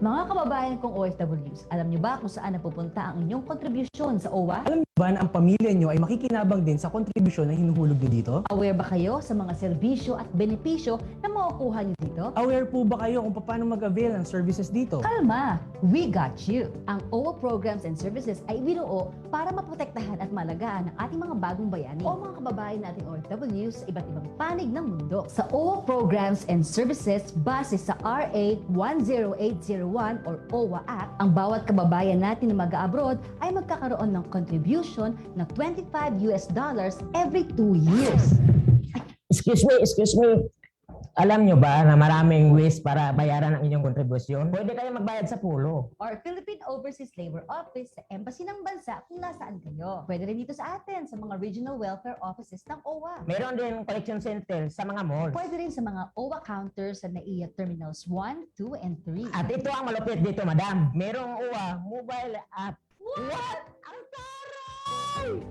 Mga kababayan kong OFWs, alam niyo ba kung saan napupunta ang inyong kontribusyon sa OWA? Alam niyo ba na ang pamilya niyo ay makikinabang din sa kontribusyon na hinuhulog niyo dito? Aware ba kayo sa mga serbisyo at benepisyo na makukuha niyo dito? Aware po ba kayo kung paano mag-avail ng services dito? Kalma! We got you! Ang OWA programs and services ay binuo para maprotektahan at malagaan ang ating mga bagong bayani o mga kababayan nating OFWs sa iba't ibang panig ng mundo. Sa OWA programs and services base sa RA 10801 or OWA Act, ang bawat kababayan natin na mag-abroad ay magkakaroon ng contribution na $25 every 2 years. Excuse me. Alam nyo ba na maraming ways para bayaran ang inyong kontribusyon? Pwede kayo magbayad sa pulo. Or Philippine Overseas Labor Office sa embassy ng bansa kung nasaan kayo. Pwede rin dito sa atin sa mga regional welfare offices ng OWA. Meron din collection center sa mga malls. Pwede rin sa mga OWA counters sa NAIA Terminals 1, 2, and 3. At ito ang malupit dito, madam. Merong UWA mobile app. What? Ang taray!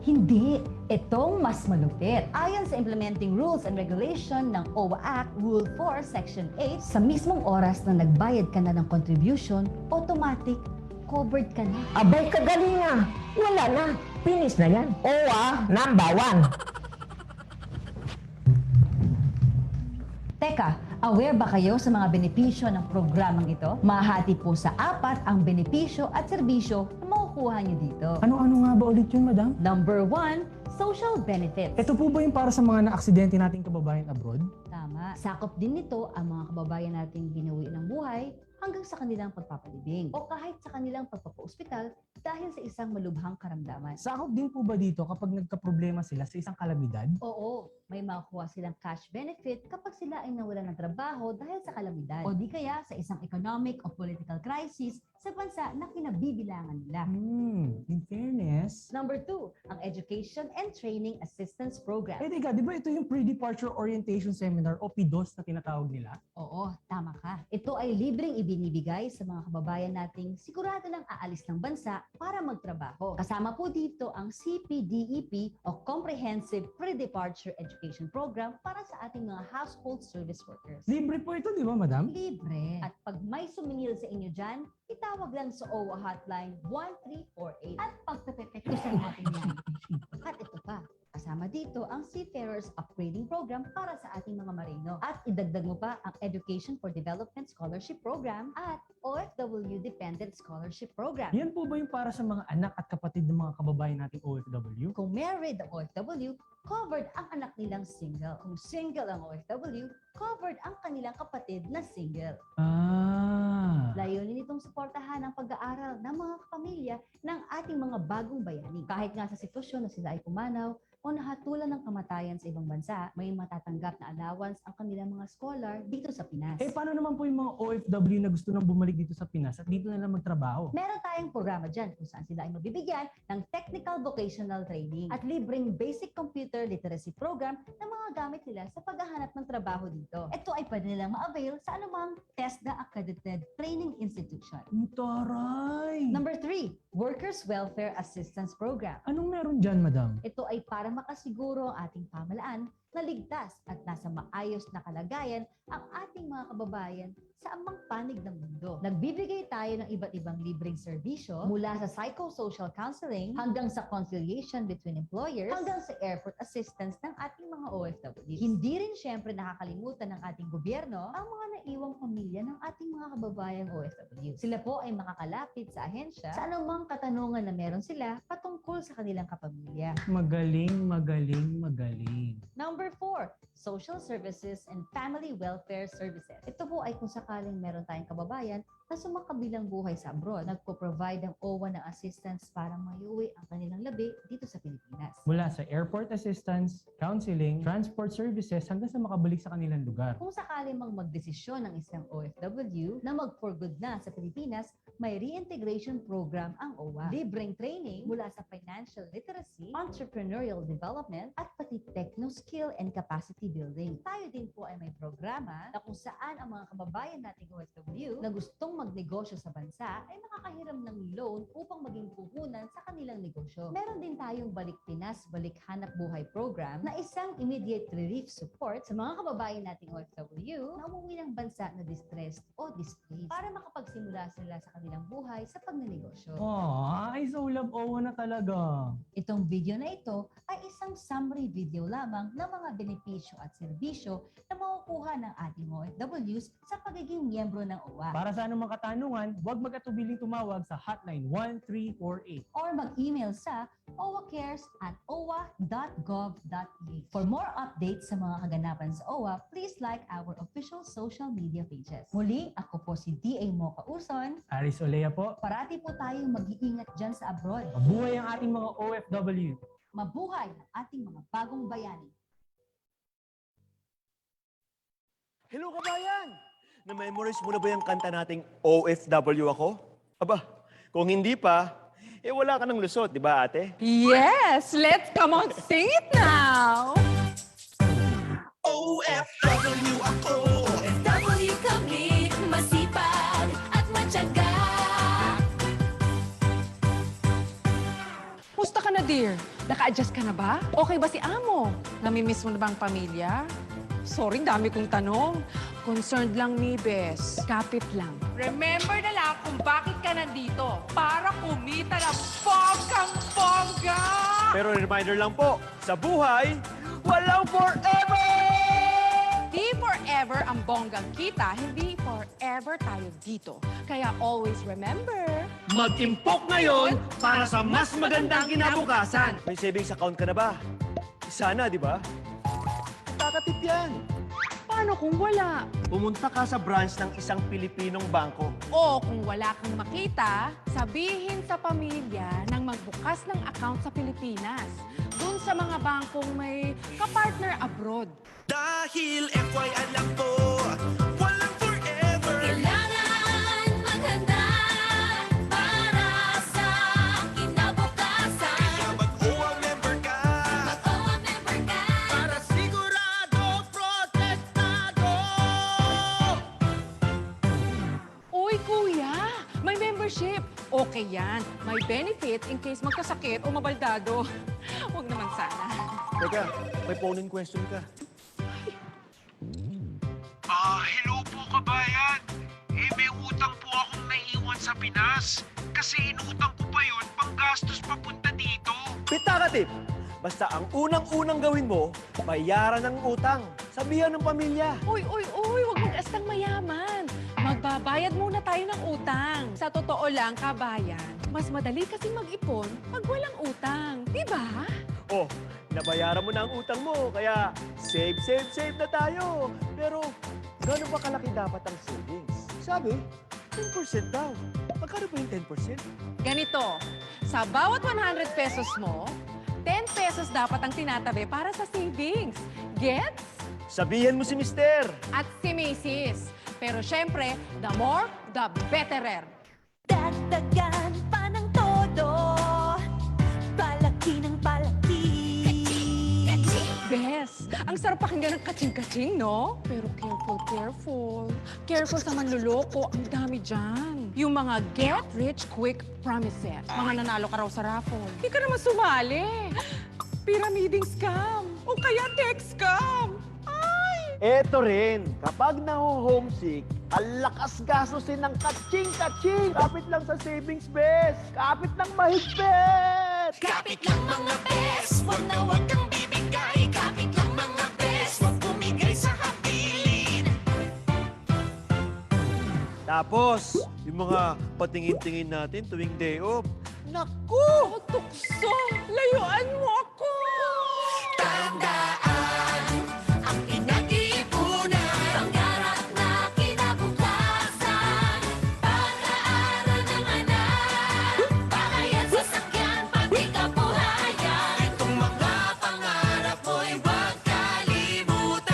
Hindi, itong mas malupit. Ayon sa Implementing Rules and Regulation ng OWA Act, Rule 4, Section 8, sa mismong oras na nagbayad ka na ng contribution, automatic covered ka na. Abay, kagalinga. Wala na. Finish na yan. OWA number 1. Teka, aware ba kayo sa mga benepisyo ng programang ito? Mahati po sa 4 ang benepisyo at serbisyo na makukuha niyo dito. Ano-ano nga ba ulit yun, madam? Number 1, social benefits. Ito po ba yung para sa mga na-aksidente nating kababayan abroad? Tama. Sakop din nito ang mga kababayan nating binawi ng buhay hanggang sa kanilang pagpapalibing o kahit sa kanilang pagpapa-ospital dahil sa isang malubhang karamdaman. Sakop din po ba dito kapag nagka-problema sila sa isang kalamidad? Oo, may makukuha silang cash benefit kapag sila ay nawalan ng trabaho dahil sa kalamidad o di kaya sa isang economic o political crisis sa bansa na kinabibilangan nila. In fairness. Number 2, ang Education and Training Assistance Program. Teka, di ba ito yung Pre-Departure Orientation Seminar o PDOS na tinatawag nila? Oo, tama ka. Ito ay libreng ibinibigay sa mga kababayan nating sigurado lang aalis ng bansa para magtrabaho. Kasama po dito ang CPDEP o Comprehensive Pre-Departure Education Program para sa ating mga household service workers. Libre po ito, di ba, madam? Libre. At pag may sumingil sa inyo dyan, itawag lang sa OWA Hotline 1348 at pagpepektusan natin yan. At ito pa, kasama dito ang Seafarers Upgrading Program para sa ating mga marino. At idagdag mo pa ang Education for Development Scholarship Program at OFW Dependent Scholarship Program. Yan po ba yung para sa mga anak at kapatid ng mga kababayan nating OFW? Kung married ang OFW, covered ang anak nilang single. Kung single ang OFW, covered ang kanilang kapatid na single. Layunin itong suportahan ang pag-aaral ng mga kapamilya ng ating mga bagong bayani. Kahit nga sa sitwasyon na sila ay pumanaw o nahatulan ng kamatayan sa ibang bansa, may matatanggap na allowance ang kanilang mga scholar dito sa Pinas. Paano naman po yung mga OFW na gusto nang bumalik dito sa Pinas at dito na lang magtrabaho? Meron tayong programa dyan kung saan sila ay mabibigyan ng technical vocational training at libreng basic computer literacy program na mga gamit nila sa paghahanap ng trabaho dito. Ito ay pwede nilang ma-avail sa anumang TESDA accredited training institution. Taray! Number 3, Workers Welfare Assistance Program. Anong meron dyan, madam? Ito ay para makasiguro ang ating pamalaan na ligtas at nasa maayos na kalagayan ang ating mga kababayan sa amang panig ng mundo. Nagbibigay tayo ng iba't ibang libreng serbisyo mula sa psychosocial counseling hanggang sa conciliation between employers hanggang sa airport assistance ng ating mga OFWs. Hindi rin syempre nakakalimutan ng ating gobyerno ang mga naiwang pamilya ng ating mga kababayang OFWs. Sila po ay makakalapit sa ahensya sa anumang katanungan na meron sila patungkol sa kanilang kapamilya. Magaling. Number 4, Social Services and Family Welfare Services. Ito po ay kung sakaling meron tayong kababayan na sumakabilang buhay sa abroad, nagpo-provide ang OWA ng assistance para maiuwi ang kanilang labi dito sa Pilipinas. Mula sa airport assistance, counseling, transport services, hanggang sa makabalik sa kanilang lugar. Kung sakaling magdesisyon ng isang OFW na mag-for good na sa Pilipinas, may reintegration program ang OWA. Libreng training mula sa financial literacy, entrepreneurial development, at pati techno skill and capacity building. Tayo din po ay may programa na kung saan ang mga kababayan nating OFW na gustong magnegosyo sa bansa ay makakahiram ng loan upang maging puhunan sa kanilang negosyo. Meron din tayong Balik Pinas, Balik Hanap Buhay program na isang immediate relief support sa mga kababayan nating OFW na umuwi ng bansa na distressed o displaced para makapagsimula sila sa kanilang buhay sa pagnenegosyo. Ay, so love OWA na talaga. Itong video na ito ay isang summary video lamang ng mga benepisyo at serbisyo na makukuha ng ating OFWs sa pagiging miyembro ng OWA. Para sa anumang katanungan, huwag mag-atubiling tumawag sa hotline 1348. Or mag-email sa owacares@owa.gov.ph. For more updates sa mga kaganapan sa OWA, please like our official social media pages. Muli, ako po si D.A. Mocha Uson. Aris Olea po. Parati po tayong mag-iingat dyan sa abroad. Mabuhay ang ating mga OFW. Mabuhay ang ating mga bagong bayani. Hello kabayan! Na-memorize mo na ba yung kanta nating OFW ako? Aba, kung hindi pa, wala ka ng lusot, di ba ate? Yes! Let's come on, sing it now! OFW ako! OFW kami, masipag at matyaga. Musta ka na, dear? Naka-adjust ka na ba? Okay ba si Amo? Namimiss mo na bang pamilya? Sorry, dami kong tanong. Concerned lang ni Bes. Kapit lang. Remember na lang kung bakit ka nandito. Para kumita ng bonggang-bongga! Pero reminder lang po, sa buhay, walang forever! Di forever ang bonggang kita, hindi forever tayo dito. Kaya always remember, Mag-impok ngayon para sa mas magandang kinabukasan! May savings account ka na ba? Sana, di ba? Kakatip yan! paano kung wala? Pumunta ka sa branch ng isang Pilipinong bangko. O kung wala kang makita, sabihin sa pamilya nang magbukas ng account sa Pilipinas. Dun sa mga bangkong may kapartner abroad. Dahil FY alam ko, walang forever. Kailangan maghanda para sa kinabukasan. Kaya mag-OWA member ka. Mag-OWA member ka. Para sigurado, protektado. Uy, kuya! May membership. Okay yan. May benefits in case magkasakit o mabaldado. Huwag naman sana. Teka, may phone-in question ka. Hello po kabayan. May utang po akong naiwan sa Pinas. Kasi inutang ko pa yun panggastos papunta dito. Pitakatif! Basta ang unang-unang gawin mo, bayaran ng utang. Sabihan ng pamilya. Uy, huwag mag-astang mayaman. Magbabayad muna tayo ng utang. Sa totoo lang, kabayan, mas madali kasing mag-ipon pag walang utang. Di ba? Oh, nabayaran mo na ang utang mo, kaya save na tayo. Pero, gano'n ba kalaki dapat ang savings? Sabi, 10% daw. Magkano ba yung 10%? Ganito, sa bawat 100 pesos mo, 10 pesos dapat ang tinatabi para sa savings. Gets? Sabihin mo si Mister. At si Macy's. Pero syempre, the more, the betterer. Dagdagan pa ng todo. Palaki ng palaki. Bes, ang sarap pakinggan ng kaching-kaching, no? Pero careful. Careful sa manluloko, ang dami dyan. Yung mga get rich quick promises. Mga nanalo ka raw sa raffle. Hindi ka naman sumali. Pyramiding scam. O kaya text scam. Eto rin, kapag naho-homesick, ang lakas gastusin ng kaching-kaching. Kapit lang sa savings, bes. Kapit ng mahigpit. Kapit lang mga bes, wag na wag kang bibigay. Kapit lang mga bes, wag bumigay sa habilin. Tapos, yung mga patingin-tingin natin tuwing day off, naku! Oh, tukso! Layuan mo ako! Tandaan ang pinag-iipunan. Pangarap na kinabukasan. Pag-aaral ng anak. Bahayan sa sakyan, pati kabuhayan. Itong mga pangarap mo'y wag kalimutan.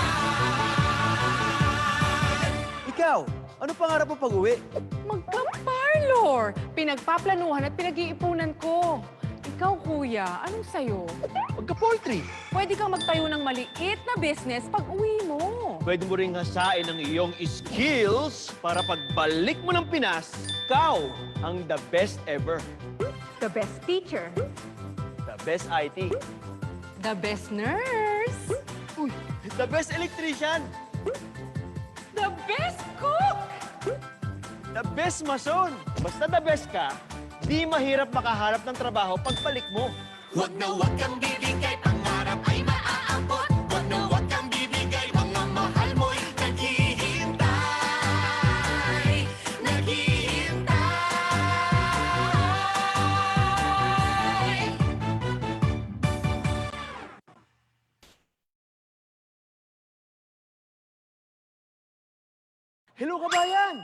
Ikaw, ano pangarap mo pag-uwi? Magka-parlor! Pinagpaplanuhan at pinag-iipunan ko. In Ikaw, kuya, anong sayo? Pagka-poultry, Pwede kang magtayo ng maliit na business pag uwi mo. pwede mo ring hasain ang iyong skills para pagbalik mo ng Pinas, ikaw ang the best ever. The best teacher. The best IT. The best nurse. The best electrician. The best cook. The best mason. Basta the best ka, di mahirap makaharap ng trabaho pagbalik mo. Huwag na huwag kang bibigay, pangarap ay maaabot. Huwag na huwag kang bibigay, mga mahal mo'y naghihintay. Naghihintay. Hello, kabayan!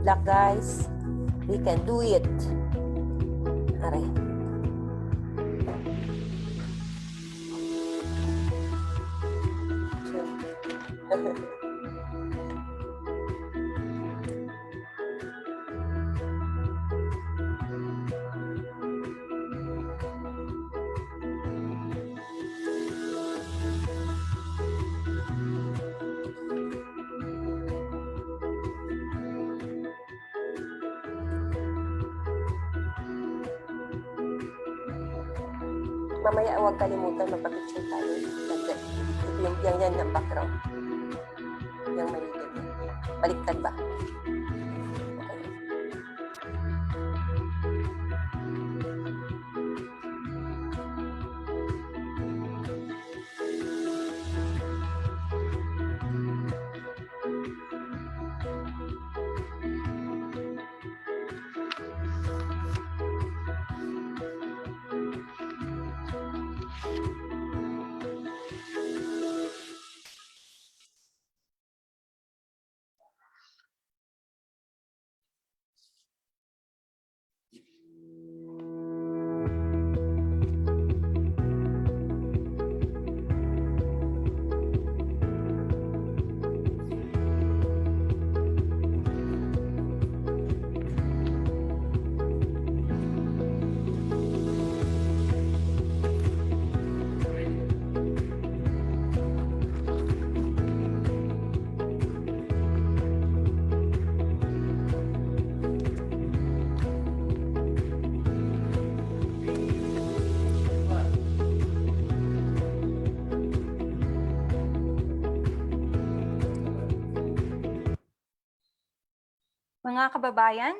Good luck, guys. We can do it. Aray. Mamaya huwag kalimutan magpa-picture tayo. Ito yung yan ng background. Yung may ganyan. Baliktad ba? Okay. Mga kababayan,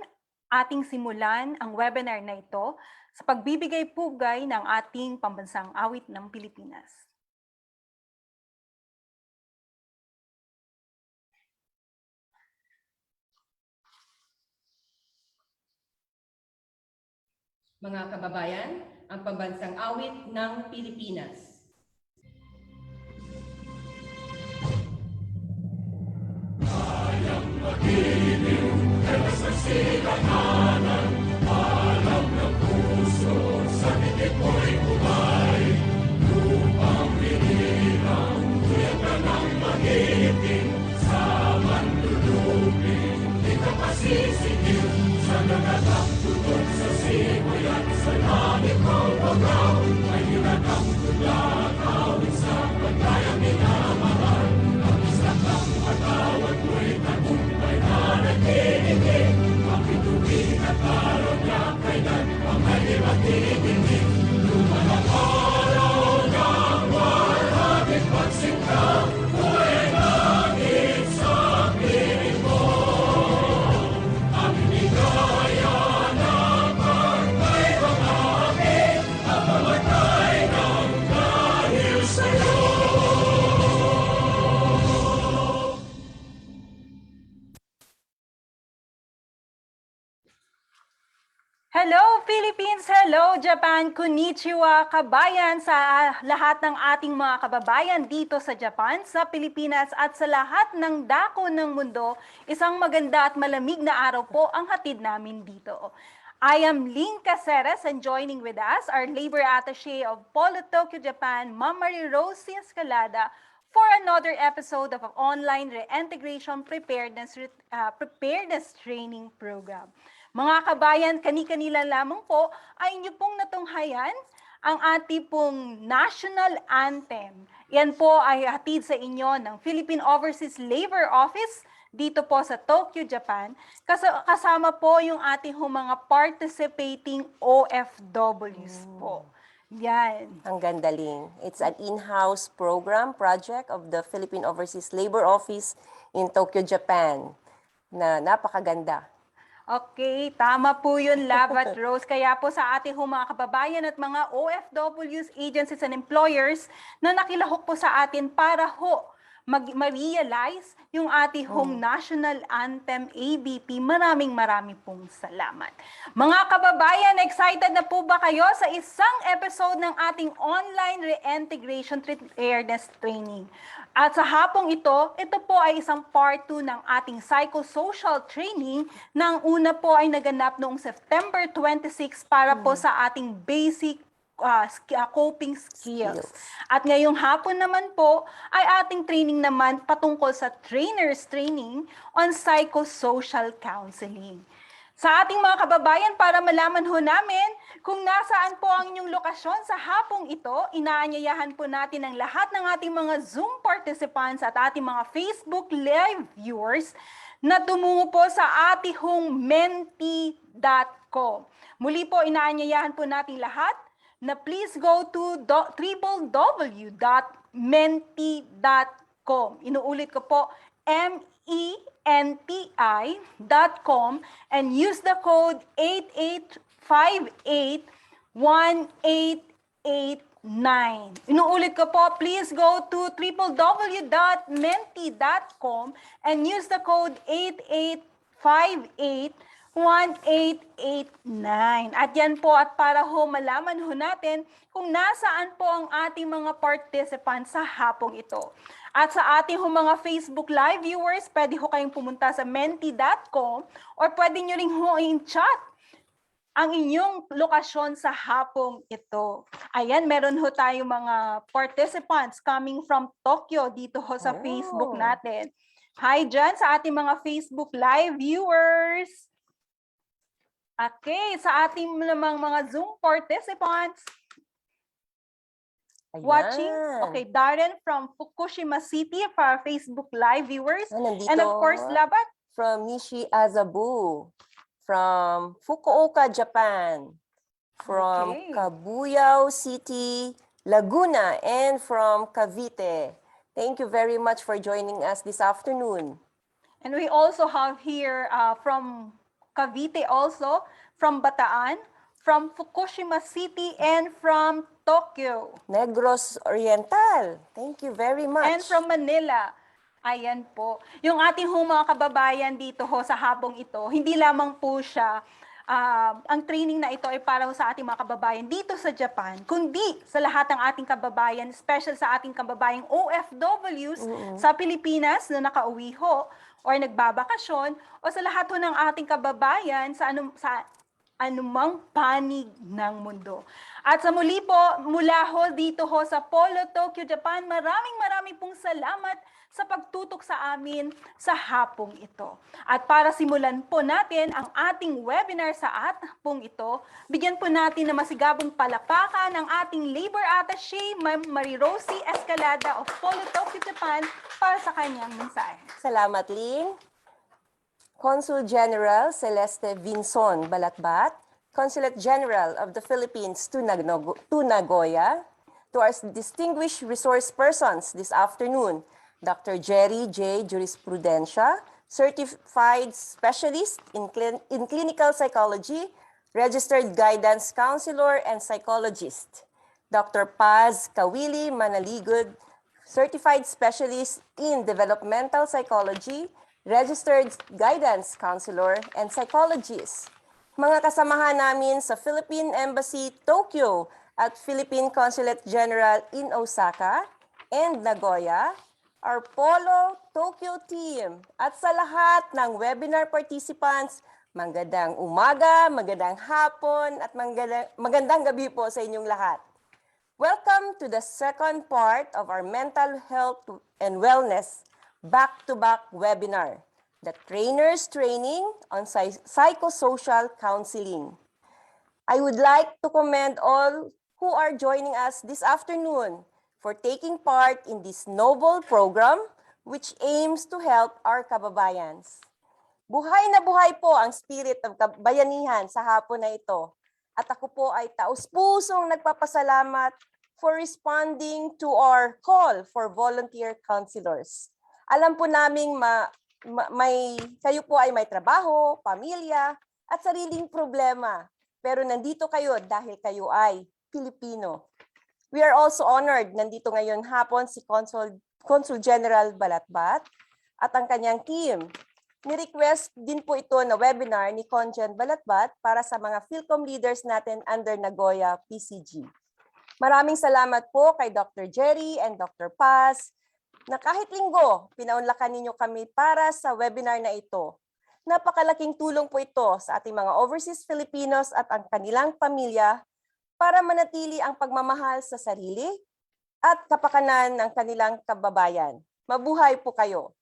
ating simulan ang webinar na ito sa pagbibigay pugay ng ating pambansang awit ng Pilipinas. Mga kababayan, ang pambansang awit ng Pilipinas. Hello Philippines! Hello Japan! Konnichiwa kabayan sa lahat ng ating mga kababayan dito sa Japan, sa Pilipinas at sa lahat ng dako ng mundo. Isang maganda at malamig na araw po ang hatid namin dito. I am Lynn Caceres and joining with us our Labor Attaché of Polo Tokyo, Japan, Ma'am Marie Rose Escalada, for another episode of an online reintegration preparedness training program. Mga kabayan, kani-kanila lamang po ay inyo pong natunghayan ang ating pong national anthem. Yan po ay hatid sa inyo ng Philippine Overseas Labor Office dito po sa Tokyo, Japan. Kasama po yung ating mga participating OFWs po. Yan. Ang gandaling. It's an in-house program, project of the Philippine Overseas Labor Office in Tokyo, Japan, na napakaganda. Okay, tama po yun, Love at Rose. Kaya po sa ating mga kababayan at mga OFWs, agencies and employers na nakilahok po sa atin para ma-realize yung ating hong national anthem ABP. Maraming pong salamat. Mga kababayan, excited na po ba kayo sa isang episode ng ating online reintegration preparedness training? At sa hapong ito po ay isang part 2 ng ating psychosocial training. Nang una po ay naganap noong September 26 para po sa ating basic coping skills. At ngayong hapon naman po ay ating training naman patungkol sa trainer's training on psychosocial counseling. Sa ating mga kababayan, para malaman ho namin kung nasaan po ang inyong lokasyon sa hapong ito, inaanyayahan po natin ang lahat ng ating mga Zoom participants at ating mga Facebook Live viewers na tumungo po sa ating hong menti.com. Muli po, inaanyayahan po natin lahat na please go to www.menti.com. Inuulit ko po, menti.com and use the code 88581889. Inuulit ko po, please go to www.menti.com and use the code 88581889. At yan po, at para ho malaman ho natin kung nasaan po ang ating mga participants sa hapong ito. At sa ating ho mga Facebook Live viewers, pwede ho kayong pumunta sa menti.com or pwede nyo rin ho in-chat ang inyong lokasyon sa hapong ito. Ayan, meron ho tayong mga participants coming from Tokyo dito ho sa Facebook natin. Hi dyan sa ating mga Facebook Live viewers. Okay, sa ating namang mga Zoom participants watching. Okay, Darren from Fukushima City for our Facebook Live viewers. And of course, Labat From Nishi Azabu. From Fukuoka, Japan. From Okay. Kabuyao City, Laguna. And from Cavite. Thank you very much for joining us this afternoon. And we also have here from Cavite also, from Bataan, from Fukushima City, and from Tokyo. Negros Oriental. Thank you very much. And from Manila. Ayan po. Yung ating mga kababayan dito ho sa hapong ito, hindi lamang po siya, ang training na ito ay para ho sa ating mga kababayan dito sa Japan, kundi sa lahat ng ating kababayan, special sa ating kababayang OFWs sa Pilipinas na nakauwi ho or nagbabakasyon, o sa lahat ho ng ating kababayan sa anumang panig ng mundo. At sa muli po, mula ho dito ho sa Polo, Tokyo, Japan, maraming pong salamat sa pagtutok sa amin sa hapong ito. At para simulan po natin ang ating webinar sa hapong ito, bigyan po natin na masigabong palapakan ang ating Labor Attaché, Ma'am Marirosie Escalada of Polo, Tokyo, Japan, para sa kanyang mensahe. Salamat, Ling. Consul General Celeste Vinson Balatbat, Consulate General of the Philippines to Nagoya, to our distinguished resource persons this afternoon, Dr. Jerry J. Jurisprudencia, Certified Specialist in Clinical Psychology, Registered Guidance Counselor and Psychologist, Dr. Paz Kawili Manaligud, Certified Specialist in Developmental Psychology, Registered Guidance Counselor and Psychologist. Mga kasamahan namin sa Philippine Embassy, Tokyo at Philippine Consulate General in Osaka and Nagoya, our Polo Tokyo team, at sa lahat ng webinar participants, magandang umaga, magandang hapon, at magandang gabi po sa inyong lahat. Welcome to the second part of our Mental Health and Wellness back-to-back webinar, the Trainer's Training on Psychosocial Counseling. I would like to commend all who are joining us this afternoon for taking part in this noble program which aims to help our kababayans. Buhay na buhay po ang spirit of bayanihan sa hapon na ito. At ako po ay taus-pusong nagpapasalamat for responding to our call for volunteer counselors. Alam po naming kayo po ay may trabaho, pamilya, at sariling problema. Pero nandito kayo dahil kayo ay Pilipino. We are also honored, nandito ngayon hapon si Consul Consul General Balatbat at ang kanyang team. Ni-request din po ito na webinar ni Congen Balatbat para sa mga Philcom leaders natin under Nagoya PCG. Maraming salamat po kay Dr. Jerry and Dr. Paz na kahit linggo, pinaunlakan ninyo kami para sa webinar na ito. Napakalaking tulong po ito sa ating mga overseas Filipinos at ang kanilang pamilya para manatili ang pagmamahal sa sarili at kapakanan ng kanilang kababayan. Mabuhay po kayo.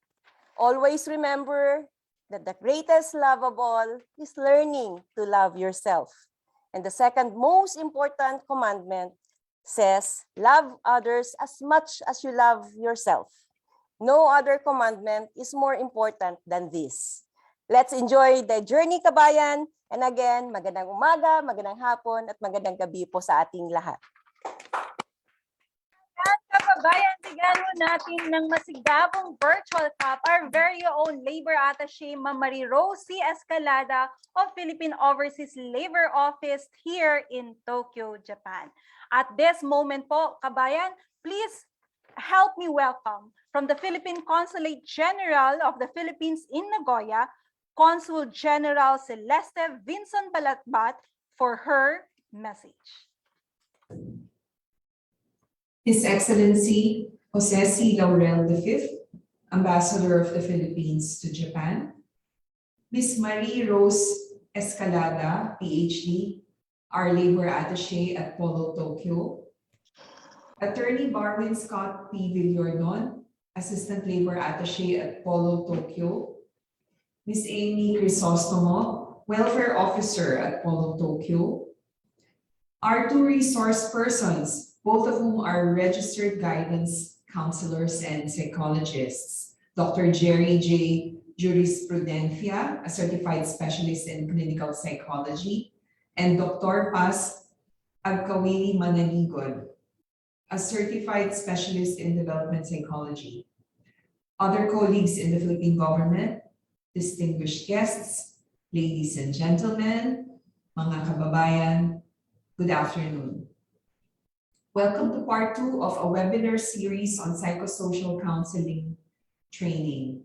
Always remember that the greatest love of all is learning to love yourself. And the second most important commandment says, love others as much as you love yourself. No other commandment is more important than this. Let's enjoy the journey, kabayan. And again, magandang umaga, magandang hapon, at magandang gabi po sa ating lahat. Kababayan, bigyan mo natin ng masigabong virtual cup our very own Labor Attaché, Ma'am Marie Rosie Escalada of Philippine Overseas Labor Office here in Tokyo, Japan. At this moment po, kabayan, please help me welcome from the Philippine Consulate General of the Philippines in Nagoya, Consul General Celeste Vinson Balatbat for her message. His Excellency Jose C. Laurel V, Ambassador of the Philippines to Japan, Ms. Marie Rose Escalada, PhD, our Labor Attaché at Polo, Tokyo, Attorney Barwin Scott P. Villordon, Assistant Labor Attaché at Polo, Tokyo, Ms. Amy Crisostomo, Welfare Officer at Polo, Tokyo, our two resource persons, both of whom are registered guidance counselors and psychologists, Dr. Jerry J. Jurisprudencia, a certified specialist in clinical psychology, and Dr. Paz Agkawili Manaligon, a certified specialist in development psychology. Other colleagues in the Philippine government, distinguished guests, ladies and gentlemen, mga kababayan, good afternoon. Welcome to part 2 of a webinar series on psychosocial counseling training.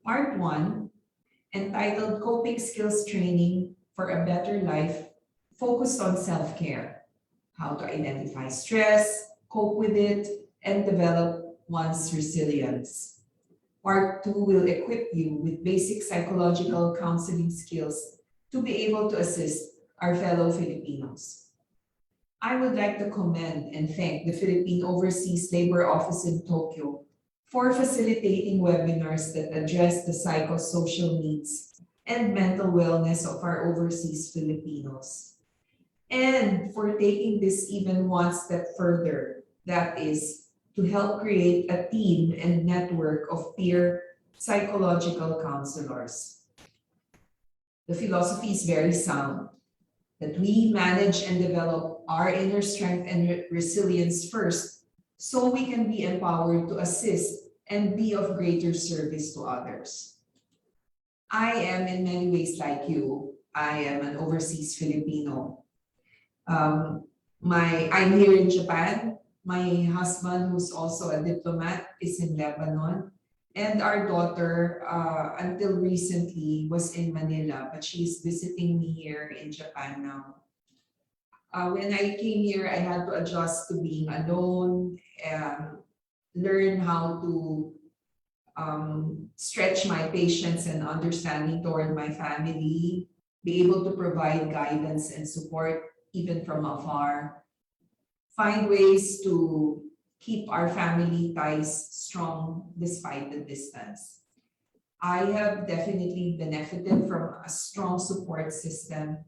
Part 1, entitled Coping Skills Training for a Better Life, focused on self-care, how to identify stress, cope with it, and develop one's resilience. Part 2 will equip you with basic psychological counseling skills to be able to assist our fellow Filipinos. I would like to commend and thank the Philippine Overseas Labor Office in Tokyo for facilitating webinars that address the psychosocial needs and mental wellness of our overseas Filipinos, and for taking this even one step further, that is, to help create a team and network of peer psychological counselors. The philosophy is very sound, that we manage and develop our inner strength and resilience first, so we can be empowered to assist and be of greater service to others. I am in many ways like you. I am an overseas Filipino. I'm here in Japan. My husband, who's also a diplomat, is in Lebanon. And our daughter, until recently, was in Manila, but she's visiting me here in Japan now. When I came here, I had to adjust to being alone, learn how to stretch my patience and understanding toward my family, be able to provide guidance and support even from afar, find ways to keep our family ties strong despite the distance. I have definitely benefited from a strong support system,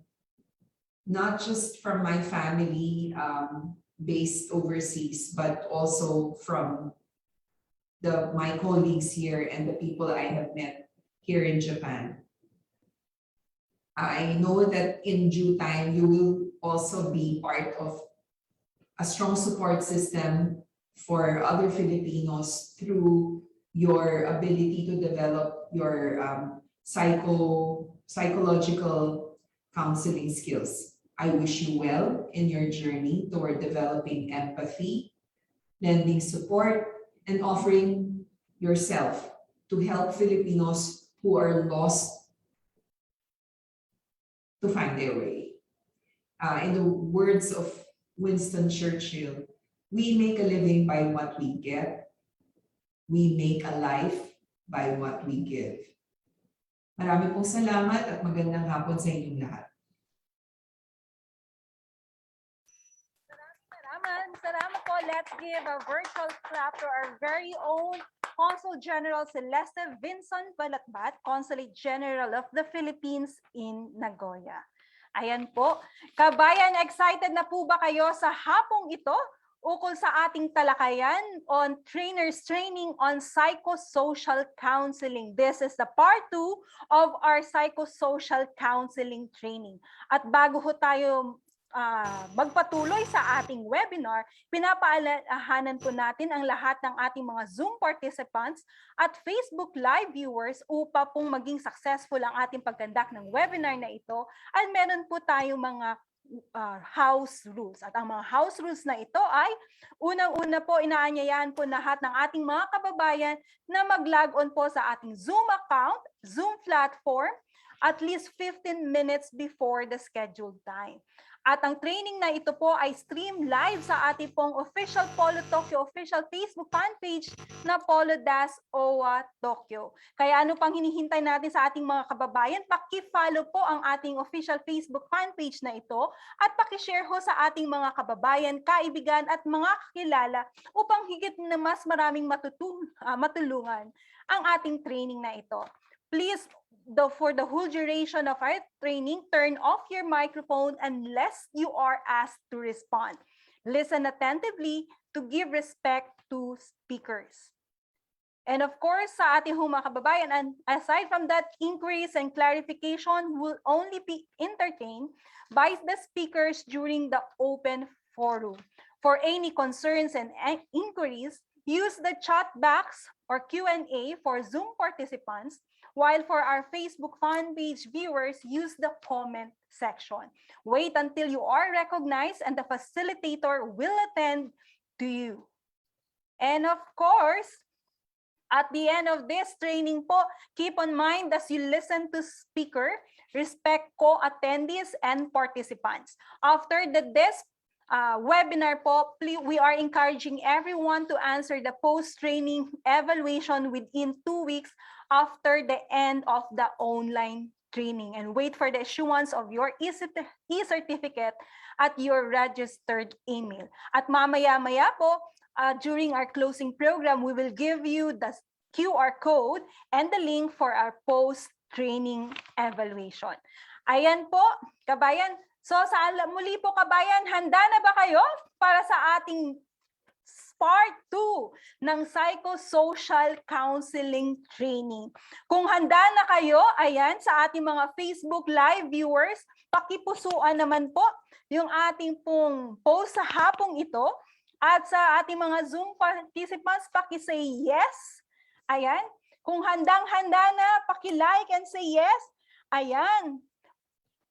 not just from my family based overseas, but also from my colleagues here and the people I have met here in Japan. I know that in due time, you will also be part of a strong support system for other Filipinos through your ability to develop your psychological counseling skills. I wish you well in your journey toward developing empathy, lending support, and offering yourself to help Filipinos who are lost to find their way. In the words of Winston Churchill, we make a living by what we get. We make a life by what we give. Marami pong salamat at magandang hapon sa inyong lahat. Salamat po. Let's give a virtual clap to our very own Consul General Celeste Vinson Balatbat, Consulate General of the Philippines in Nagoya. Ayan po. Kabayan, excited na po ba kayo sa hapong ito? Ukol sa ating talakayan on trainers training on psychosocial counseling. This is the part 2 of our psychosocial counseling training. At bago ho tayo magpatuloy sa ating webinar, pinapaalahanan po natin ang lahat ng ating mga Zoom participants at Facebook Live viewers upang pong maging successful ang ating pagkandak ng webinar na ito. At meron po tayong mga house rules. At ang mga house rules na ito ay unang-una po inaanyayahan po lahat ng ating mga kababayan na mag-log on po sa ating Zoom account, Zoom platform, at least 15 minutes before the scheduled time. At ang training na ito po ay stream live sa ating pong official Polo Tokyo official Facebook fan page na Polo Das OWA Tokyo. Kaya ano pang hinihintay natin sa ating mga kababayan? Paki-follow po ang ating official Facebook fan page na ito at paki-share ho sa ating mga kababayan, kaibigan at mga kakilala upang higit na mas maraming matulungan ang ating training na ito. Please, for the whole duration of our training, turn off your microphone unless you are asked to respond. Listen attentively to give respect to speakers. And of course, sa ating mga kababayan, and aside from that, inquiries and clarification will only be entertained by the speakers during the open forum. For any concerns and inquiries, use the chat box or Q&A for Zoom participants, while for our Facebook fan page viewers, use the comment section. Wait until you are recognized and the facilitator will attend to you. And of course, at the end of this training po, keep in mind as you listen to speaker, respect co-attendees and participants. After this webinar po, we are encouraging everyone to answer the post-training evaluation within 2 weeks after the end of the online training, and wait for the issuance of your e-certificate at your registered email. At mamaya-maya po, during our closing program, we will give you the QR code and the link for our post-training evaluation. Ayan po, kabayan. So muli po kabayan, handa na ba kayo para sa ating part 2 ng psychosocial counseling training? Kung handa na kayo, ayan, sa ating mga Facebook Live viewers, pakipusuan naman po yung ating pong post sa hapong ito. At sa ating mga Zoom participants, paki-say yes. Ayan. Kung handang-handa na, paki-like and say yes. Ayan.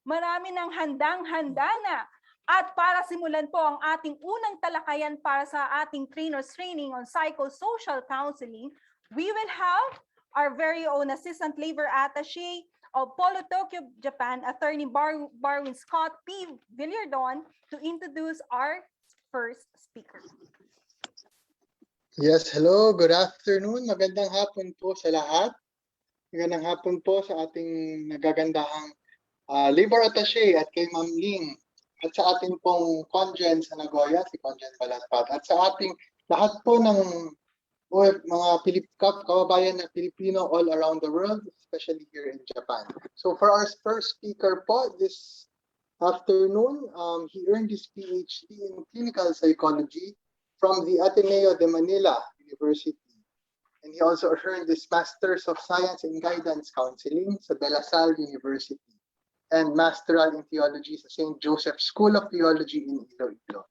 Marami ng handang-handa na. At para simulan po ang ating unang talakayan para sa ating trainers training on psychosocial counseling, we will have our very own Assistant Labor Attaché of Polo Tokyo, Japan, Attorney Barwin Scott P. Villardon, to introduce our first speaker. Yes, hello, good afternoon. Magandang hapon po sa lahat. Magandang hapon po sa ating nagagandahang Labor Attaché at kay Ma'am Ling. At sa ating pong Conjen sa Nagoya, si Conjen Balatbat. At sa ating lahat po ng mga kababayan na Pilipino all around the world, especially here in Japan. So for our first speaker po this afternoon, he earned his PhD in clinical psychology from the Ateneo de Manila University. And he also earned his Masters of Science in Guidance Counseling sa De La Salle University and Masteral in Theology sa St. Joseph School of Theology in Iloilo.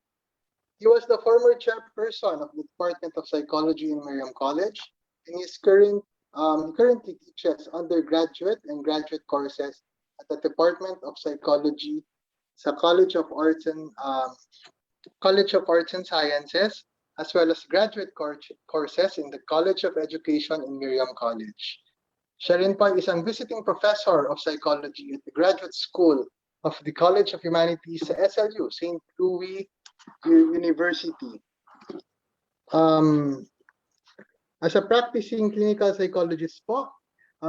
He was the former chairperson of the Department of Psychology in Miriam College, and he currently teaches undergraduate and graduate courses at the Department of Psychology sa College of Arts and Sciences as well as graduate courses in the College of Education in Miriam College. Siya rin po ay isang visiting professor of psychology at the Graduate School of the College of Humanities sa SLU, St. Louis University. As a practicing clinical psychologist po,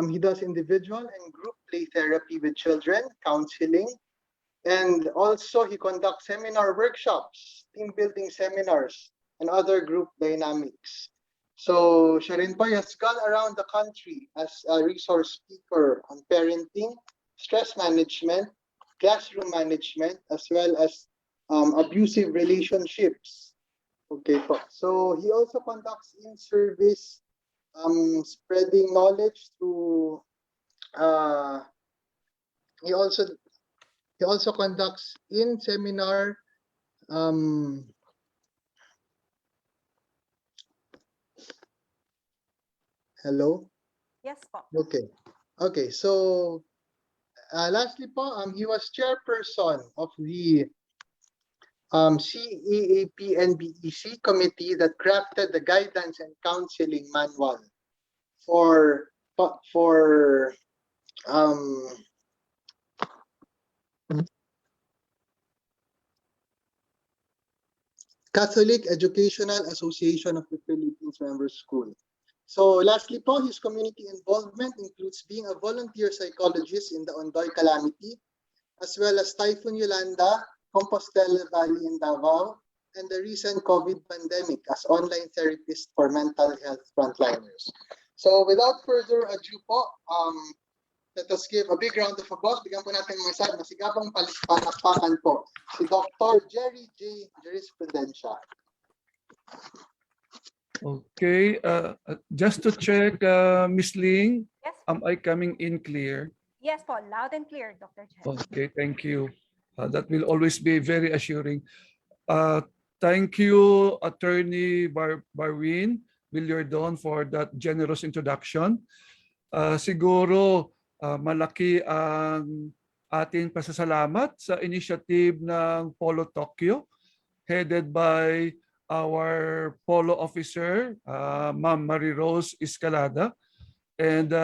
he does individual and group play therapy with children, counseling, and also he conducts seminar workshops, team building seminars, and other group dynamics. So siya rin po has gone around the country as a resource speaker on parenting, stress management, classroom management, as well as abusive relationships. Okay po. So he also conducts in-service spreading knowledge through he also conducts in seminar hello? Yes po. Okay, so lastly po, he was chairperson of the CEAP-NBEC committee that crafted the guidance and counseling manual for Catholic Educational Association of the Philippines Member School. So lastly po, his community involvement includes being a volunteer psychologist in the Ondoy calamity, as well as Typhoon Yolanda, Compostela Valley in Davao, and the recent COVID pandemic as online therapist for mental health frontliners. So without further ado po, let us give a big round of applause. Bigyan po natin mga masigabong palakpakan po si Dr. Jerry J. Jurisprudencia. Okay, just to check, Ms. Ling, am I coming in clear? Yes po, loud and clear, Dr. Chen. Okay, thank you. That will always be very assuring. Thank you, Attorney Barwin Villardon, for that generous introduction. Siguro malaki ang ating pasasalamat sa initiative ng Polo Tokyo, headed by our Polo officer, Ma'am Marie Rose Escalada, and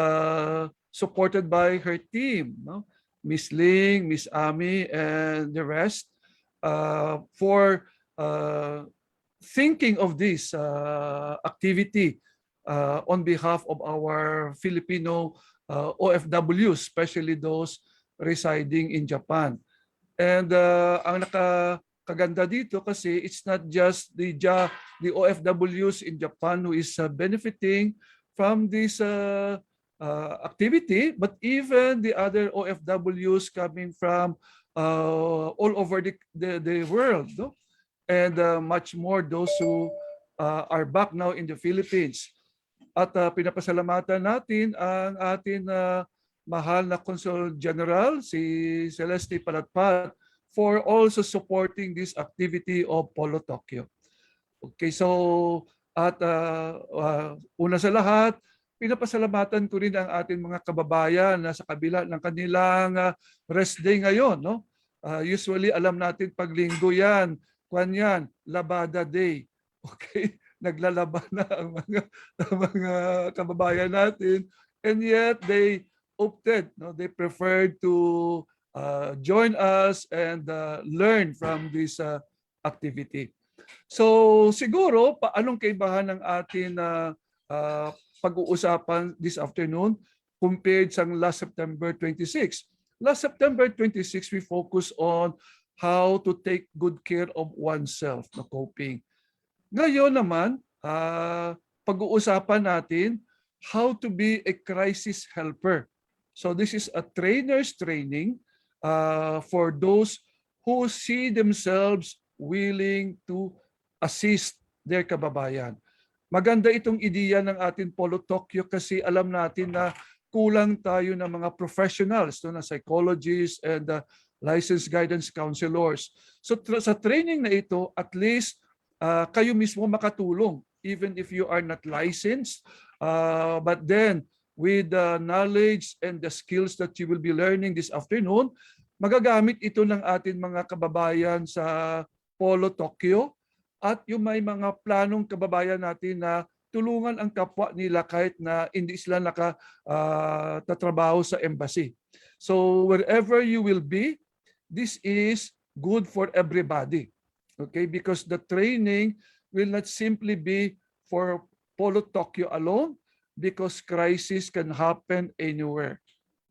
supported by her team, no? Miss Ling, Miss Ami, and the rest, for thinking of this activity on behalf of our Filipino OFWs, especially those residing in Japan. And ang nakakaganda dito kasi it's not just the OFWs in Japan who is benefiting from this activity, but even the other OFWs coming from all over the world, no? And much more those who are back now in the Philippines. At pinapasalamatan natin ang ating mahal na Consul General, si Celeste Palatpat, for also supporting this activity of Polo Tokyo. Okay, so at una sa lahat, pinapasalamatan ko rin ang ating mga kababayan na sa kabila ng kanilang rest day ngayon, no? Usually alam natin pag linggo yan, kwan Labada Day. Okay, naglalaba na ang mga kababayan natin, and yet they opted, no, they preferred to join us and learn from this activity. So siguro anong kaibahan ng atin pag-uusapan this afternoon compared sa last September 26? Last September 26, we focus on how to take good care of oneself, na coping. Ngayon naman, pag-uusapan natin how to be a crisis helper. So this is a trainer's training for those who see themselves willing to assist their kababayan. Maganda itong ideya ng ating Polo Tokyo kasi alam natin na kulang tayo ng mga professionals, no, na psychologists and licensed guidance counselors. So sa training na ito, at least kayo mismo makatulong even if you are not licensed, but then with the knowledge and the skills that you will be learning this afternoon, magagamit ito ng ating mga kababayan sa Polo Tokyo at yung may mga planong kababayan natin na tulungan ang kapwa nila kahit na hindi sila tatrabaho sa embassy. So wherever you will be, this is good for everybody. Okay, because the training will not simply be for Polo Tokyo alone, because crisis can happen anywhere.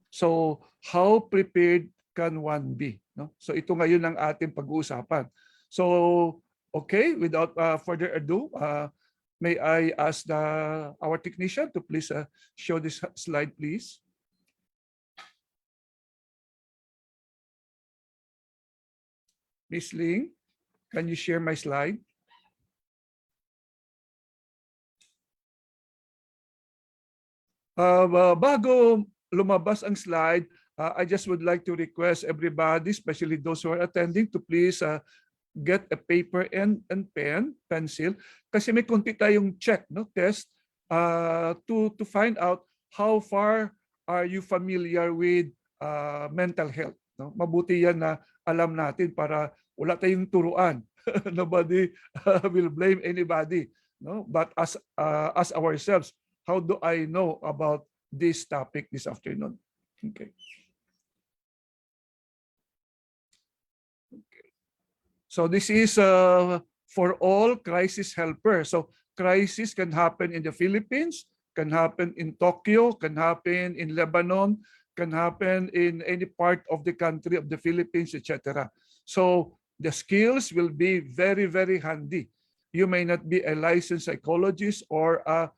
So how prepared can one be? No? So ito ngayon ang ating pag-uusapan. So okay, without further ado, may I ask our technician to please show this slide, please. Miss Ling, can you share my slide? Bago lumabas ang slide, I just would like to request everybody, especially those who are attending, to please get a paper and pencil, kasi may konti tayong check, no, test to find out how far are you familiar with mental health. No? Mabuti yan na alam natin para wala tayong turuan. Nobody will blame anybody. No? But as ourselves, how do I know about this topic this afternoon? Okay. So this is for all crisis helpers. So crisis can happen in the Philippines, can happen in Tokyo, can happen in Lebanon, can happen in any part of the country of the Philippines, etc. So the skills will be very, very handy. You may not be a licensed psychologist or a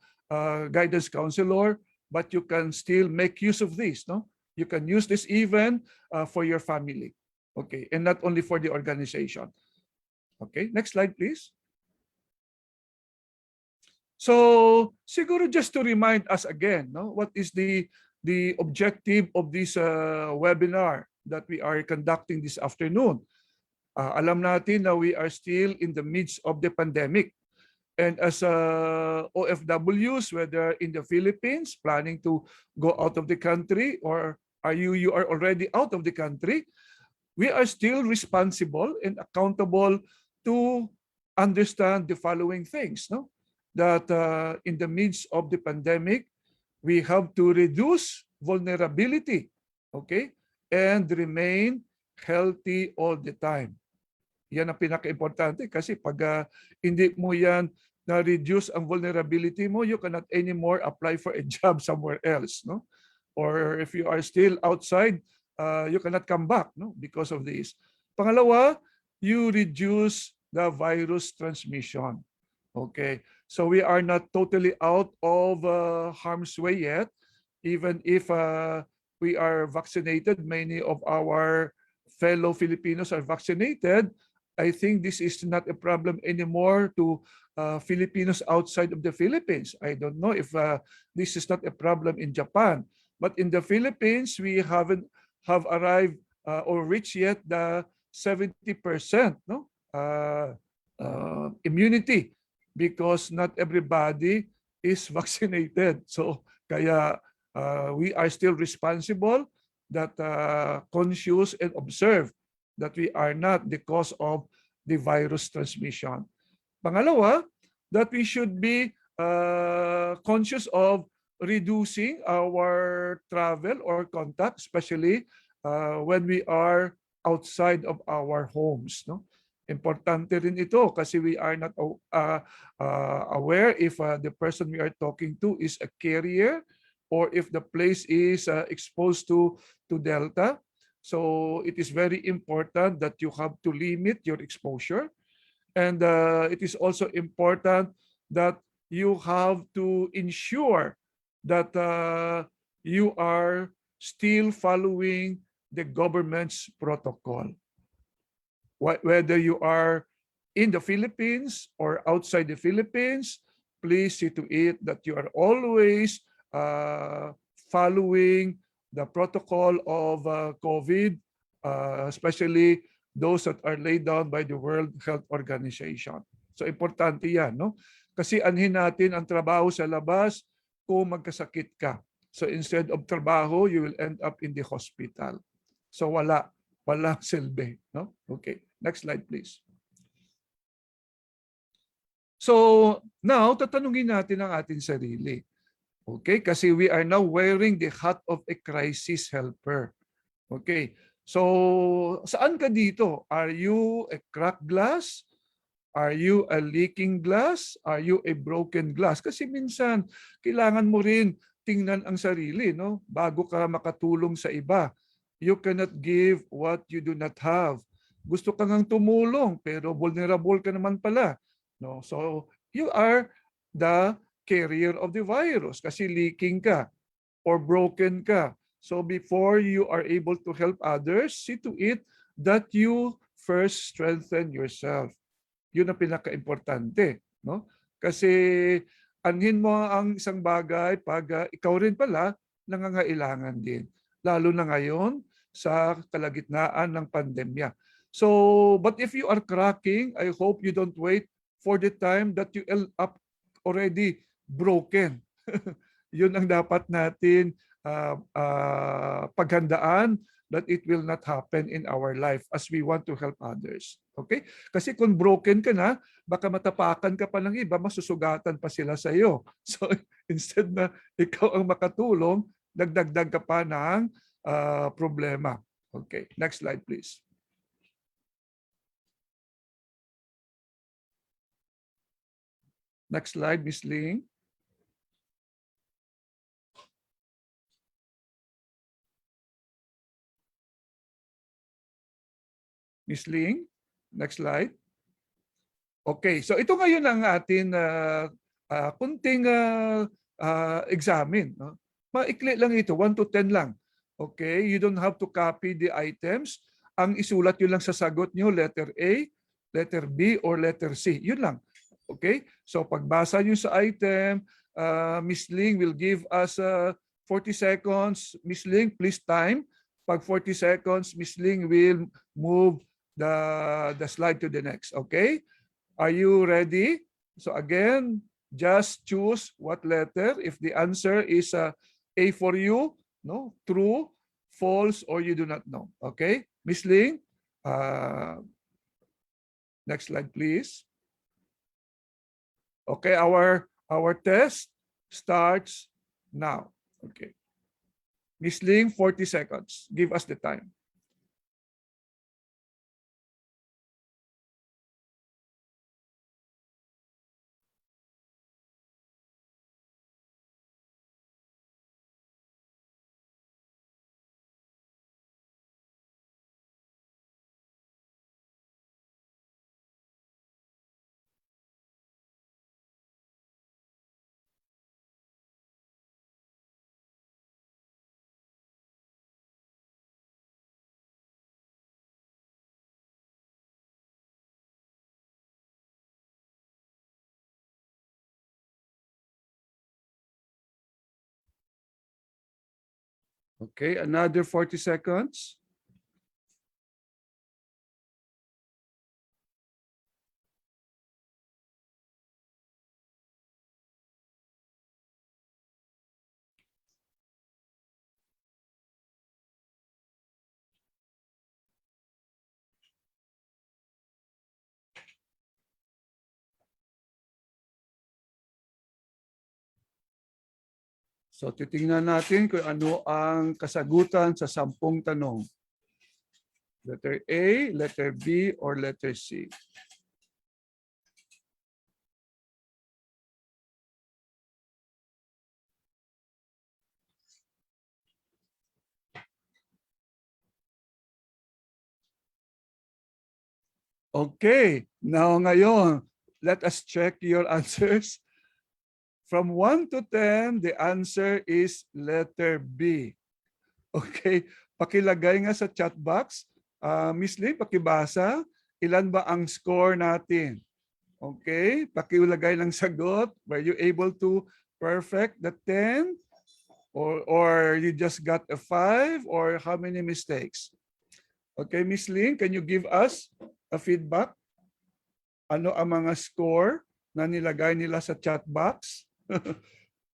guidance counselor, but you can still make use of this. No, you can use this even for your family. Okay, and not only for the organization. Okay, next slide, please. So, siguro just to remind us again, no, what is the objective of this webinar that we are conducting this afternoon? Alam natin na we are still in the midst of the pandemic. And as OFWs, whether in the Philippines, planning to go out of the country, or you are already out of the country, we are still responsible and accountable to understand the following things, no? That in the midst of the pandemic, we have to reduce vulnerability, okay? And remain healthy all the time. Yan ang pinaka-importante kasi pag hindi mo yan na-reduce ang vulnerability mo, you cannot anymore apply for a job somewhere else, no? Or if you are still outside, you cannot come back, no, because of this. Pangalawa, you reduce the virus transmission. Okay, so we are not totally out of harm's way yet, even if we are vaccinated. Many of our fellow Filipinos are vaccinated. I think this is not a problem anymore to Filipinos outside of the Philippines. I don't know if this is not a problem in Japan, but in the Philippines, we haven't arrived or reached yet the 70%, no, immunity, because not everybody is vaccinated. So kaya we are still responsible, that conscious and observe that we are not the cause of the virus transmission. Pangalawa, that we should be conscious of reducing our travel or contact, especially when we are outside of our homes. No? Importante rin ito kasi we are not aware if the person we are talking to is a carrier or if the place is exposed to Delta. So it is very important that you have to limit your exposure. And it is also important that you have to ensure that you are still following the government's protocol. Whether you are in the Philippines or outside the Philippines, please see to it that you are always following the protocol of COVID, especially those that are laid down by the World Health Organization. So importante yan, no? Kasi anhin natin ang trabaho sa labas kung magkasakit ka. So instead of trabaho, you will end up in the hospital. So walang silbi, no? Okay, next slide please. So now, tatanungin natin ang ating sarili. Okay? Kasi we are now wearing the hat of a crisis helper. Okay. So, saan ka dito? Are you a cracked glass? Are you a leaking glass? Are you a broken glass? Kasi minsan, kailangan mo rin tingnan ang sarili, no? Bago ka makatulong sa iba. You cannot give what you do not have. Gusto ka ngang tumulong, pero vulnerable ka naman pala. No? So, you are the carrier of the virus kasi leaking ka or broken ka. So before you are able to help others, see to it that you first strengthen yourself. Yun ang pinaka-importante, no? Kasi anhin mo ang isang bagay pag ikaw rin pala nangangailangan din. Lalo na ngayon sa kalagitnaan ng pandemya. So, but if you are cracking, I hope you don't wait for the time that you end up already broken. Yun ang dapat natin paghandaan, that it will not happen in our life as we want to help others. Okay? Kasi kung broken ka na, baka matapakan ka pa ng iba, masusugatan pa sila sa iyo. So instead na ikaw ang makatulong, dagdagdag ka pa ng problema. Okay, next slide please. Next slide, Ms. Ling. Ms. Ling, next slide. Okay, so ito ngayon ang atin kunting examine. No? Maikli lang ito, 1 to 10 lang. Okay, you don't have to copy the items. Ang isulat yun lang sa sagot nyo, letter A, letter B, or letter C. Yun lang. Okay, so pagbasa nyo sa item, Ms. Ling will give us 40 seconds. Ms. Ling, please time. Pag 40 seconds, Ms. Ling will move the slide to the next. Okay? Are you ready? So again, just choose what letter. If the answer is A for you, no, true, false, or you do not know. Okay? Ms. Ling, next slide, please. Okay, our test starts now. Okay. Ms. Ling, 40 seconds. Give us the time. Okay, another 40 seconds. So titingnan natin kung ano ang kasagutan sa 10 tanong. Letter A, letter B, or letter C. Okay, now ngayon, let us check your answers. From 1 to 10, the answer is letter B. Okay, pakilagay nga sa chat box. Ms. Lee, pakibasa. Ilan ba ang score natin? Okay, pakilagay ng sagot. Were you able to perfect the 10? Or you just got a 5? Or how many mistakes? Okay, Ms. Lee, can you give us a feedback? Ano ang mga score na nilagay nila sa chat box?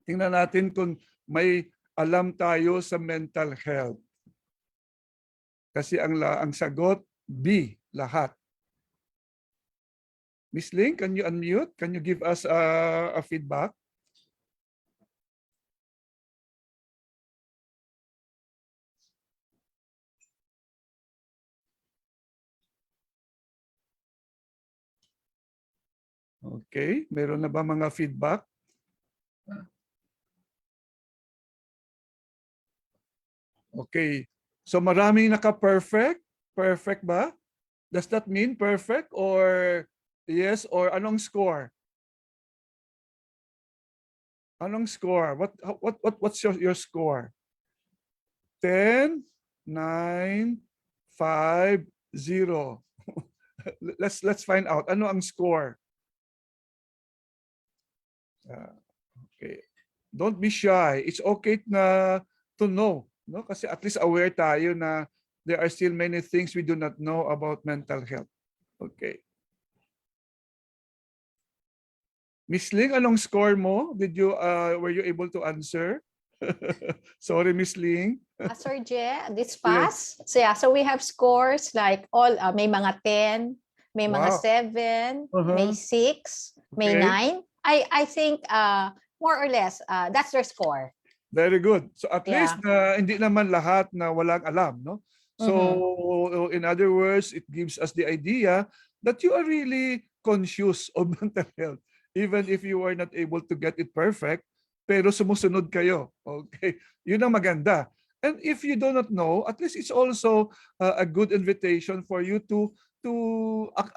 Tingnan natin kung may alam tayo sa mental health. Kasi ang sagot, B, lahat. Miss Ling, can you unmute? Can you give us a feedback? Okay, meron na ba mga feedback? Okay, so maraming naka-perfect? Perfect ba? Does that mean perfect or yes or anong score? Anong score? What's your score? 10, 9, 5, 0. Let's find out. Ano ang score? Okay. Don't be shy. It's okay na to know, no? Kasi at least aware tayo na there are still many things we do not know about mental health. Okay. Miss Ling, anong score mo? Were you able to answer? Sorry, Miss Ling. Sir Je, this pass. So yeah, so we have scores like all may mga 10, may mga Wow. 7, may 6, may Okay. 9. I think more or less that's their score. Very good. So at Yeah. least hindi naman lahat na walang alam, no? So in other words, it gives us the idea that you are really conscious of mental health. Even if you are not able to get it perfect, pero sumusunod kayo. Okay? Yun ang maganda. And if you do not know, at least it's also a good invitation for you to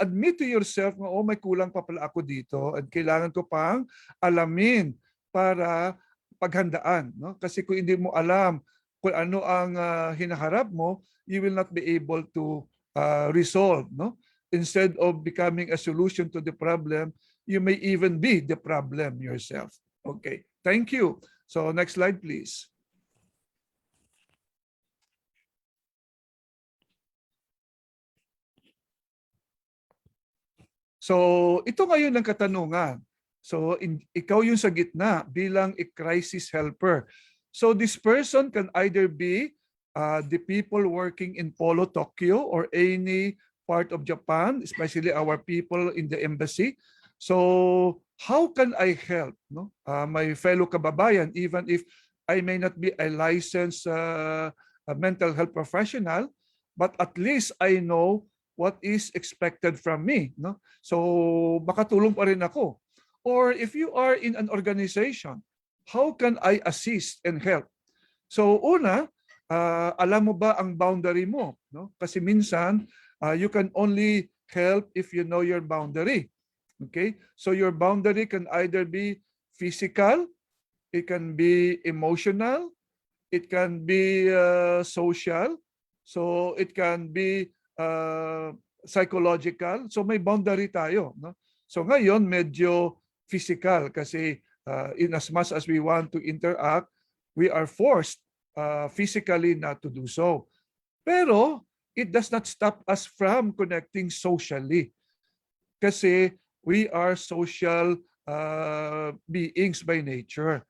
admit to yourself, oh, may kulang pa pala ako dito at kailangan ko pang alamin para paghandaan, no? Kasi kung hindi mo alam kung ano ang hinaharap mo, you will not be able to resolve, no? Instead of becoming a solution to the problem, you may even be the problem yourself. Okay, thank you. So next slide, please. So ito ngayon ang katanungan. So ikaw yung sa gitna bilang a crisis helper. So this person can either be the people working in Polo, Tokyo, or any part of Japan, especially our people in the embassy. So how can I help, no? My fellow kababayan, even if I may not be a licensed a mental health professional, but at least I know what is expected from me, no? So makatulong pa rin ako. Or if you are in an organization, how can I assist and help? So una, alam mo ba ang boundary mo, no? Kasi minsan you can only help if you know your boundary. Okay? So your boundary can either be physical, it can be emotional, it can be social, so it can be psychological. So may boundary tayo, no? So ngayon medyo physical kasi in as much as we want to interact, we are forced physically not to do so. Pero it does not stop us from connecting socially. Kasi we are social beings by nature.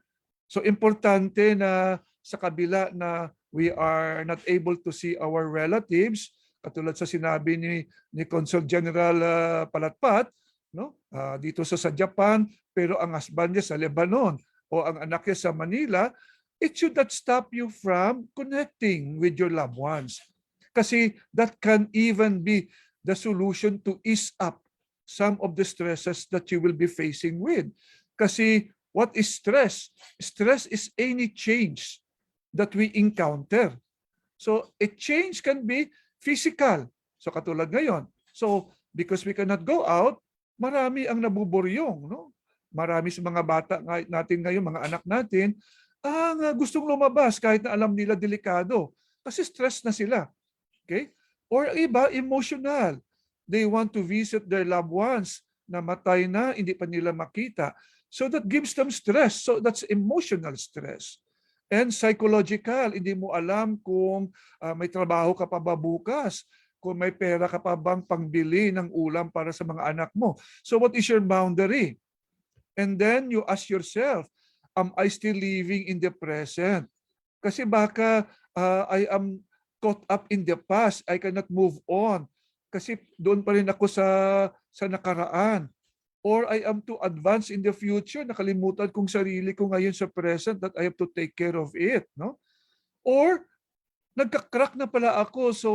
So importante na sa kabila na we are not able to see our relatives, katulad sa sinabi ni Consul General Palatpat, no? Dito sa Japan, pero ang husband niya sa Lebanon o ang anak niya sa Manila, it should not stop you from connecting with your loved ones. Kasi that can even be the solution to ease up some of the stresses that you will be facing with. Kasi what is stress? Stress is any change that we encounter. So a change can be physical. So katulad ngayon. So because we cannot go out, marami ang nabuburyong, no? Marami sa mga bata natin ngayon, mga anak natin, ang gustong lumabas kahit na alam nila delikado kasi stress na sila. Okay? Or iba, emotional. They want to visit their loved ones na matay na, hindi pa nila makita. So that gives them stress. So that's emotional stress. And psychological, hindi mo alam kung may trabaho ka pa ba bukas, kung may pera ka pa bang pangbili ng ulam para sa mga anak mo. So what is your boundary? And then you ask yourself, am I still living in the present? Kasi baka I am caught up in the past. I cannot move on. Kasi doon pa rin ako sa nakaraan. Or I am too advanced in the future, nakalimutan kong sarili ko ngayon sa present that I have to take care of it, no? Or nagka-crack na pala ako, so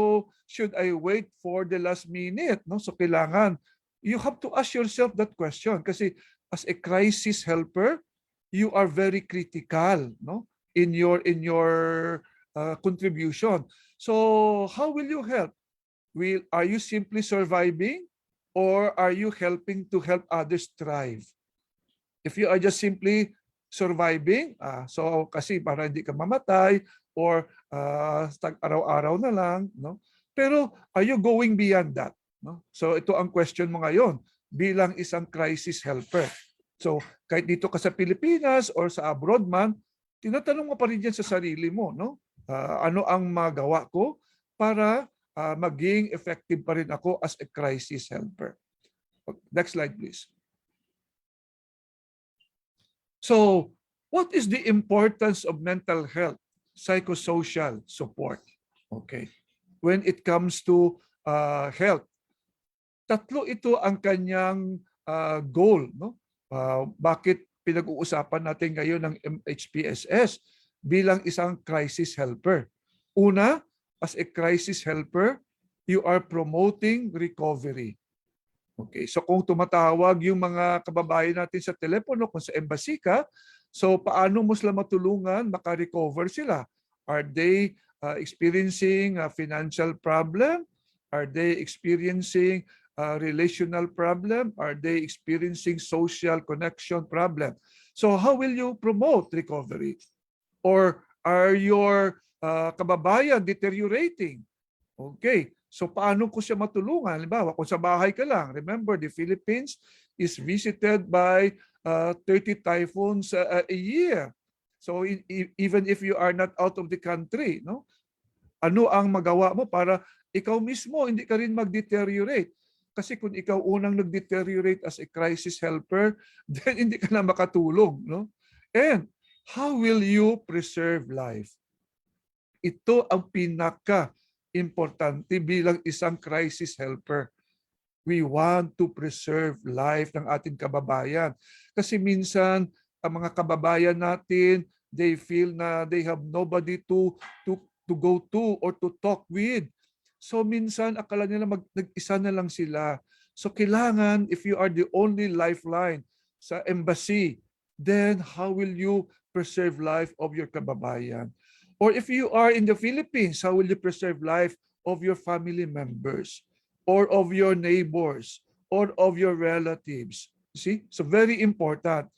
should I wait for the last minute, no? So kailangan, you have to ask yourself that question kasi as a crisis helper, you are very critical, no? In your contribution. So how will you help? Are you simply surviving? Or are you helping to help others thrive? If you are just simply surviving, so kasi para hindi ka mamatay or araw-araw na lang, no? Pero are you going beyond that? No? So ito ang question mo ngayon bilang isang crisis helper. So kahit dito ka sa Pilipinas or sa abroad man, tinatanong mo pa rin yan sa sarili mo, no? Ano ang magawa ko para maging effective pa rin ako as a crisis helper. Next slide, please. So, what is the importance of mental health, psychosocial support? Okay. When it comes to health, tatlo ito ang kanyang goal, no? Bakit pinag-uusapan natin ngayon ng MHPSS bilang isang crisis helper? Una, as a crisis helper, you are promoting recovery. Okay, so kung tumatawag yung mga kababayan natin sa telepono, kung sa embassy ka, so paano mo sila matulungan, maka-recover sila? Are they experiencing a financial problem? Are they experiencing a relational problem? Are they experiencing social connection problem? So how will you promote recovery? Or are your kababayan deteriorating? Okay, so paano ko siya matulungan? Halimbawa, kung sa bahay ka lang, remember the Philippines is visited by 30 typhoons a year. So even if you are not out of the country, no? Ano ang magawa mo para ikaw mismo hindi ka rin mag-deteriorate? Kasi kung ikaw unang nag-deteriorate as a crisis helper, then hindi ka na makatulong, no? And how will you preserve life? Ito ang pinaka-importante bilang isang crisis helper. We want to preserve life ng ating kababayan. Kasi minsan, ang mga kababayan natin, they feel na they have nobody to go to or to talk with. So minsan, akala nila nag-isa na lang sila. So kailangan, if you are the only lifeline sa embassy, then how will you preserve life of your kababayan? Or if you are in the Philippines, how will you preserve life of your family members or of your neighbors or of your relatives? See? So very important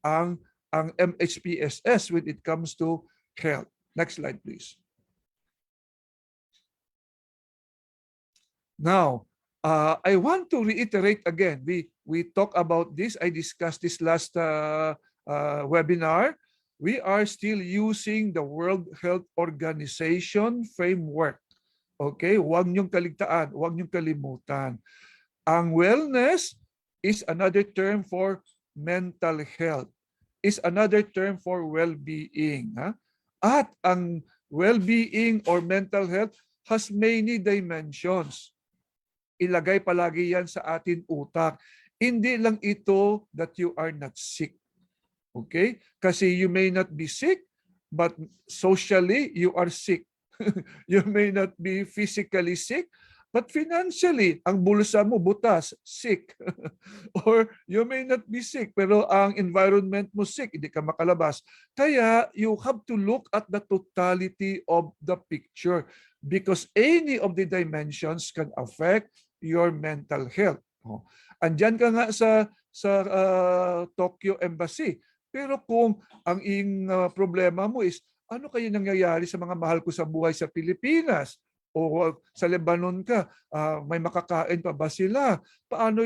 ang MHPSS when it comes to health. Next slide, please. Now, I want to reiterate again. We talk about this. I discussed this last webinar. We are still using the World Health Organization framework. Okay? Huwag niyong kaligtaan, huwag niyong kalimutan. Ang wellness is another term for mental health. Is another term for well-being. At ang well-being or mental health has many dimensions. Ilagay palagi yan sa ating utak. Hindi lang ito that you are not sick. Okay? Kasi you may not be sick, but socially, you are sick. You may not be physically sick, but financially, ang bulsa mo butas, sick. Or you may not be sick, pero ang environment mo sick, hindi ka makalabas. Kaya you have to look at the totality of the picture because any of the dimensions can affect your mental health. Andyan ka nga sa Tokyo Embassy. Pero kung ang problema mo is, ano kaya nangyayari sa mga mahal ko sa buhay sa Pilipinas? O sa Lebanon ka, may makakain pa ba sila? Paano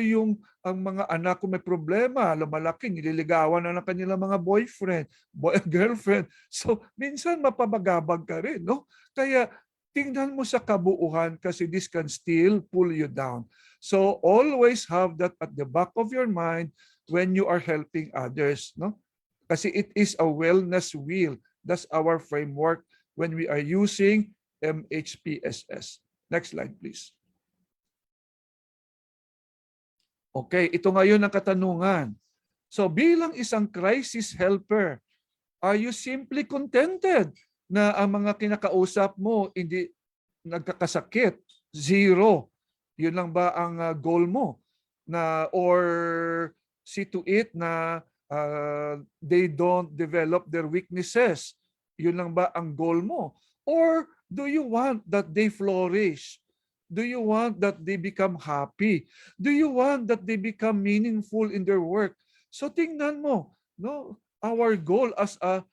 ang mga anak ko may problema, lumalaki, nililigawan na ng kanilang mga boyfriend, girlfriend. So, minsan mapabagabag ka rin, no? Kaya, tingnan mo sa kabuuan kasi this can still pull you down. So, always have that at the back of your mind when you are helping others, no? Kasi it is a wellness wheel. That's our framework when we are using MHPSS. Next slide, please. Okay, ito ngayon ang katanungan. So bilang isang crisis helper, are you simply contented na ang mga kinakausap mo hindi nagkakasakit? Zero. Yun lang ba ang goal mo? Or see to it na they don't develop their weaknesses? Yun lang ba ang goal mo? Or do you want that they flourish? Do you want that they become happy? Do you want that they become meaningful in their work? So tingnan mo, no? Our goal as a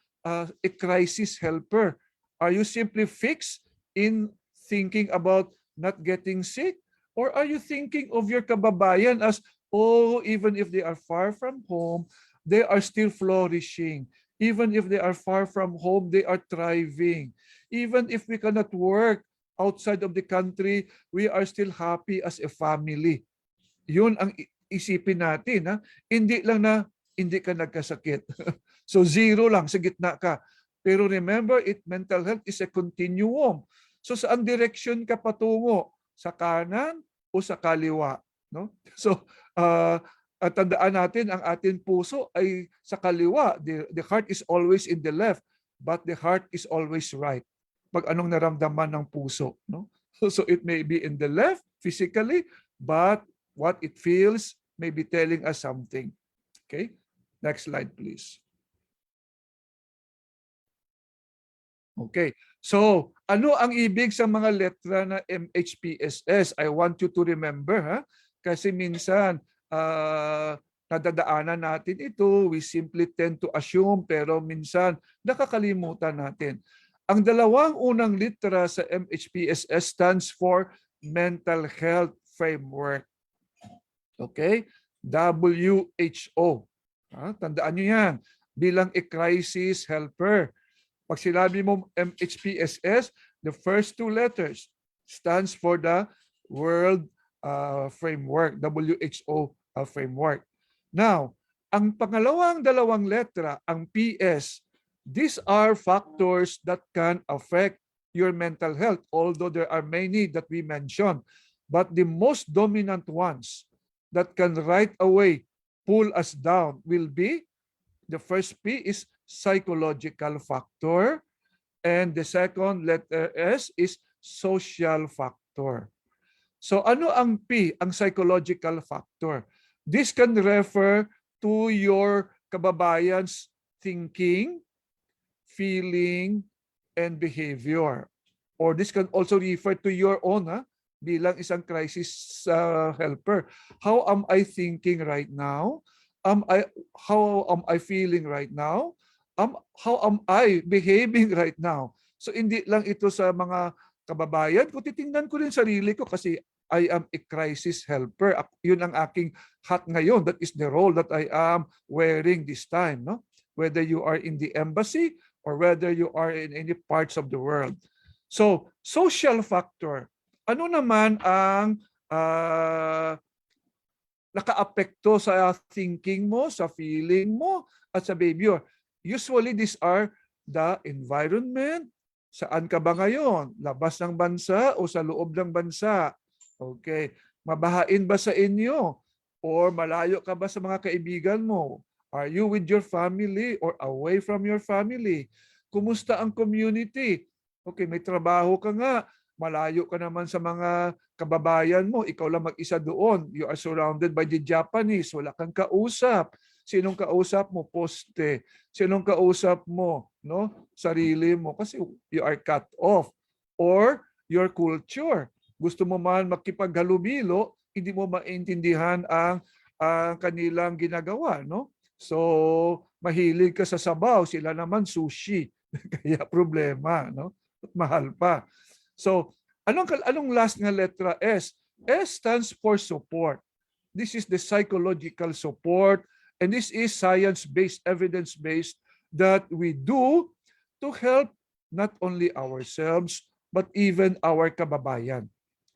crisis helper. Are you simply fixed in thinking about not getting sick? Or are you thinking of your kababayan as, oh, even if they are far from home, they are still flourishing. Even if they are far from home, they are thriving. Even if we cannot work outside of the country, we are still happy as a family. Yun ang isipin natin. Ha? Hindi lang na hindi ka nagkasakit. So zero lang, sa gitna ka. Pero remember, mental health is a continuum. So saan direction ka patungo? Sa kanan o sa kaliwa? No? So tandaan natin, ang ating puso ay sa kaliwa. The heart is always in the left, but the heart is always right. Pag anong naramdaman ng puso. No? So it may be in the left physically, but what it feels may be telling us something. Okay? Next slide, please. Okay. So, ano ang ibig sa mga letra na MHPSS? I want you to remember, ha? Kasi minsan, nadadaanan natin ito, we simply tend to assume, pero minsan, nakakalimutan natin. Ang dalawang unang litra sa MHPSS stands for Mental Health Framework. Okay? WHO. Tandaan nyo yan. Bilang a crisis helper. Pag sinabi mo MHPSS, the first two letters stands for the World Framework, WHO framework. Now, ang pangalawang dalawang letra, ang PS, these are factors that can affect your mental health, although there are many that we mentioned. But the most dominant ones that can right away pull us down will be, the first P is psychological factor, and the second letter S is social factor. So ano ang P, ang psychological factor? This can refer to your kababayan's thinking, feeling, and behavior. Or this can also refer to your own, bilang isang crisis helper. How am I thinking right now? How am I feeling right now? How am I behaving right now? So hindi lang ito sa mga kababayan, kung titingnan ko rin sarili ko kasi I am a crisis helper. Yun ang aking hat ngayon. That is the role that I am wearing this time. No? Whether you are in the embassy or whether you are in any parts of the world. So, social factor. Ano naman ang nakaapekto sa thinking mo, sa feeling mo, at sa behavior? Usually, these are the environment. Saan ka ba ngayon? Labas ng bansa o sa loob ng bansa? Okay. Mabahain ba sa inyo? Or malayo ka ba sa mga kaibigan mo? Are you with your family or away from your family? Kumusta ang community? Okay, may trabaho ka nga. Malayo ka naman sa mga kababayan mo. Ikaw lang mag-isa doon. You are surrounded by the Japanese. Wala kang kausap. Sinong kausap mo? Poste. Sinong kausap mo? No? Sarili mo. Kasi you are cut off. Or your culture. Gusto mo man makipaghalubilo, hindi mo maintindihan ang kanilang ginagawa. No? So, mahilig ka sa sabaw. Sila naman sushi. Kaya problema. No? At mahal pa. So, anong last nga letra S? S stands for support. This is the psychological support. And this is science-based, evidence-based that we do to help not only ourselves, but even our kababayan.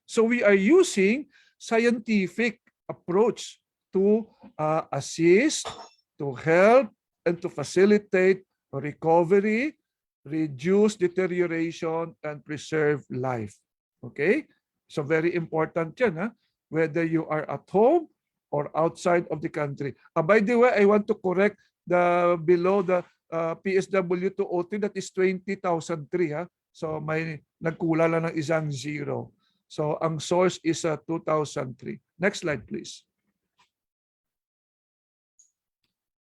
So we are using scientific approach to assist, to help, and to facilitate recovery, reduce deterioration, and preserve life. Okay? So very important yan. Whether you are at home or outside of the country. By the way, I want to correct the below the PSW to OT, that is 20,003 ha. So may nagkula lang ng isang zero. So ang source is 2003. Next slide please.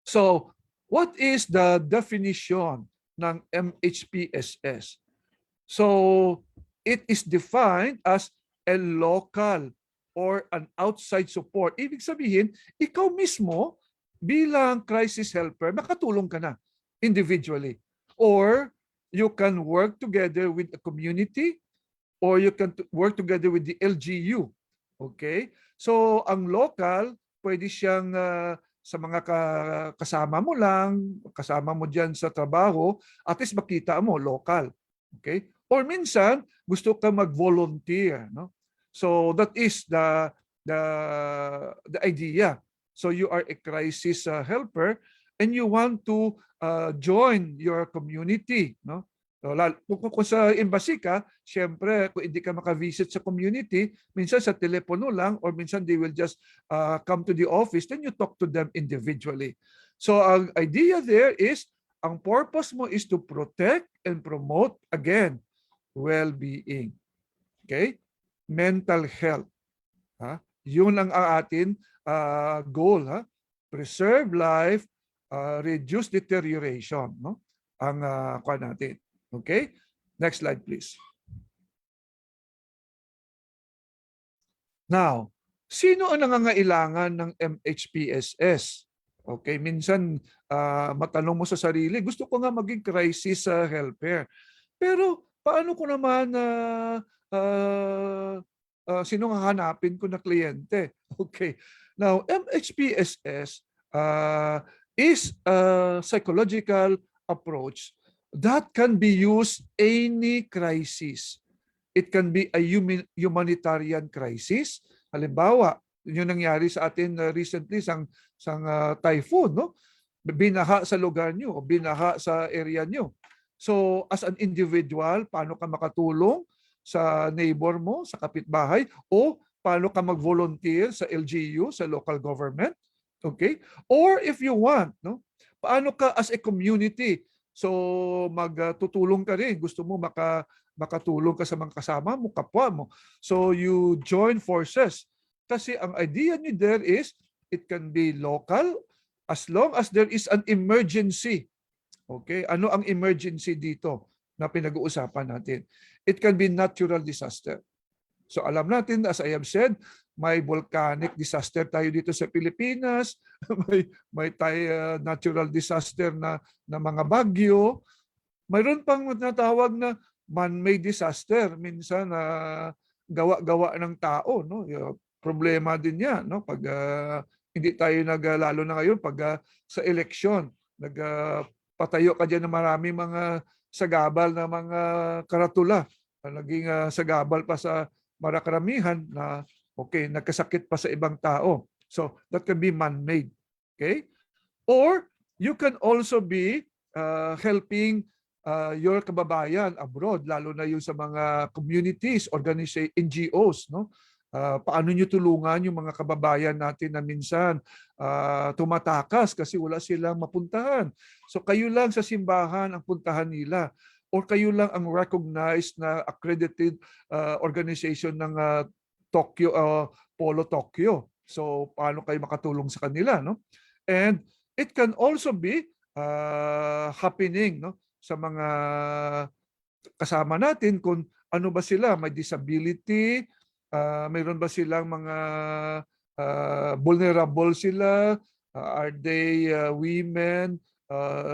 So what is the definition ng MHPSS? So it is defined as a local or an outside support. Ibig sabihin, ikaw mismo bilang crisis helper, makatulong ka na individually. Or you can work together with a community, or you can work together with the LGU. Okay? So ang local, pwede siyang sa mga kasama mo lang, kasama mo dyan sa trabaho, at least makita mo, local. Okay? Or minsan, gusto ka mag-volunteer. No? So that is the idea. So you are a crisis helper and you want to join your community. No? So, kung sa embassy ka, syempre, kung hindi ka makavisit sa community, minsan sa telepono lang or minsan they will just come to the office, then you talk to them individually. So ang idea there is, ang purpose mo is to protect and promote, again, well-being. Okay? Mental health. Ha? Yun ang ating goal. Ha? Preserve life, reduce deterioration. No? Ang kuha natin. Okay? Next slide, please. Now, sino ang nangangailangan ng MHPSS? Okay, minsan matanong mo sa sarili, gusto ko nga maging crisis helper. Pero paano ko naman sino nga hanapin ko na kliyente? Okay. Now, MHPSS is a psychological approach that can be used any crisis. It can be a humanitarian crisis. Halimbawa, yun nangyari sa atin recently sang typhoon, no? Binaha sa lugar nyo o binaha sa area nyo. So, as an individual, paano ka makatulong sa neighbor mo, sa kapitbahay, o paano ka mag-volunteer sa LGU, sa local government? Okay? Or if you want, no? Paano ka as a community? So magtutulong ka rin. Gusto mo makatulong ka sa mga kasama mo, kapwa mo. So you join forces. Kasi ang idea ni there is, it can be local as long as there is an emergency. Okay? Ano ang emergency dito na pinag-uusapan natin? It can be natural disaster. So alam natin, as I have said, may volcanic disaster tayo dito sa Pilipinas, may natural disaster na mga bagyo. Mayroon pang natawag na man-made disaster, minsan gawa-gawa ng tao, no? Problema din 'yan, no? Pag hindi tayo lalo na ngayon pag sa eleksyon, nagpatayo ka diyan ng maraming mga sagabal na mga karatula, naging sagabal pa sa marakaramihan na okay, nagkasakit pa sa ibang tao. So that can be man-made. Okay? Or you can also be helping your kababayan abroad, lalo na yung sa mga communities, organizations, NGOs, no? Paano nyo tulungan yung mga kababayan natin na minsan tumatakas kasi wala silang mapuntahan. So kayo lang sa simbahan ang puntahan nila, or kayo lang ang recognized na accredited organization ng Tokyo, Polo Tokyo. So paano kayo makatulong sa kanila, no? And it can also be happening, no, sa mga kasama natin, kung ano ba sila, may disability, mayroon ba silang mga vulnerable sila, are they women,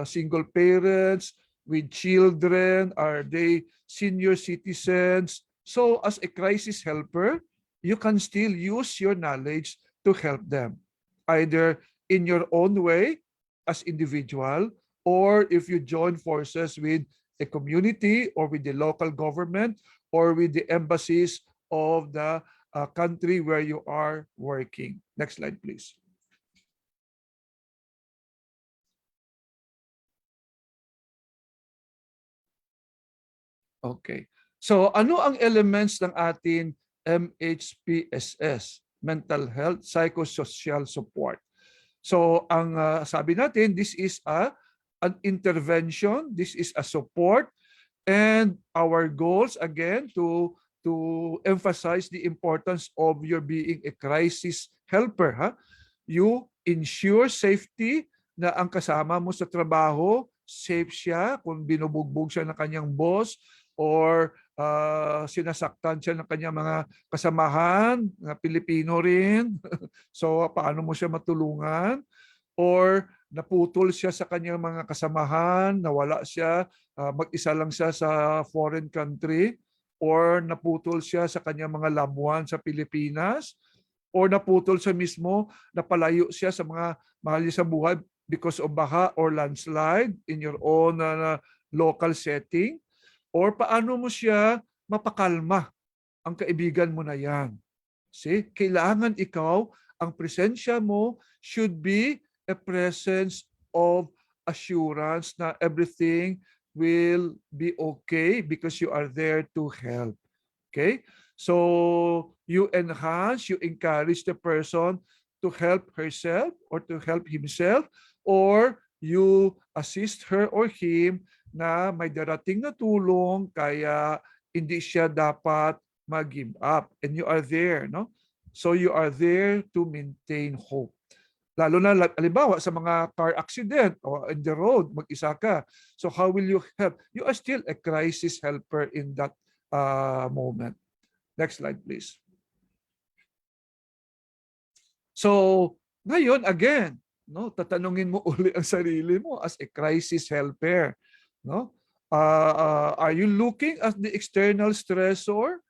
single parents with children, are they senior citizens? So as a crisis helper, you can still use your knowledge to help them, either in your own way as individual, or if you join forces with a community or with the local government or with the embassies of the country where you are working. Next slide, please. Okay. So ano ang elements ng ating MHPSS? mental health, psychosocial support. So ang sabi natin, this is an intervention, this is a support, and our goals again to emphasize the importance of your being a crisis helper. You ensure safety, na ang kasama mo sa trabaho, safe siya kung binubugbog siya ng kanyang boss or sinasaktan siya ng kanyang mga kasamahan na Pilipino rin. So paano mo siya matulungan? Or naputol siya sa kanyang mga kasamahan, nawala siya, mag-isa lang siya sa foreign country, or naputol siya sa kanyang mga loved ones sa Pilipinas, or naputol siya mismo, napalayo siya sa mga mahal niya sa buhay because of baha or landslide in your own local setting, or paano mo siya mapakalma ang kaibigan mo na yan. See, kailangan ikaw, ang presensya mo should be a presence of assurance na everything will be okay because you are there to help. Okay? So you enhance, you encourage the person to help herself or to help himself, or you assist her or him na may darating na tulong kaya hindi siya dapat mag-give up. And you are there, no? So you are there to maintain hope. Lalo na, halimbawa, sa mga car accident o in the road, mag-isa ka. So how will you help? You are still a crisis helper in that moment. Next slide, please. So, ngayon, again, no, tatanungin mo uli ang sarili mo as a crisis helper. No? Are you looking at the external stressor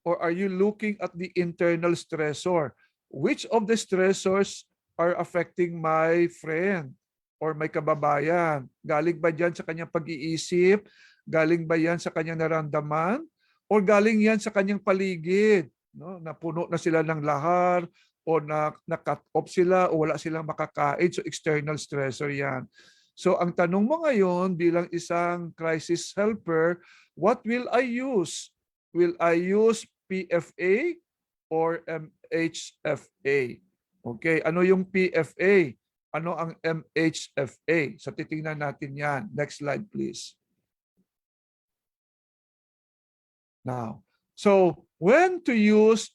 or are you looking at the internal stressor? Which of the stressors are affecting my friend or my kababayan? Galing ba yan sa kanyang pag-iisip? Galing ba yan sa kanyang naramdaman? O galing yan sa kanyang paligid? No? Napuno na sila ng lahar o na-cut off sila o wala silang makakain. So external stressor yan. So ang tanong mo ngayon bilang isang crisis helper, what will I use? Will I use PFA or MHFA? Okay, ano yung PFA? Ano ang MHFA? So titingnan natin yan. Next slide, please. Now, so when to use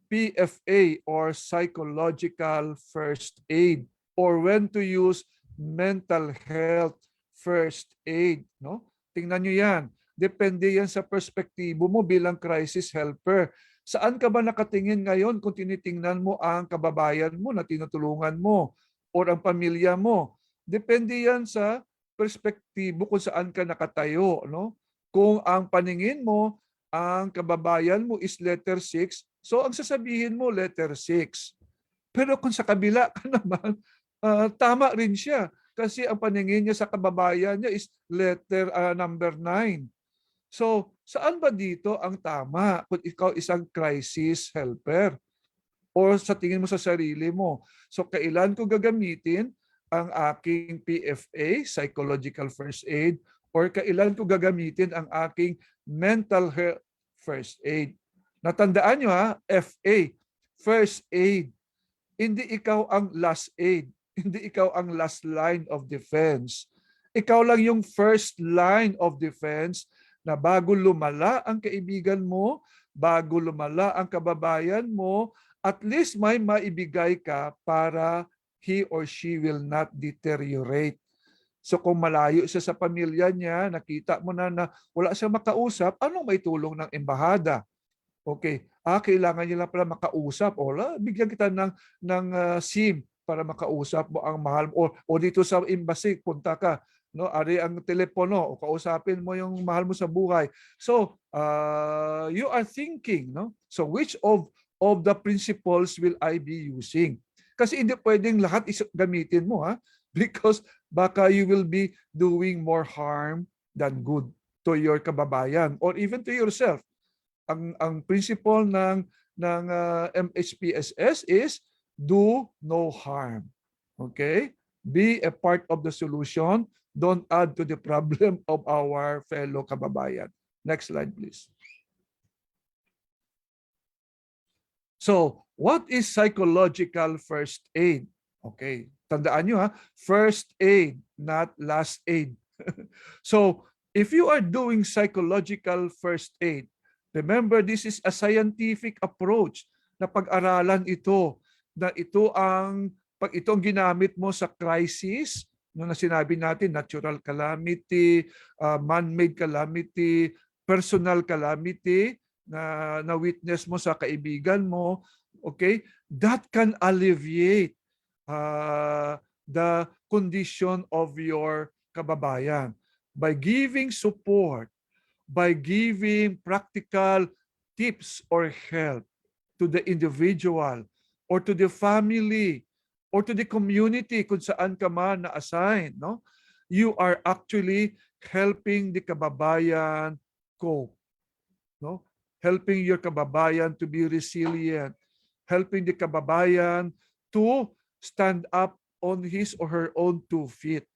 PFA or psychological first aid, or when to use mental health first aid, no? Tingnan nyo yan. Depende yan sa perspektibo mo bilang crisis helper. Saan ka ba nakatingin ngayon kung tinitingnan mo ang kababayan mo na tinutulungan mo o ang pamilya mo? Depende yan sa perspektibo kung saan ka nakatayo. No? Kung ang paningin mo, ang kababayan mo is letter 6, so ang sasabihin mo letter 6. Pero kung sa kabila ka naman, tama rin siya. Kasi ang paningin niya sa kababayan niya is letter number 9. So, saan ba dito ang tama kung ikaw isang crisis helper? O sa tingin mo sa sarili mo? So, kailan ko gagamitin ang aking PFA, Psychological First Aid, or kailan ko gagamitin ang aking Mental Health First Aid? Natandaan nyo FA, First Aid. Hindi ikaw ang last aid. Hindi ikaw ang last line of defense. Ikaw lang yung first line of defense na bago lumala ang kaibigan mo, bago lumala ang kababayan mo, at least may maibigay ka para he or she will not deteriorate. So kung malayo siya sa pamilya niya, nakita mo na wala siyang makausap, anong may tulong ng embahada? Okay, kailangan niya lang pala makausap. Bigyan kita ng SIM para makausap mo ang mahal mo. O dito sa embassy, punta ka. No, ari ang telepono o kausapin mo yung mahal mo sa buhay. So, you are thinking, no? So, which of the principles will I be using? Kasi hindi pwedeng lahat gamitin mo, because baka you will be doing more harm than good to your kababayan or even to yourself. Ang principle ng MHPSS is do no harm. Okay? Be a part of the solution. Don't add to the problem of our fellow kababayan. Next slide, please. So, What is psychological first aid? Okay, tandaan nyo ha, first aid, not last aid. So, if you are doing psychological first aid, remember this is a scientific approach na pag-aralan ito, na ito ang pag itong ginamit mo sa crisis, no, na sinabi natin, natural calamity, man-made calamity, personal calamity, na witness mo sa kaibigan mo, okay, that can alleviate the condition of your kababayan by giving support, by giving practical tips or help to the individual or to the family or to the community kung saan ka man na-assign, no? You are actually helping the kababayan cope, no? Helping your kababayan to be resilient, helping the kababayan to stand up on his or her own 2 feet.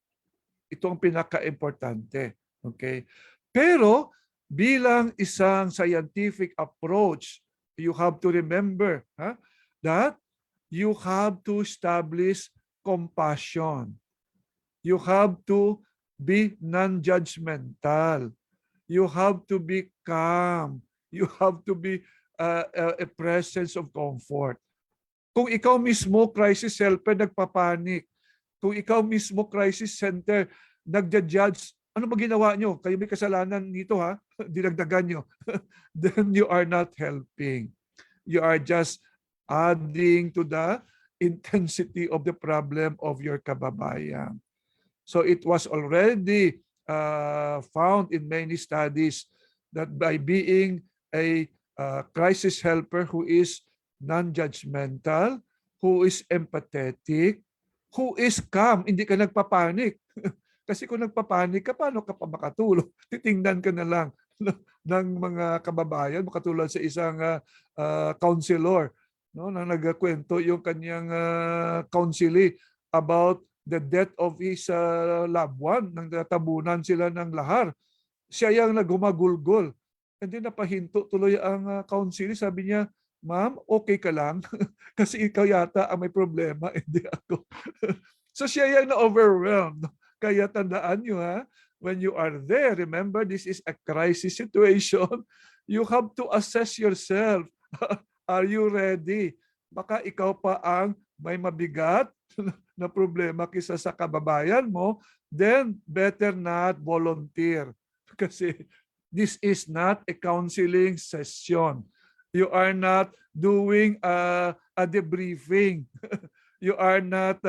Ito ang pinaka-importante. Okay? Pero bilang isang scientific approach, you have to remember that you have to establish compassion. You have to be non-judgmental. You have to be calm. You have to be a presence of comfort. Kung ikaw mismo, crisis helper, nagpapanik. Kung ikaw mismo, crisis center, nagja-judge, ano ba ginawa nyo? Kayo may kasalanan dito ha? Dinagdagan nyo. Then you are not helping. You are just adding to the intensity of the problem of your kababayan. So it was already found in many studies that by being a crisis helper who is non-judgmental, who is empathetic, who is calm, hindi ka nagpapanik. Kasi kung nagpapanik ka, paano ka pa makatulong? Titingnan ka na lang ng mga kababayan, makatulad sa isang counselor, no, na nagkwento yung kanyang counselee about the death of his loved one, nang natabunan sila ng lahar. Siya yung nagumagulgol. And then napahinto tuloy ang counselee. Sabi niya, ma'am, okay ka lang? Kasi ikaw yata ang may problema, hindi ako. So siya yung na-overwhelmed. Kaya tandaan nyo ha, when you are there, remember this is a crisis situation. You have to assess yourself. Are you ready? Baka ikaw pa ang may mabigat na problema kisa sa kababayan mo, then better not volunteer. Kasi this is not a counseling session. You are not doing a debriefing. You are not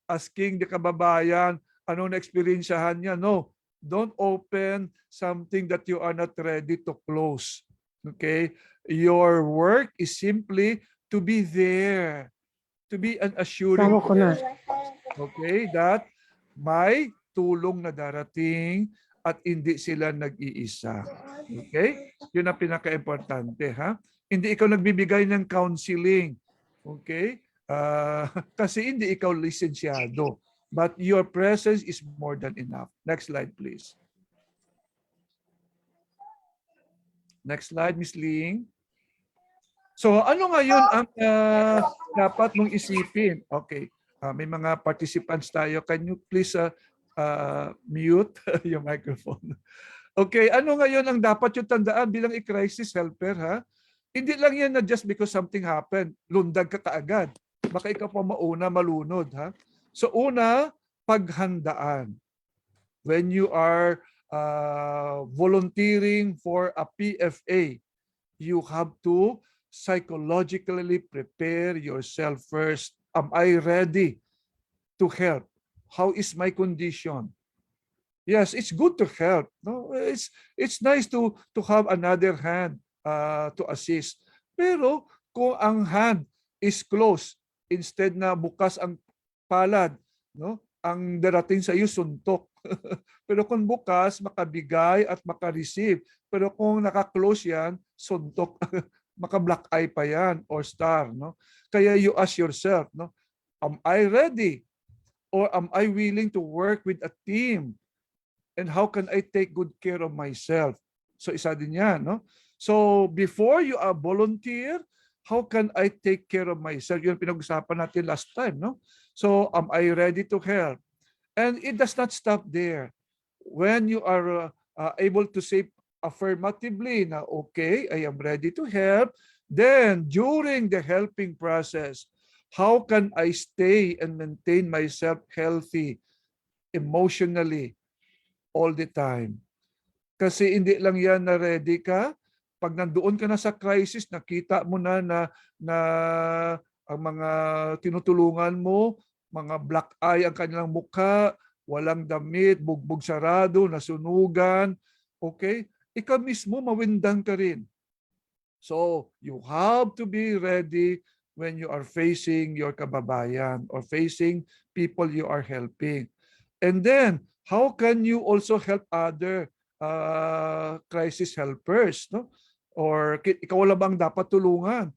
asking the kababayan ano na experiensyahan niya. No, don't open something that you are not ready to close. Okay? Your work is simply to be there, to be an assuring okay, that may tulong na darating at hindi sila nag-iisa. Okay? Yun ang pinaka-importante, ha? Hindi ikaw nagbibigay ng counseling. Okay? Kasi hindi ikaw lisensyado. But your presence is more than enough. Next slide, please. Next slide, Ms. Ling. So, ano ngayon ang dapat mong isipin? Okay. May mga participants tayo. Can you please mute your microphone? Okay. Ano ngayon ang dapat yung tandaan bilang i-crisis helper, ha? Hindi lang yan na just because something happened, lundag ka kaagad. Baka ikaw pa mauna, malunod, ha? So una, paghandaan. When you are volunteering for a PFA, you have to psychologically prepare yourself first. Am I ready to help? How is my condition? Yes, it's good to help. No, it's nice to have another hand to assist. Pero kung ang hand is closed, instead na bukas ang palad, no? Ang darating sa iyo suntok. Pero kung bukas, makabigay at makareceive. Pero kung naka-close yan, suntok. Maka-black eye pa yan or star, no? Kaya you ask yourself, no? Am I ready? Or am I willing to work with a team? And how can I take good care of myself? So isa din yan, no? So before you volunteer, how can I take care of myself? Yun pinag-usapan natin last time, no? So, am I ready to help? And it does not stop there. When you are able to say affirmatively na, okay, I am ready to help, then during the helping process, how can I stay and maintain myself healthy emotionally all the time? Kasi hindi lang yan na ready ka. Pag nandoon ka na sa crisis, nakita mo na ang mga tinutulungan mo, mga black eye ang kanilang mukha, walang damit, bugbog sarado, nasunugan. Okay? Ikaw mismo mawindang ka rin. So, you have to be ready when you are facing your kababayan or facing people you are helping. And then, how can you also help other crisis helpers, no? Or ikaw lang bang dapat tulungan?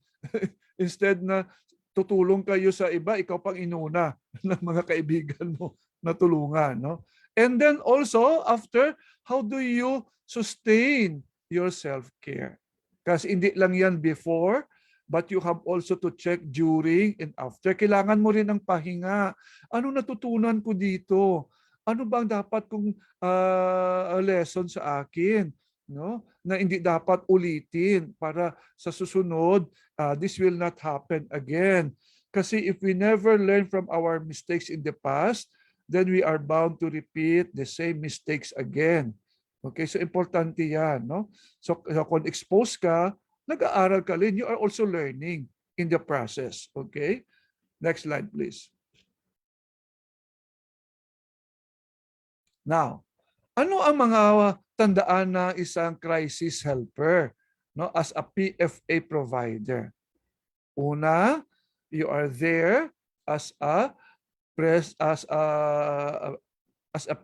Instead na tutulong kayo sa iba, ikaw pang inuna ng mga kaibigan mo na tulungan, no? And then also, after, how do you sustain your self-care? Kasi hindi lang yan before, but you have also to check during and after. Kailangan mo rin ng pahinga. Ano natutunan ko dito? Ano bang dapat kong lesson sa akin, no? Na hindi dapat ulitin para sa susunod, this will not happen again. Kasi if we never learn from our mistakes in the past, then we are bound to repeat the same mistakes again. Okay, so importante yan, no? So kung exposed ka, nag-aaral ka rin, you are also learning in the process. Okay? Next slide, please. Now, ano ang mga tandaan na isang crisis helper, no, as a PFA provider? Una, you are there as a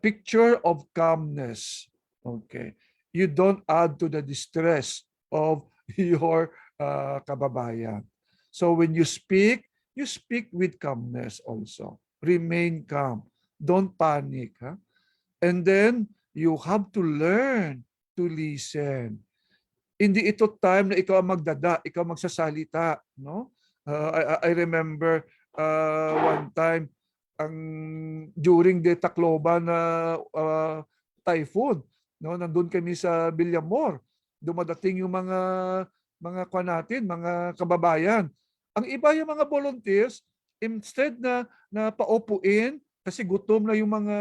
picture of calmness. Okay. You don't add to the distress of your kababayan. So when you speak with calmness also. Remain calm. Don't panic. Huh? And then, you have to learn to listen. Hindi ito time na ikaw ang ikaw magsasalita. No? I remember one time, during the Tacloban typhoon, no? Nandun kami sa Villamor. Dumadating yung mga kababayan. Ang iba yung mga volunteers, instead na paupuin, kasi gutom na yung mga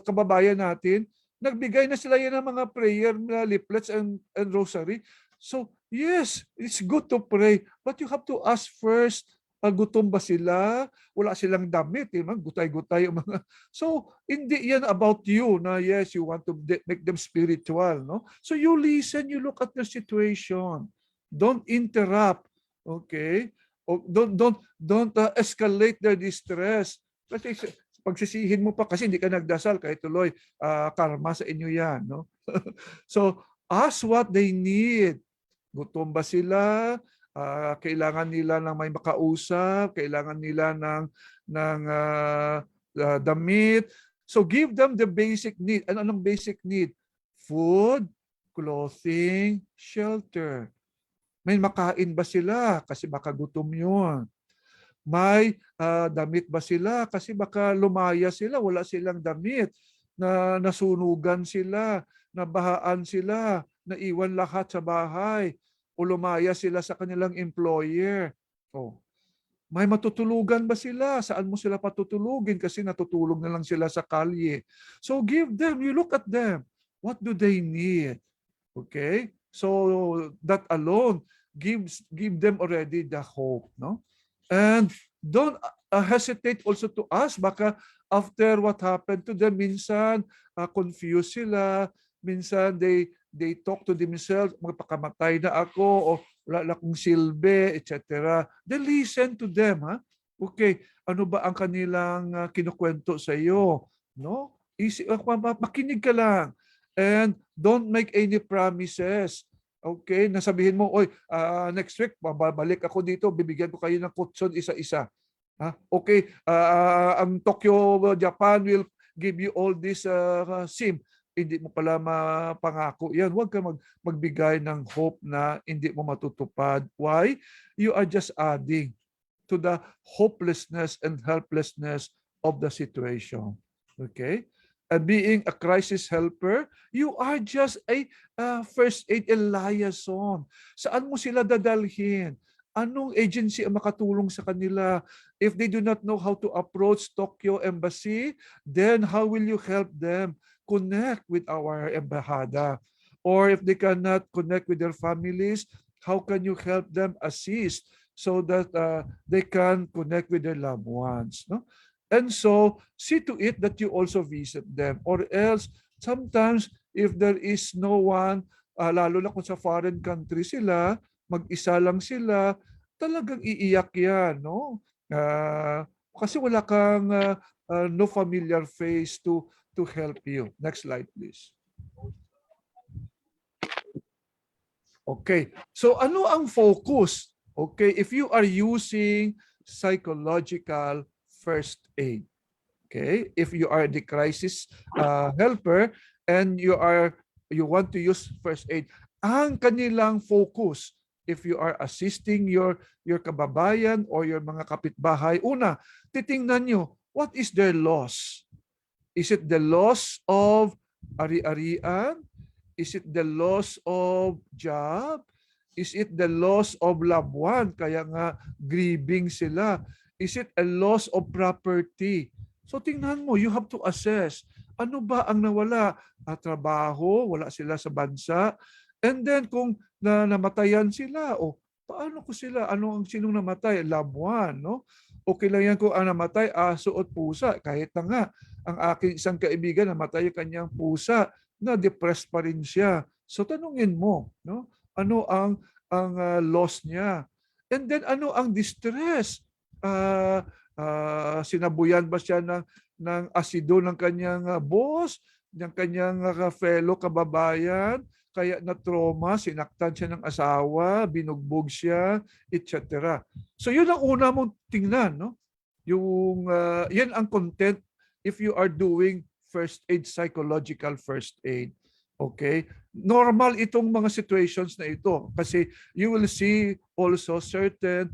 kababayan natin, nagbigay na sila yan ng mga prayer leaflets and rosary. So, yes, it's good to pray, but you have to ask first, gutom ba sila? Wala silang damit, gutay-gutay yung mga. So, hindi yan about you na yes, you want to make them spiritual, no? So you listen, you look at their situation. Don't interrupt, okay? O don't escalate their distress. Kasi pagsisihin mo pa kasi hindi ka nagdasal kahit tuloy karma sa inyo yan, no? So ask what they need. Gutom ba sila? Kailangan nila ng may makausap, kailangan nila ng damit. So give them the basic need. Anong basic need? Food, clothing, shelter. May makain ba sila? Kasi baka gutom yun. May damit ba sila? Kasi baka lumaya sila, wala silang damit. Nasunugan sila, nabahaan sila, naiwan lahat sa bahay, o lumaya sila sa kanilang employer. Oh. May matutulugan ba sila? Saan mo sila patutulugin? Kasi natutulog na lang sila sa kalye. So give them, you look at them. What do they need? Okay? So that alone give them already the hope, no? And don't hesitate also to ask. Baka after what happened to them, minsan confused sila, minsan they talk to themselves, magpakamatay na ako, o wala na akong silbi, etc. Then listen to them, ha? Okay, ano ba ang kanilang kinukwento sa iyo? No? Makinig ka lang. And don't make any promises. Okay, nasabihin mo, oy, next week, babalik ako dito, bibigyan ko kayo ng kutson isa-isa. Okay, ang Tokyo, Japan will give you all this SIM. hindi mo pala mapangako yan. Huwag ka magbigay ng hope na hindi mo matutupad. Why? You are just adding to the hopelessness and helplessness of the situation. Okay? And being a crisis helper, you are just a first aid liaison. Saan mo sila dadalhin? Anong agency ang makatulong sa kanila? If they do not know how to approach Tokyo Embassy, then how will you help them connect with our embahada? Or if they cannot connect with their families, how can you help them assist so that they can connect with their loved ones? No? And so, see to it that you also visit them. Or else, sometimes, if there is no one, lalo na kung sa foreign country sila, mag-isa lang sila, talagang iiyak yan. No? Kasi wala kang no familiar face to help you. Next slide, please. Okay. So, ano ang focus? Okay, if you are using psychological first aid. Okay, if you are the crisis helper and you want to use first aid, ang kanilang focus, if you are assisting your kababayan or your mga kapitbahay, una, titingnan nyo, what is their loss? Is it the loss of ari-arian? Is it the loss of job? Is it the loss of loved one? Kaya nga grieving sila. Is it a loss of property? So tingnan mo, you have to assess. Ano ba ang nawala? Trabaho, wala sila sa bansa. And then kung namatayan sila, paano ko sila? Sinong namatay? Loved one, no? Okay lang yan kung ang namatay, aso at pusa. Kahit na nga, ang aking isang kaibigan namatay yung kanyang pusa, na depressed pa rin siya. So tanungin mo, no? Ano ang loss niya? And then ano ang distress? Sinabuyan ba siya ng asido ng kanyang boss, ng kanyang fellow kababayan, kaya na-trauma, sinaktan siya ng asawa, binugbog siya, etc. So yun ang una mong tingnan, no? Yan ang content if you are doing first aid, psychological first aid. Okay? Normal itong mga situations na ito kasi you will see also certain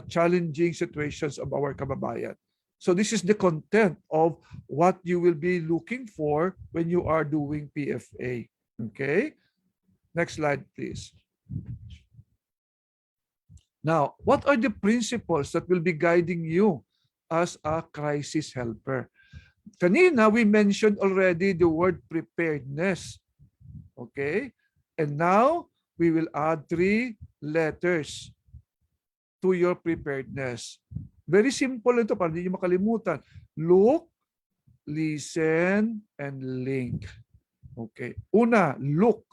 challenging situations of our kababayan. So this is the content of what you will be looking for when you are doing PFA. Okay? Next slide, please. Now, what are the principles that will be guiding you as a crisis helper? Kanina, we mentioned already the word preparedness. Okay? And now, we will add 3 letters to your preparedness. Very simple ito para hindi nyo makalimutan. Look, listen, and link. Okay. Una, look.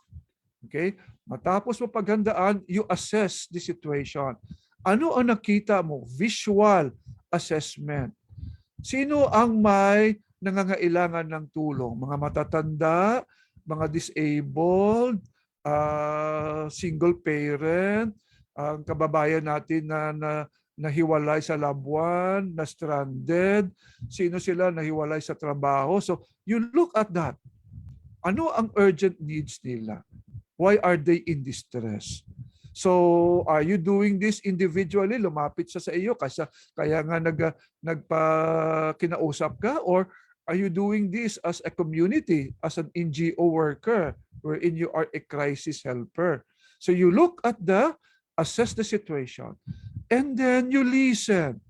Okay? Matapos mo paghandaan, you assess the situation. Ano ang nakita mo? Visual assessment. Sino ang may nangangailangan ng tulong? Mga matatanda, mga disabled, single parent, ang kababayan natin na nahiwalay sa loved one, na stranded, sino sila nahiwalay sa trabaho. So you look at that. Ano ang urgent needs nila? Why are they in distress? So, are you doing this individually? Lumapit siya sa iyo kaya nga kinausap ka? Or are you doing this as a community, as an NGO worker, wherein you are a crisis helper? So you look at assess the situation, and then you listen.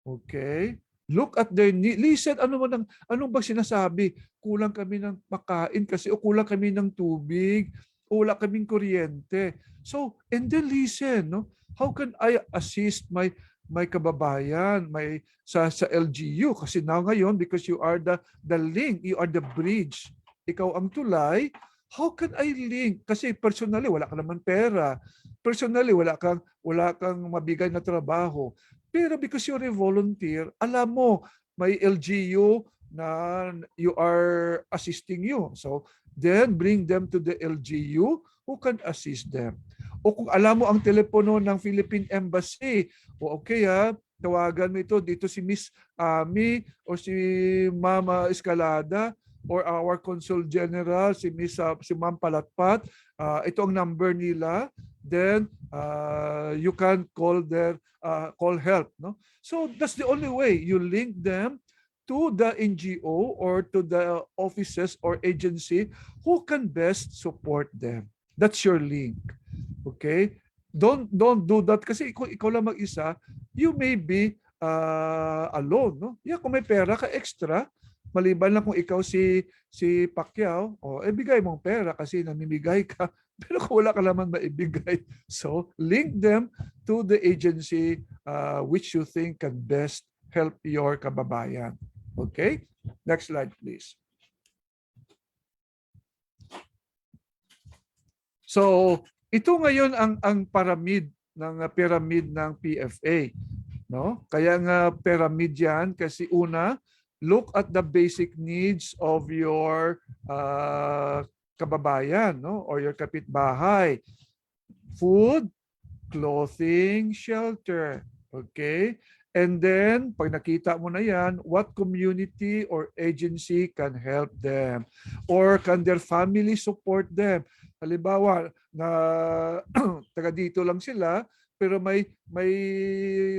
Okay? Look at their need. Listen, anong ba sinasabi? Kulang kami ng makain kasi o kulang kami ng tubig, o wala kaming kuryente. So, and then listen, no? How can I assist my kababayan, sa LGU? Kasi now ngayon, because you are the link, you are the bridge. Ikaw ang tulay. How can I link? Kasi personally, wala ka naman pera. Personally, wala kang mabigay na trabaho. Pero because you're a volunteer, alam mo, may LGU na you are assisting you. So, then bring them to the LGU who can assist them. O kung alam mo ang telepono ng Philippine Embassy, okay tawagan mo dito si Miss Ami o si Mama Escalada, or our Consul General, si Ma'am Palatpat. Ito ang number nila. Then you can call call help. No? So that's the only way. You link them to the NGO or to the offices or agency who can best support them. That's your link. Okay? Don't do that kasi ikaw lang mag-isa, you may be alone. No? Yeah, kung may pera ka extra, maliban lang kung ikaw si Pacquiao, bigay mong pera kasi namimigay ka. Pero kung wala ka naman maibigay, so link them to the agency which you think can best help your kababayan. Okay? Next slide, please. So, ito ngayon ang pyramid ng PFA, no? Kaya nga pyramid 'yan kasi una, look at the basic needs of your kababayan, no? Or your kapitbahay. Food, clothing, shelter. Okay? And then, pag nakita mo na yan, what community or agency can help them? Or can their family support them? Halimbawa, na taga dito lang sila, pero may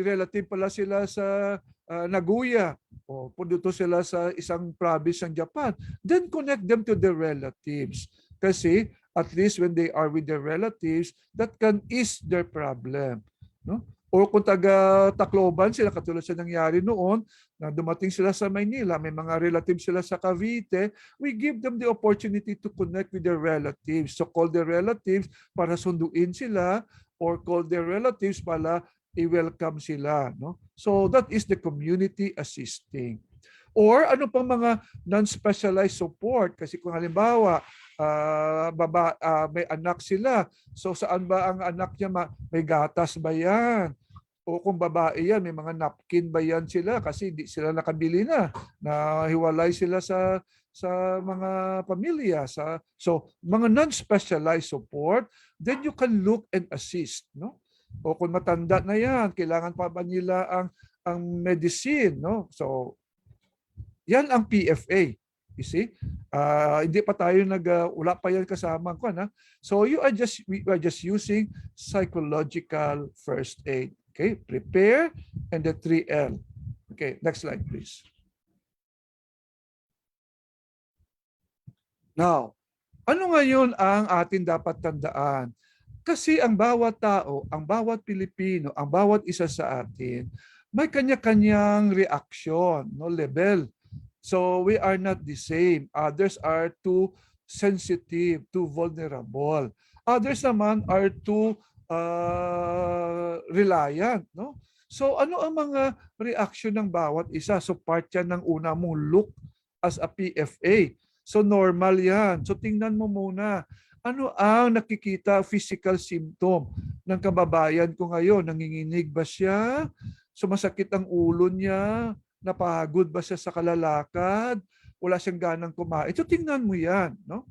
relative pala sila sa Nagoya, o punto sila sa isang province ng Japan. Then connect them to their relatives. Kasi at least when they are with their relatives, that can ease their problem. No? O kung taga Tacloban sila, katulad sa nangyari noon, na dumating sila sa Maynila, may mga relatives sila sa Cavite, we give them the opportunity to connect with their relatives. So call their relatives para sunduin sila, or call their relatives para i-welcome sila. No? So that is the community assisting. Or ano pang mga non-specialized support? Kasi kung halimbawa, may anak sila. So saan ba ang anak niya? May gatas ba yan? O kung babae yan, may mga napkin ba yan sila? Kasi hindi sila nakabili na. Nahiwalay sila sa mga pamilya. So mga non-specialized support, then you can look and assist. No? O kung matanda na yan, kailangan pa ba nila ang medicine? No? So yan ang PFA. You see? Hindi pa tayo wala pa yan kasama ko na. So we are just using psychological first aid. Okay? Prepare and the 3L. Okay, next slide please. Now, ano ngayon ang atin dapat tandaan? Kasi ang bawat tao, ang bawat Pilipino, ang bawat isa sa atin, may kanya-kanyang reaction, no, level. So we are not the same. Others are too sensitive, too vulnerable. Others naman are too reliant. No? So ano ang mga reaction ng bawat isa? So part yan ng una mong look as a PFA. So normal yan. So tingnan mo muna. Ano ang nakikita physical symptom ng kababayan ko ngayon? Nanginginig ba siya? Sumasakit ang ulo niya? Napagod ba siya sa kalalakad? Wala siyang ganang kumain? So tingnan mo yan. No?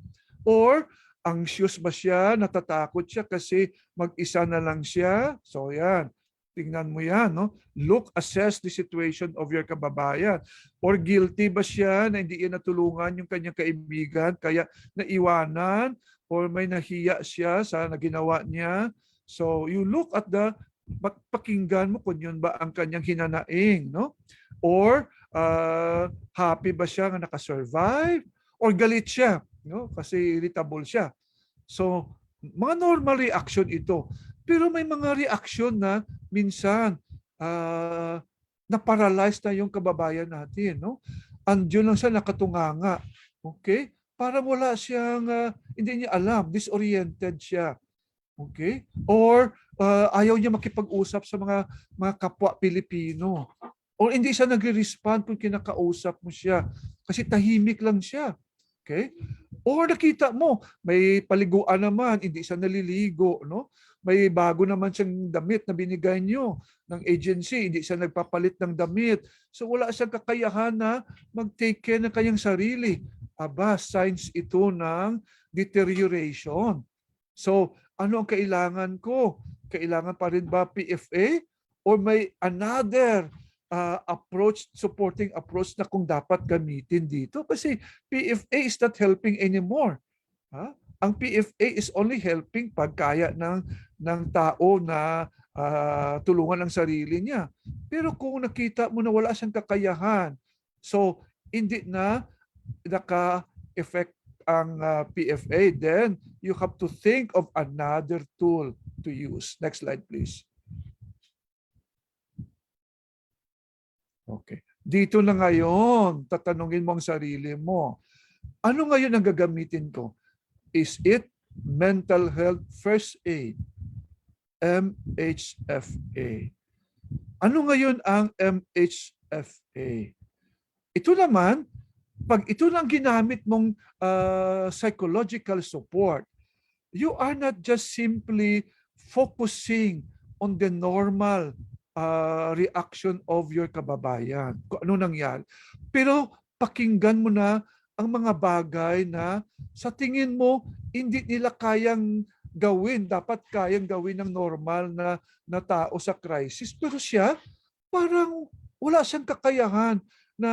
Or anxious ba siya? Natatakot siya kasi mag-isa na lang siya? So yan. Tingnan mo yan. No? Look, assess the situation of your kababayan. Or guilty ba siya na hindi natulungan yung kanyang kaibigan kaya naiwanan? Or may nahiya siya sa naginawa niya? So you look at pakinggan mo kung yun ba ang kanyang hinanaing. No? Or happy ba siya na nakasurvive? Or galit siya, no? Kasi irritable siya. So, mga normal reaction ito. Pero may mga reaction na minsan na-paralyze na yung kababayan natin. No? Andiyon lang siya nakatunganga. Okay? Para wala siyang, hindi niya alam, disoriented siya. Okay? Or ayaw niya makipag-usap sa mga kapwa Pilipino. O hindi siya nagre-respond kung kinakausap mo siya. Kasi tahimik lang siya. Okay? Or nakita mo, may paliguan naman, hindi siya naliligo. No? May bago naman siyang damit na binigay niyo ng agency, hindi siya nagpapalit ng damit. So wala siyang kakayahan na mag-take care ng kanyang sarili. Aba, signs ito ng deterioration. So ano ang kailangan ko? Kailangan pa rin ba PFA? Or may another approach, supporting approach na kung dapat gamitin dito. Kasi PFA is not helping anymore. Ang PFA is only helping pag kaya ng tao na tulungan ang sarili niya. Pero kung nakita mo na wala siyang kakayahan, so hindi na naka-effect ang PFA, then you have to think of another tool to use. Next slide, please. Okay. Dito na ngayon, tatanungin mo ang sarili mo. Ano ngayon ang gagamitin ko? Is it mental health first aid? MHFA. Ano ngayon ang MHFA? Ito naman, pag ito lang ginamit mong psychological support, you are not just simply focusing on the normal reaction of your kababayan. Kung ano nangyari. Pero pakinggan mo na ang mga bagay na sa tingin mo hindi nila kayang gawin, dapat kayang gawin ng normal na tao sa crisis. Pero siya, parang wala siyang kakayahan na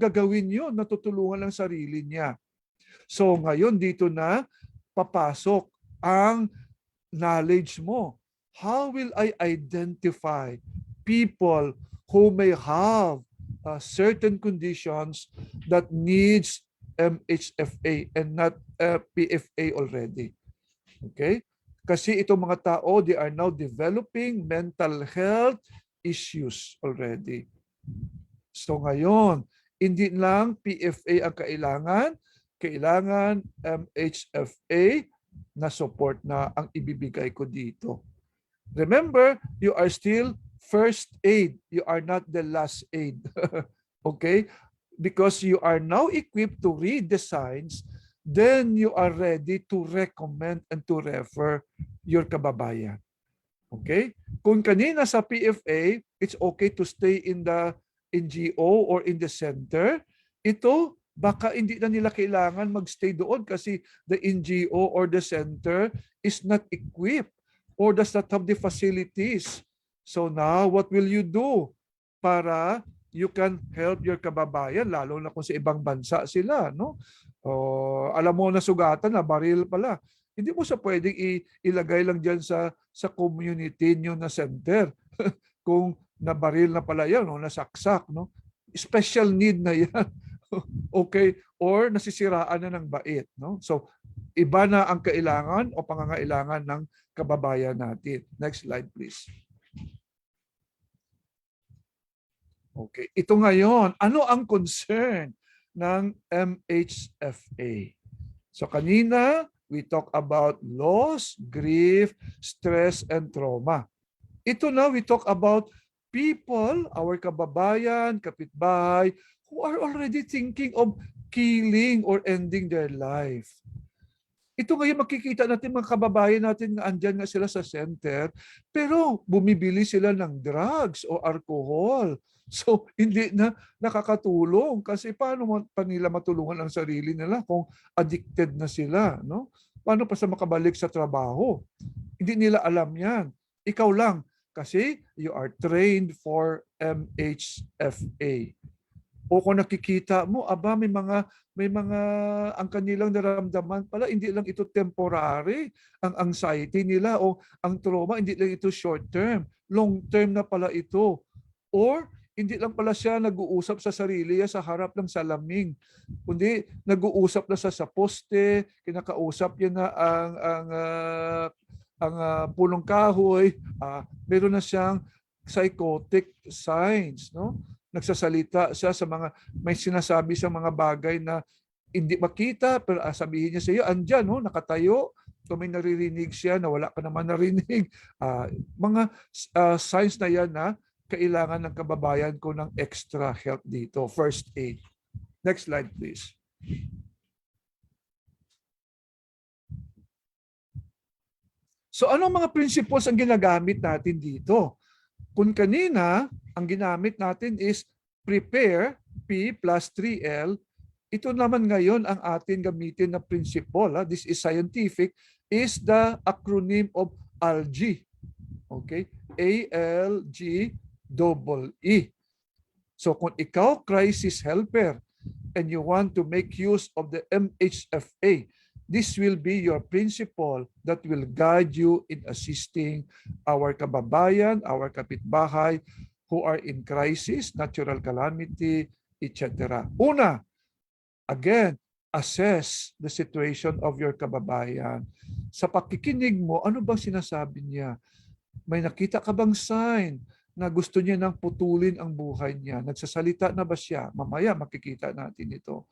gagawin yun, natutulungan ang sarili niya. So ngayon dito na papasok ang knowledge mo. How will I identify people who may have certain conditions that needs MHFA and not PFA already? Okay? Kasi itong mga tao, they are now developing mental health issues already. So ngayon, hindi lang PFA ang kailangan MHFA na support na ang ibibigay ko dito. Remember, you are still first aid. You are not the last aid. Okay? Because you are now equipped to read the signs, then you are ready to recommend and to refer your kababayan. Okay? Kung kanina sa PFA, it's okay to stay in the NGO or in the center. Ito, baka hindi na nila kailangan magstay doon kasi the NGO or the center is not equipped or does not have the facilities. So now, what will you do para you can help your kababayan, lalo na kung sa ibang bansa sila, no? Alam mo na sugatan na baril pala. Hindi mo sa pwedeng ilagay lang diyan sa community niyo na center. Kung nabaril na pala yan, no, nasaksak, no? Special need na yan. Okay? Or nasisiraan na ng bait, no? So, iba na ang kailangan o pangangailangan ng kababayan natin. Next slide, please. Okay. Ito ngayon, ano ang concern ng MHFA? So, kanina, we talk about loss, grief, stress, and trauma. Ito na, we talk about people, our kababayan, kapitbahay, who are already thinking of killing or ending their life. Ito ngayon makikita natin mga kababayan natin na andyan nga sila sa center, pero bumibili sila ng drugs o alcohol. So, hindi na nakakatulong kasi paano pa nila matulungan ang sarili nila kung addicted na sila, no? Paano pa sa makabalik sa trabaho? Hindi nila alam yan. Ikaw lang kasi you are trained for MHFA. O kung nakikita mo, aba may mga ang kanilang naramdaman pala, hindi lang ito temporary, ang anxiety nila o ang trauma, hindi lang ito short term, long term na pala ito. Or hindi lang pala siya nag-uusap sa sarili niya sa harap ng salaming, kundi nag-uusap na sa poste, kinakausap niya na ang pulong kahoy, meron na siyang psychotic signs, no? Nagsasalita siya sa mga, may sinasabi sa mga bagay na hindi makita, pero sabihin niya sa iyo, andyan, no? Nakatayo, kung may naririnig siya na wala ka naman narinig. Mga signs na yan na kailangan ng kababayan ko ng extra help dito, first aid. Next slide, please. So anong mga principles ang ginagamit natin dito? Kung kanina, ang ginamit natin is prepare, P plus 3L. Ito naman ngayon ang atin gamitin na principle. This is scientific, is the acronym of ALGE. Okay? ALGEE. So kung ikaw crisis helper and you want to make use of the MHFA, this will be your principle that will guide you in assisting our kababayan, our kapitbahay who are in crisis, natural calamity, etc. Una, again, assess the situation of your kababayan. Sa pakikinig mo, ano bang sinasabi niya? May nakita ka bang sign na gusto niya nang putulin ang buhay niya? Nagsasalita na ba siya? Mamaya makikita natin ito.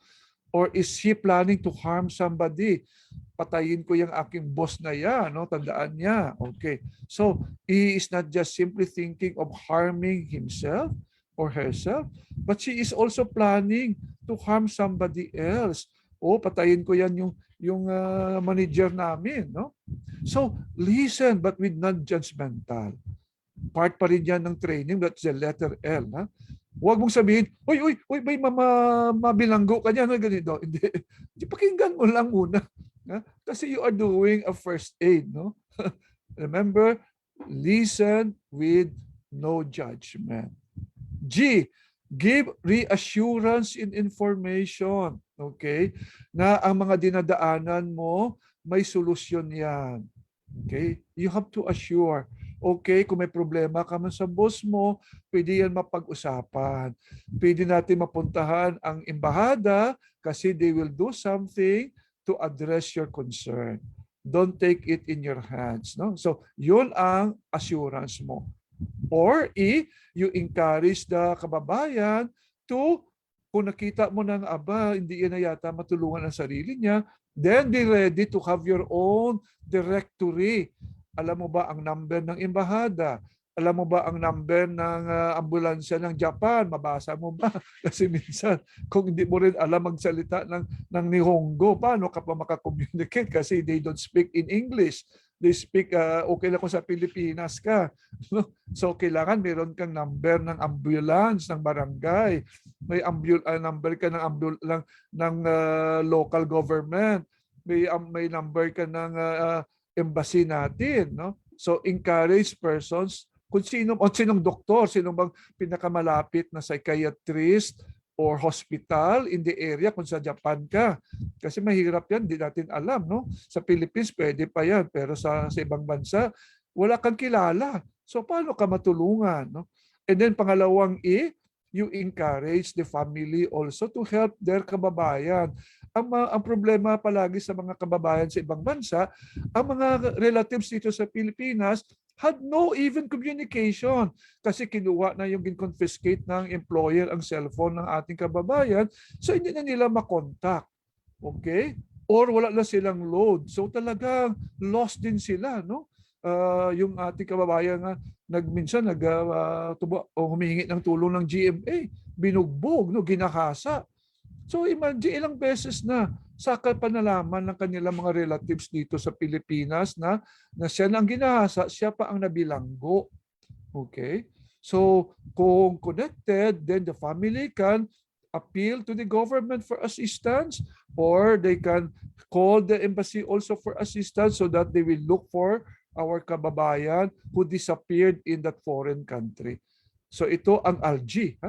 Or is he planning to harm somebody? Patayin ko yung aking boss na yan. No? Tandaan niya. Okay. So, he is not just simply thinking of harming himself or herself, but she is also planning to harm somebody else. Oh, patayin ko yan yung manager namin. No? So, listen but with non-judgmental. Part pa rin yan ng training, that's the letter L. Ha? Huwag mong sabihin, uy, may mabilanggo ka niya, ganito. Hindi. Pakinggan mo lang muna. Ha? Kasi you are doing a first aid. No? Remember, listen with no judgment. G, give reassurance in information. Okay? Na ang mga dinadaanan mo, may solusyon yan. Okay? You have to assure. Okay, kung may problema ka man sa boss mo, pwede yan mapag-usapan. Pwede natin mapuntahan ang embahada kasi they will do something to address your concern. Don't take it in your hands. No? So, yun ang assurance mo. Or you encourage the kababayan to, kung nakita mo ng hindi yan na yata matulungan ang sarili niya, then be ready to have your own directory. Alam mo ba ang number ng embahada? Alam mo ba ang number ng ambulansya ng Japan? Mabasa mo ba? Kasi minsan, kung hindi mo rin alam magsalita ng Nihongo, paano ka pa makakommunicate? Kasi they don't speak in English. They speak, okay lang kung sa Pilipinas ka. So, kailangan meron kang number ng ambulance, ng barangay. May number ka ng local government. May number ka ng embassy natin, no? So encourage persons kung sinong doktor, sino bang pinakamalapit na psychiatrist or hospital in the area kung sa Japan ka. Kasi mahirap yan, di natin alam, no? Sa Philippines pwede pa yan, pero sa ibang bansa wala kang kilala. So paano ka matulungan, no? And then pangalawang you encourage the family also to help their kababayan. Ang problema palagi sa mga kababayan sa ibang bansa, ang mga relatives dito sa Pilipinas had no even communication kasi kinuha na yung confiscate ng employer ang cellphone ng ating kababayan, so hindi na nila makontak. Okay? Or wala na silang load. So talagang lost din sila, no? Yung ating kababayan nga minsan humihingi ng tulong ng GMA, binugbog, no, ginahasa. So imagine ilang beses na saka pa nalaman ng kanilang mga relatives dito sa Pilipinas na siya na ang ginahasa, siya pa ang nabilanggo. Okay? So kung connected, then the family can appeal to the government for assistance or they can call the embassy also for assistance so that they will look for our kababayan who disappeared in that foreign country. So ito ang ALG.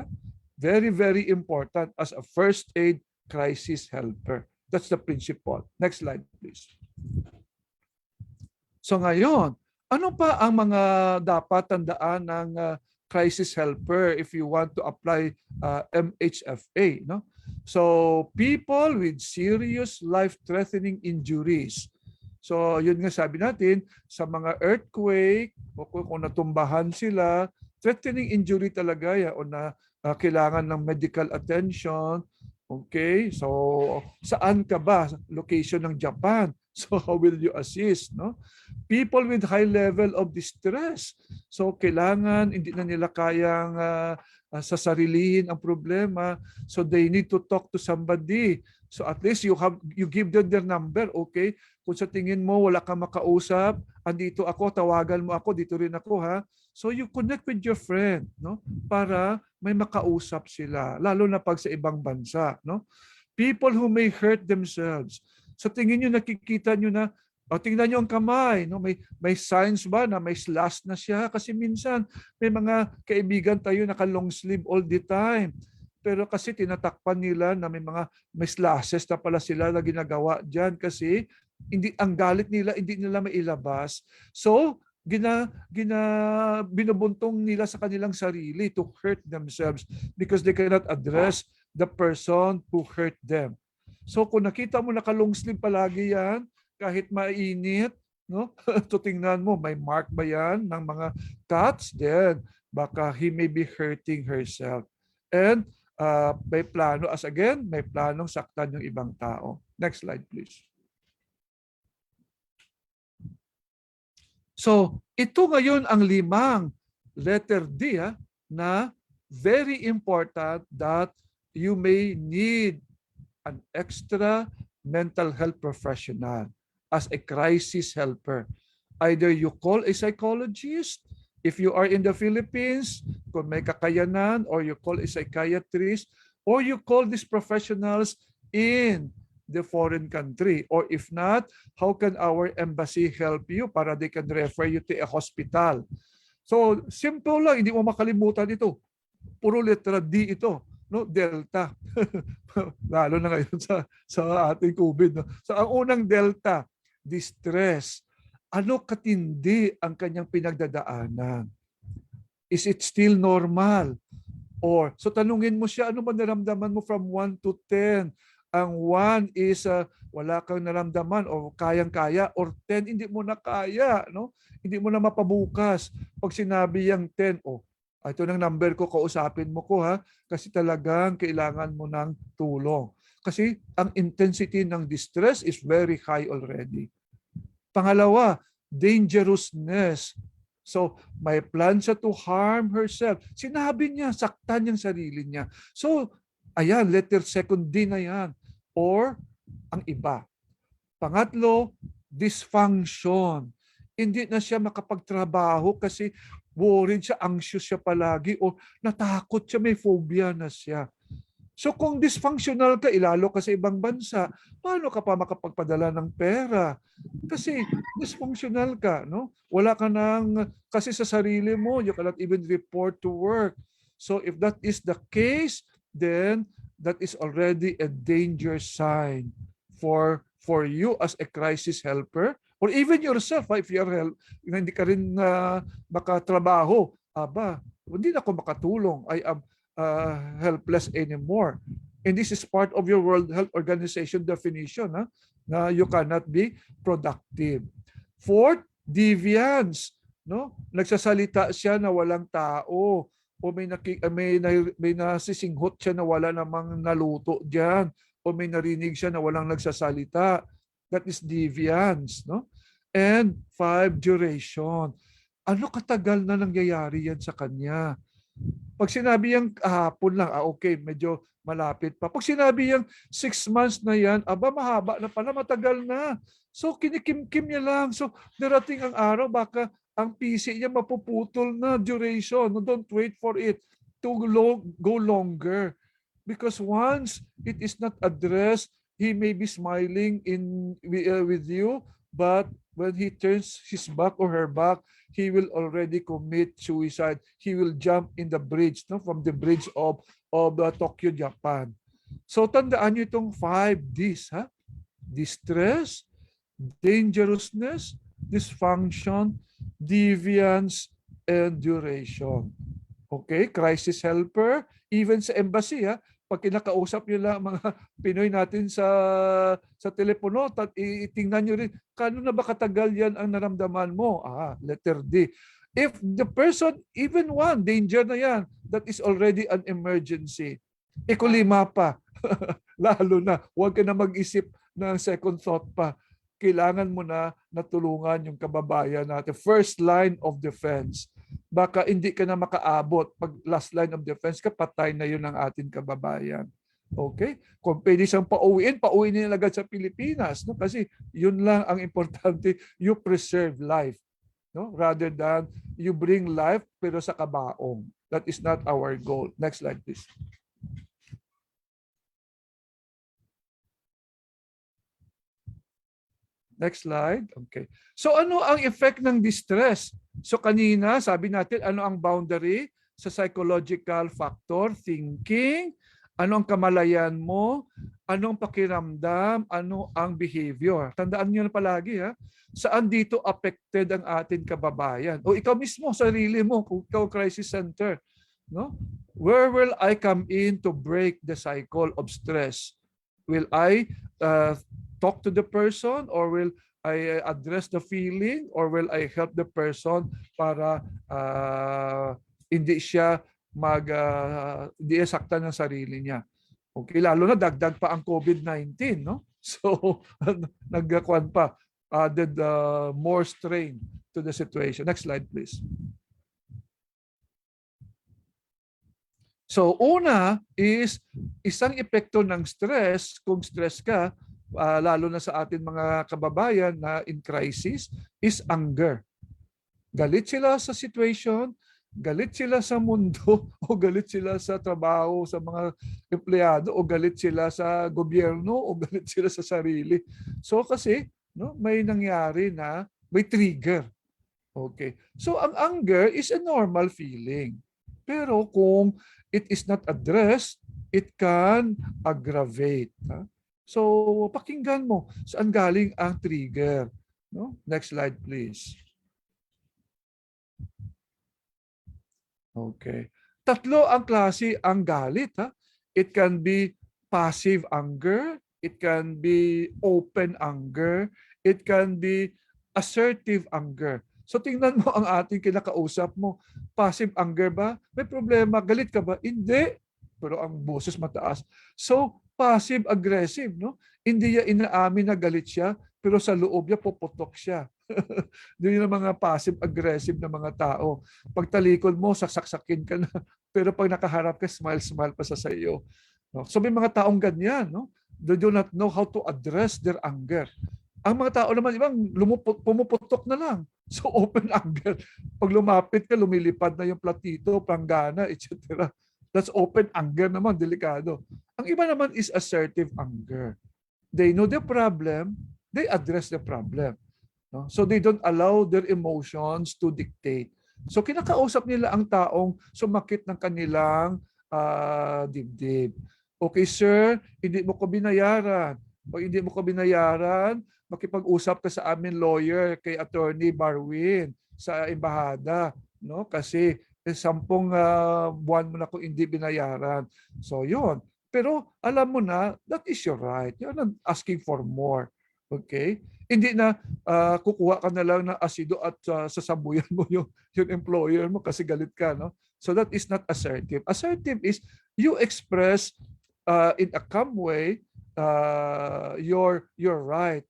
Very, very important as a first aid crisis helper. That's the principle. Next slide, please. So ngayon, ano pa ang mga dapat tandaan ng crisis helper if you want to apply MHFA? No? So people with serious life-threatening injuries. So yun nga sabi natin, sa mga earthquake, o kung natumbahan sila, threatening injury talaga yan, o na kailangan ng medical attention. Okay, so saan ka ba? Location ng Japan. So how will you assist? No? People with high level of distress. So kailangan hindi na nila kayang sasarilihin ang problema. So they need to talk to somebody. So at least you give them their number. Okay, kung sa tingin mo wala kang makausap, andito ako, tawagan mo ako, dito rin ako ha. So you connect with your friend, no? Para may makausap sila, lalo na pag sa ibang bansa, no? People who may hurt themselves. Sa tingin niyo nakikita niyo na O tingnan niyo ang kamay, no? May signs ba na may slash na siya? Kasi minsan may mga kaibigan tayo naka-long sleeve all the time. Pero kasi tinatakpan nila na may slashes na pala sila na ginagawa diyan kasi ang galit nila hindi nila mailabas. So, binubuntong nila sa kanilang sarili to hurt themselves because they cannot address the person who hurt them. So kung nakita mo naka-long sleeve palagi yan, kahit mainit, no? So tingnan mo, may mark ba yan ng mga cuts? Then, baka he may be hurting herself. And may plano, may planong saktan yung ibang tao. Next slide, please. So, ito ngayon ang 5 letter D na very important that you may need an extra mental health professional as a crisis helper. Either you call a psychologist, if you are in the Philippines, kung may kakayanan, or you call a psychiatrist, or you call these professionals in the foreign country. Or if not, how can our embassy help you para they can refer you to a hospital? So, simple lang, hindi mo makalimutan ito. Puro letra D ito, no? Delta. Lalo na ngayon sa ating COVID. No? So, ang unang delta, distress. Ano katindi ang kanyang pinagdadaanan? Is it still normal? Or, so tanungin mo siya, ano ba naramdaman mo from 1 to 10? Ang 1 is wala kang naramdaman o kayang-kaya, or 10 hindi mo na kaya, no? Hindi mo na mapabukas. Pag sinabi yung 10, ito ng number ko, kausapin mo ko ha, kasi talagang kailangan mo ng tulong. Kasi ang intensity ng distress is very high already. Pangalawa, dangerousness. So, may plan siya to harm herself. Sinabi niya, saktan yung sarili niya. So, ayan, letter second D na yan. Or, ang iba. Pangatlo, dysfunction. Hindi na siya makapagtrabaho kasi worried siya, anxious siya palagi, o natakot siya, may phobia na siya. So kung dysfunctional ka, ilalo ka sa ibang bansa, paano ka pa makapagpadala ng pera? Kasi dysfunctional ka, no? Wala ka nang, kasi sa sarili mo, you cannot even report to work. So if that is the case, then that is already a danger sign for you as a crisis helper, or even yourself, if you are hindi ka rin makatrabaho, hindi na ako makatulong. I am helpless anymore. And this is part of your World Health Organization definition, na you cannot be productive. Fourth, deviance. No? Nagsasalita siya na walang tao, o may nasisinghot siya na wala namang naluto diyan, o may narinig siya na walang nagsasalita. That is deviance. No? And 5, duration. Ano katagal na nangyayari yan sa kanya? Pag sinabi yung kahapon lang, okay, medyo malapit pa. Pag sinabi yung 6 months na yan, mahaba na pala, matagal na. So, kinikim-kim niya lang. So, darating ang araw, baka ang PC niya mapuputol na duration. No, don't wait for it to go longer. Because once it is not addressed, he may be smiling with you, but when he turns his back or her back, he will already commit suicide. He will jump in the bridge, no, from the bridge of Tokyo, Japan. So tandaan niyo itong 5 Ds, ha? Distress, dangerousness, dysfunction, deviance, and duration. Okay, crisis helper, even sa embassy, ha? Pag kinakausap nyo lang mga Pinoy natin sa telepono, itingnan nyo rin, kano na ba katagal yan ang naramdaman mo? Letter D. If the person, even one, danger na yan, that is already an emergency. Ikulima pa, lalo na, huwag ka na mag-isip ng second thought pa. Kailangan mo na natulungan yung kababayan natin. First line of defense. Baka hindi ka na makaabot. Pag last line of defense ka, patay na yun ang ating kababayan. Okay? Kung pwede siyang pauwiin niya agad sa Pilipinas. No? Kasi yun lang ang importante, you preserve life. No? Rather than you bring life pero sa kabaong. That is not our goal. Next slide, please. Next slide. Okay. So ano ang effect ng distress? So kanina, sabi natin, ano ang boundary sa psychological factor? Thinking. Ano ang kamalayan mo? Ano ang pakiramdam? Ano ang behavior? Tandaan niyo na palagi, ha? Saan dito affected ang ating kababayan? O ikaw mismo, sarili mo, kung ikaw crisis center. No? Where will I come in to break the cycle of stress? Will I talk to the person, or will I address the feeling, or will I help the person para hindi siya hindi saktan ng sarili niya? Okay, lalo na dagdag pa ang COVID-19, no? So nagkakuan pa, added more strain to the situation. Next slide, please. So una is isang epekto ng stress, kung stress ka, lalo na sa atin mga kababayan na in crisis, is anger. Galit sila sa situation, galit sila sa mundo, o galit sila sa trabaho, sa mga empleyado, o galit sila sa gobyerno, o galit sila sa sarili. So kasi no, may nangyari na may trigger. Okay. So ang anger is a normal feeling. Pero kung it is not addressed, it can aggravate. So pakinggan mo saan galing ang trigger. No? Next slide, please. Okay. Tatlo ang klase ang galit. It can be passive anger, it can be open anger, it can be assertive anger. So tingnan mo ang ating kinakausap mo. Passive anger ba? May problema. Galit ka ba? Hindi. Pero ang boses mataas. So passive-aggressive, no? Hindi niya inaamin na galit siya, pero sa loob niya puputok siya. Yun yung mga passive-aggressive na mga tao. Pag talikod mo, saksakin ka na. Pero pag nakaharap ka, smile-smile pa sa iyo. No? So may mga taong ganyan. No? They do not know how to address their anger. Ang mga tao naman, ibang pumuputok na lang. So open anger. Pag lumapit ka, lumilipad na yung platito, planggana, etc. That's open anger naman, delikado. Ang iba naman is assertive anger. They know the problem, they address the problem. No? So they don't allow their emotions to dictate. So kinakausap nila ang taong sumakit ng kanilang dibdib. Okay, sir, hindi mo ko binayaran. Pag hindi mo ko binayaran, makipag-usap ka sa amin lawyer, kay Attorney Barwin, sa embahada. No? Kasi 10 buwan mo na kung hindi binayaran. So yun. Pero alam mo na, that is your right. You're not asking for more. Okay? Hindi na kukuha ka na lang ng asido at sasabuyan mo yung employer mo kasi galit ka. No? So that is not assertive. Assertive is you express in a calm way your right,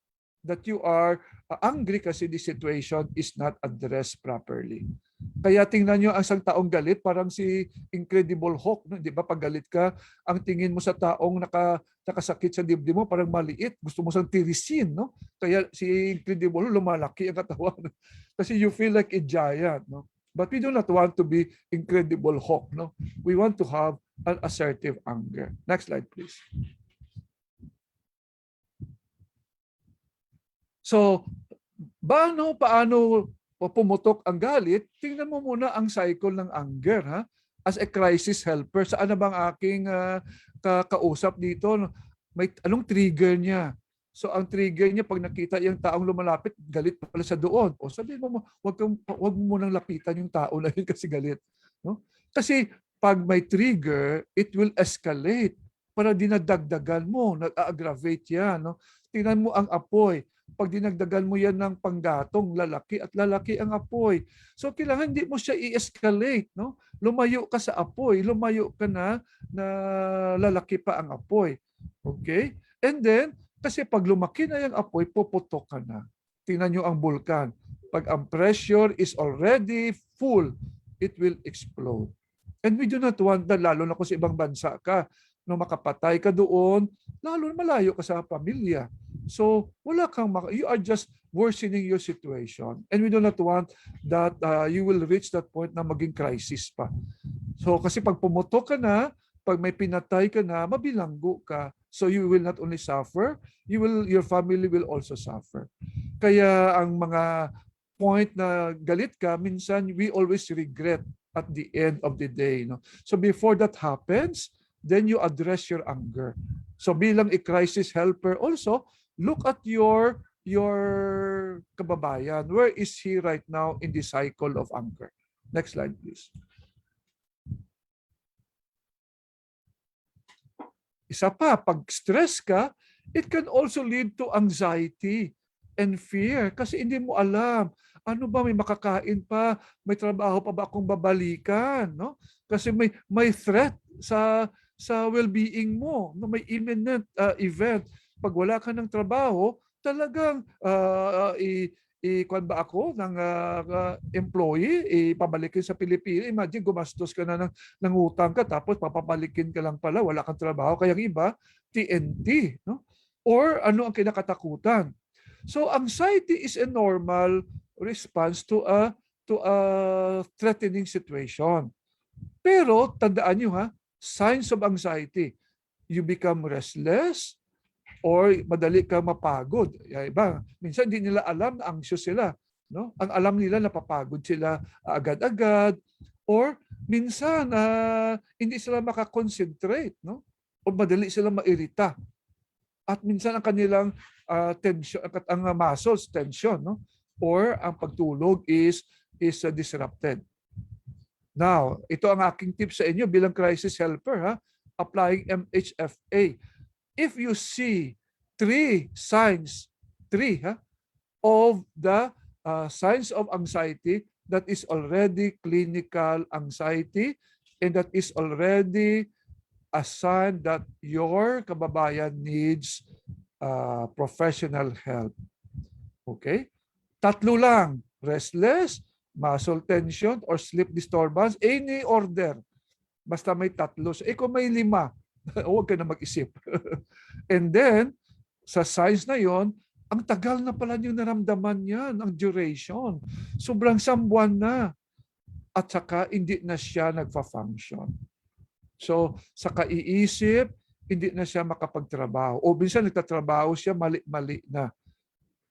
that you are angry kasi the situation is not addressed properly. Kaya tingnan nyo ang isang taong galit, parang si Incredible Hulk. No? Di ba pag galit ka, ang tingin mo sa taong nakasakit sa dibdib mo, parang maliit. Gusto mo siyang tirisin. No? Kaya si Incredible Hulk, lumalaki ang katawan. Kasi you feel like a giant. No? But we do not want to be Incredible Hulk. No? We want to have an assertive anger. Next slide, please. So, paano pumutok ang galit? Tingnan mo muna ang cycle ng anger. Ha? As a crisis helper, saan na bang aking kausap dito? May anong trigger niya? So ang trigger niya, pag nakita yung taong lumalapit, galit pala sa doon. O sabihin mo, wag mo munang lapitan yung tao na yun kasi galit. No? Kasi pag may trigger, it will escalate. Para dinadagdagan mo, nag-aggravate yan. No? Tingnan mo ang apoy. Pag dinagdagan mo yan ng panggatong, lalaki at lalaki ang apoy. So kailangan hindi mo siya i-escalate. No? Lumayo ka sa apoy. Lumayo ka na lalaki pa ang apoy. Okay? And then, kasi pag lumaki na yung apoy, puputok ka na. Tingnan nyo ang bulkan. Pag ang pressure is already full, it will explode. And we do not want that, lalo na kung sa ibang bansa ka, no, makapatay ka doon, lalo malayo ka sa pamilya. So, you are just worsening your situation. And we do not want that you will reach that point na maging crisis pa. So, kasi pag pumutok ka na, pag may pinatay ka na, mabilanggo ka. So, you will not only suffer, your family will also suffer. Kaya ang mga point na galit ka, minsan we always regret at the end of the day. No? So before that happens, then you address your anger. So bilang a crisis helper also, look at your kababayan. Where is he right now in the cycle of anger? Next slide, please. Isa pa, pag stress ka, it can also lead to anxiety and fear kasi hindi mo alam, ano ba, may makakain pa, may trabaho pa ba akong babalikan, no? Kasi may threat sa well-being mo, no? May imminent event. Pag wala ka ng trabaho, talagang kuwan ba ako ng employee, ipabalikin sa Pilipinas. Imagine, gumastos ka na ng utang ka, tapos papabalikin ka lang pala, wala kang trabaho. Kaya yung iba, TNT. No? Or ano ang kinakatakutan? So anxiety is a normal response to a threatening situation. Pero tandaan nyo ha, signs of anxiety. You become restless, or madali kang mapagod. Iba, minsan hindi nila alam na anxious sila. No? Ang alam nila napapagod sila agad-agad, or minsan hindi sila makakonsentrate, no? O madali sila mairita. At minsan ang kanilang tension, ang muscles tension, no? Or ang pagtulog is disrupted. Now, ito ang aking tip sa inyo bilang crisis helper, ha? Applying MHFA. If you see three signs of the signs of anxiety, that is already clinical anxiety, and that is already a sign that your kababayan needs professional help. Okay? Tatlo lang, restless, muscle tension, or sleep disturbance, any order. Basta may tatlo. So, kung may 5, huwag ka na mag-isip. And then, sa signs na yon, ang tagal na pala niyo naramdaman yan, ang duration. Sobrang sambuan na. At saka, hindi na siya nagfa-function. So, sa kaiisip, hindi na siya makapagtrabaho. O minsan nagtatrabaho siya, mali-mali na.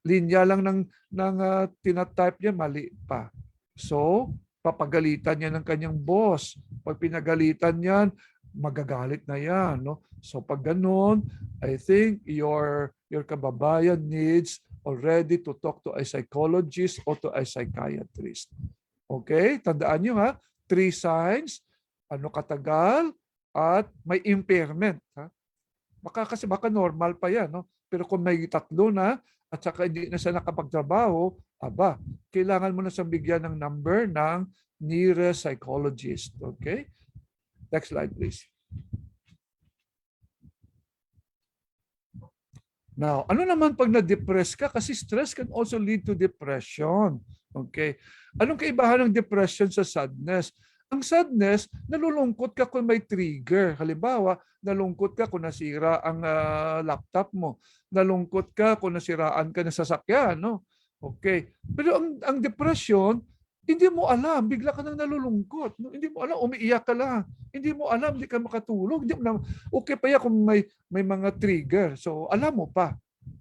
Linya lang ng tinatype niya, mali pa. So, papagalitan niya ng kanyang boss. Pag pinagalitan niyan, magagalit na yan. No? So pag ganun, I think your kababayan needs already to talk to a psychologist or to a psychiatrist. Okay? Tandaan nyo ha, 3 signs, ano katagal, at may impairment. Ha? Baka normal pa yan. No? Pero kung may 3 na, at saka hindi na siya nakapagtrabaho, kailangan mo na siyang bigyan ng number ng nearest psychologist. Okay? Next slide, please. Now, ano naman pag na-depress ka? Kasi stress can also lead to depression. Okay? Anong kaibahan ng depression sa sadness? Ang sadness, nalulungkot ka kung may trigger. Halimbawa, nalungkot ka kung nasira ang laptop mo. Nalungkot ka kung nasiraan ka ng sasakyan. No? Okay. Pero ang depression, hindi mo alam, bigla ka nang nalulungkot. No? Hindi mo alam, umiiyak ka lang. Hindi mo alam, hindi ka makatulog. Hindi mo alam. Okay pa yan kung may mga trigger. So, alam mo pa.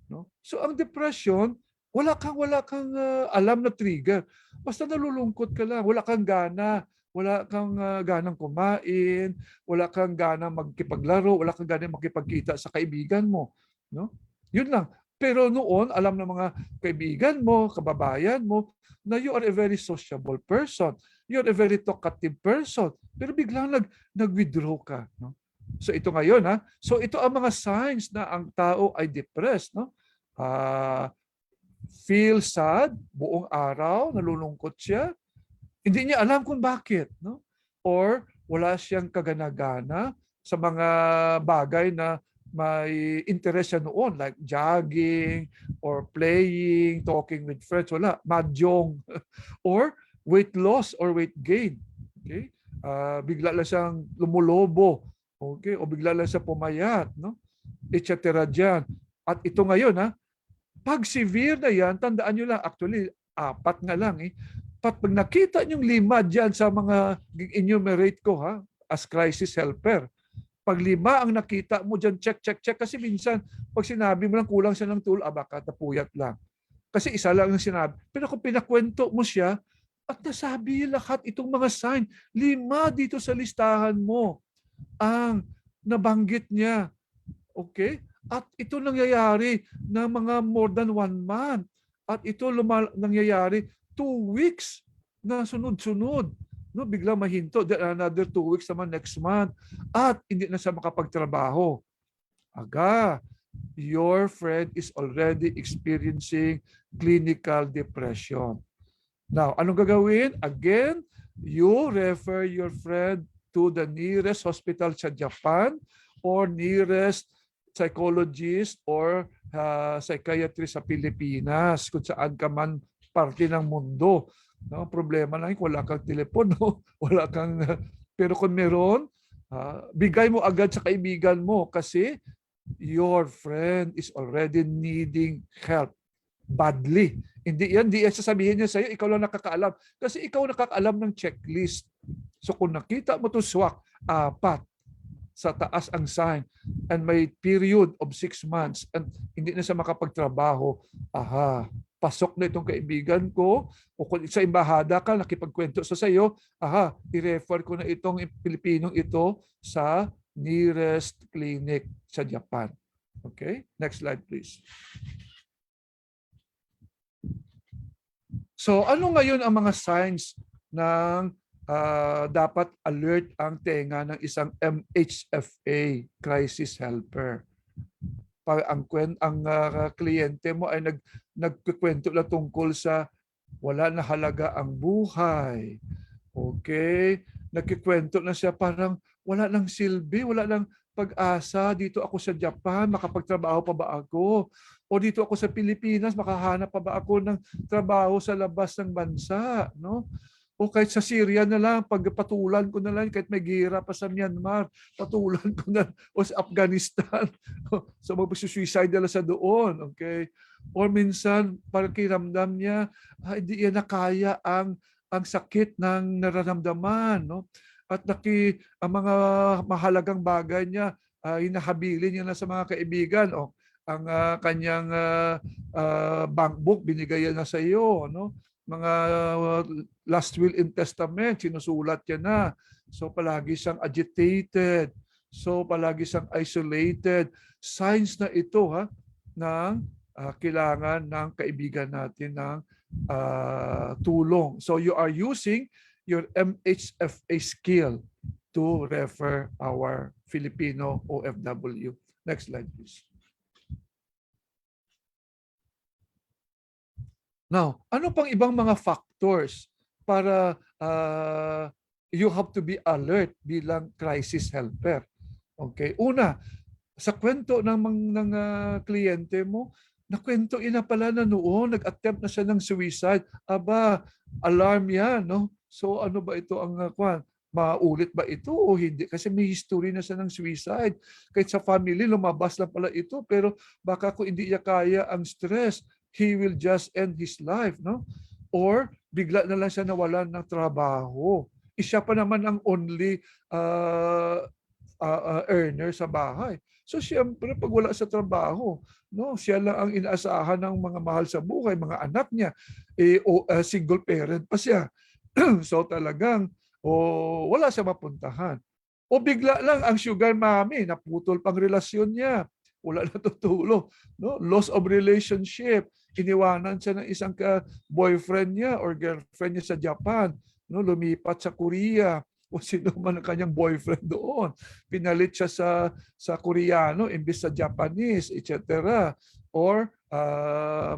No? So, ang depression, wala kang alam na trigger. Basta nalulungkot ka lang. Wala kang gana. Wala kang ganang kumain. Wala kang ganang magkipaglaro. Wala kang ganang makipagkita sa kaibigan mo. No? Yun lang. Pero noon, alam ng mga kaibigan mo, kababayan mo, na you are a very sociable person. You are a very talkative person. Pero biglang nag-withdraw ka. No? So ito ngayon, ha? So ito ang mga signs na ang tao ay depressed. No? Feel sad, buong araw, nalulungkot siya. Hindi niya alam kung bakit. No? Or wala siyang kaganagana sa mga bagay na may interest siya noon, like jogging or playing, talking with friends. Wala, mahjong. Or weight loss or weight gain. Okay? Bigla lang siyang lumulobo. Okay? O bigla lang siya pumayat. No? Etc. dyan. At ito ngayon, ha? Pag severe na yan, tandaan nyo lang, actually, 4 nga lang. Pag nakita nyo 5 dyan sa mga enumerate ko, ha? As crisis helper, pag 5 ang nakita mo dyan, check. Kasi minsan, pag sinabi mo lang kulang siya ng tool, baka napuyat lang. Kasi isa lang ang sinabi. Pero kung pinakwento mo siya, at nasabi lahat itong mga sign, 5 dito sa listahan mo ang nabanggit niya. Okay? At ito nangyayari ng mga more than 1 month. At ito nangyayari 2 weeks na sunod-sunod. No, bigla mahinto. Then another 2 weeks naman next month. At hindi na siya makapagtrabaho. Aga, your friend is already experiencing clinical depression. Now, anong gagawin? Again, you refer your friend to the nearest hospital sa Japan or nearest psychologist or psychiatrist sa Pilipinas kung saan ka man parte ng mundo. No, problema lang wala kang telepono, wala kang pero kung meron, bigay mo agad sa kaibigan mo kasi your friend is already needing help badly. Hindi yan sasabihin niya sa'yo, ikaw lang nakakaalam. Kasi ikaw nakakaalam ng checklist. So kung nakita mo to swak, 4 sa taas ang sign and may period of 6 months and hindi na siya makapagtrabaho, pasok na itong kaibigan ko o kung sa embahada ka, nakipagkwento sa sayo, i-refer ko na itong Pilipinong ito sa nearest clinic sa Japan. Okay? Next slide, please. So ano ngayon ang mga signs ng dapat alert ang tenga ng isang MHFA crisis helper? Pag ang kliyente mo ay nagkukwento na tungkol sa wala na halaga ang buhay. Okay? Nagkikwento na siya parang wala nang silbi, wala nang pag-asa. Dito ako sa Japan, makapagtrabaho pa ba ako? O dito ako sa Pilipinas, makahanap pa ba ako ng trabaho sa labas ng bansa? No? O kahit sa Syria na lang, pagpatulan ko na lang, kahit may gira pa sa Myanmar, patulan ko na, o sa Afghanistan. So magpasuicide na sa doon. Okay? Or minsan, parang kiramdam niya, hindi niya nakaya ang sakit ng nararamdaman. No? At ang mga mahalagang bagay niya, hinahabilin niya na sa mga kaibigan. O, ang kanyang bank book, binigay na sa iyo. No? Mga last will and testament, sinusulat niya na. So palagi siyang agitated. So palagi siyang isolated. Signs na ito ng kailangan ng kaibigan natin ng tulong. So you are using your MHFA skill to refer our Filipino OFW. Next slide, please. Now, ano pang ibang mga factors para you have to be alert bilang crisis helper? Okay, una, sa kwento ng kliyente mo, nakwento ina pala na noon, nag-attempt na siya ng suicide. Aba, alarm yan, no? So ano ba ito ang maulit ba ito o hindi? Kasi may history na siya ng suicide. Kahit sa family, lumabas lang pala ito. Pero baka kung hindi niya kaya ang stress, he will just end his life, no? Or bigla na lang siya nawalan ng trabaho. Siya pa naman ang only earner sa bahay. So siyempre pag wala sa trabaho, no, siya lang ang inaasahan ng mga mahal sa buhay, mga anak niya. Single parent pa siya. So talagang wala siya mapuntahan. O bigla lang ang sugar mommy, naputol pang relasyon niya. Wala na tutulong, no? Loss of relationship. Iniwanan siya ng isang boyfriend niya or girlfriend niya sa Japan, no? Lumipat sa Korea o sino man ang kanyang boyfriend doon. Pinalit siya sa Koreano imbis sa Japanese, etc. Or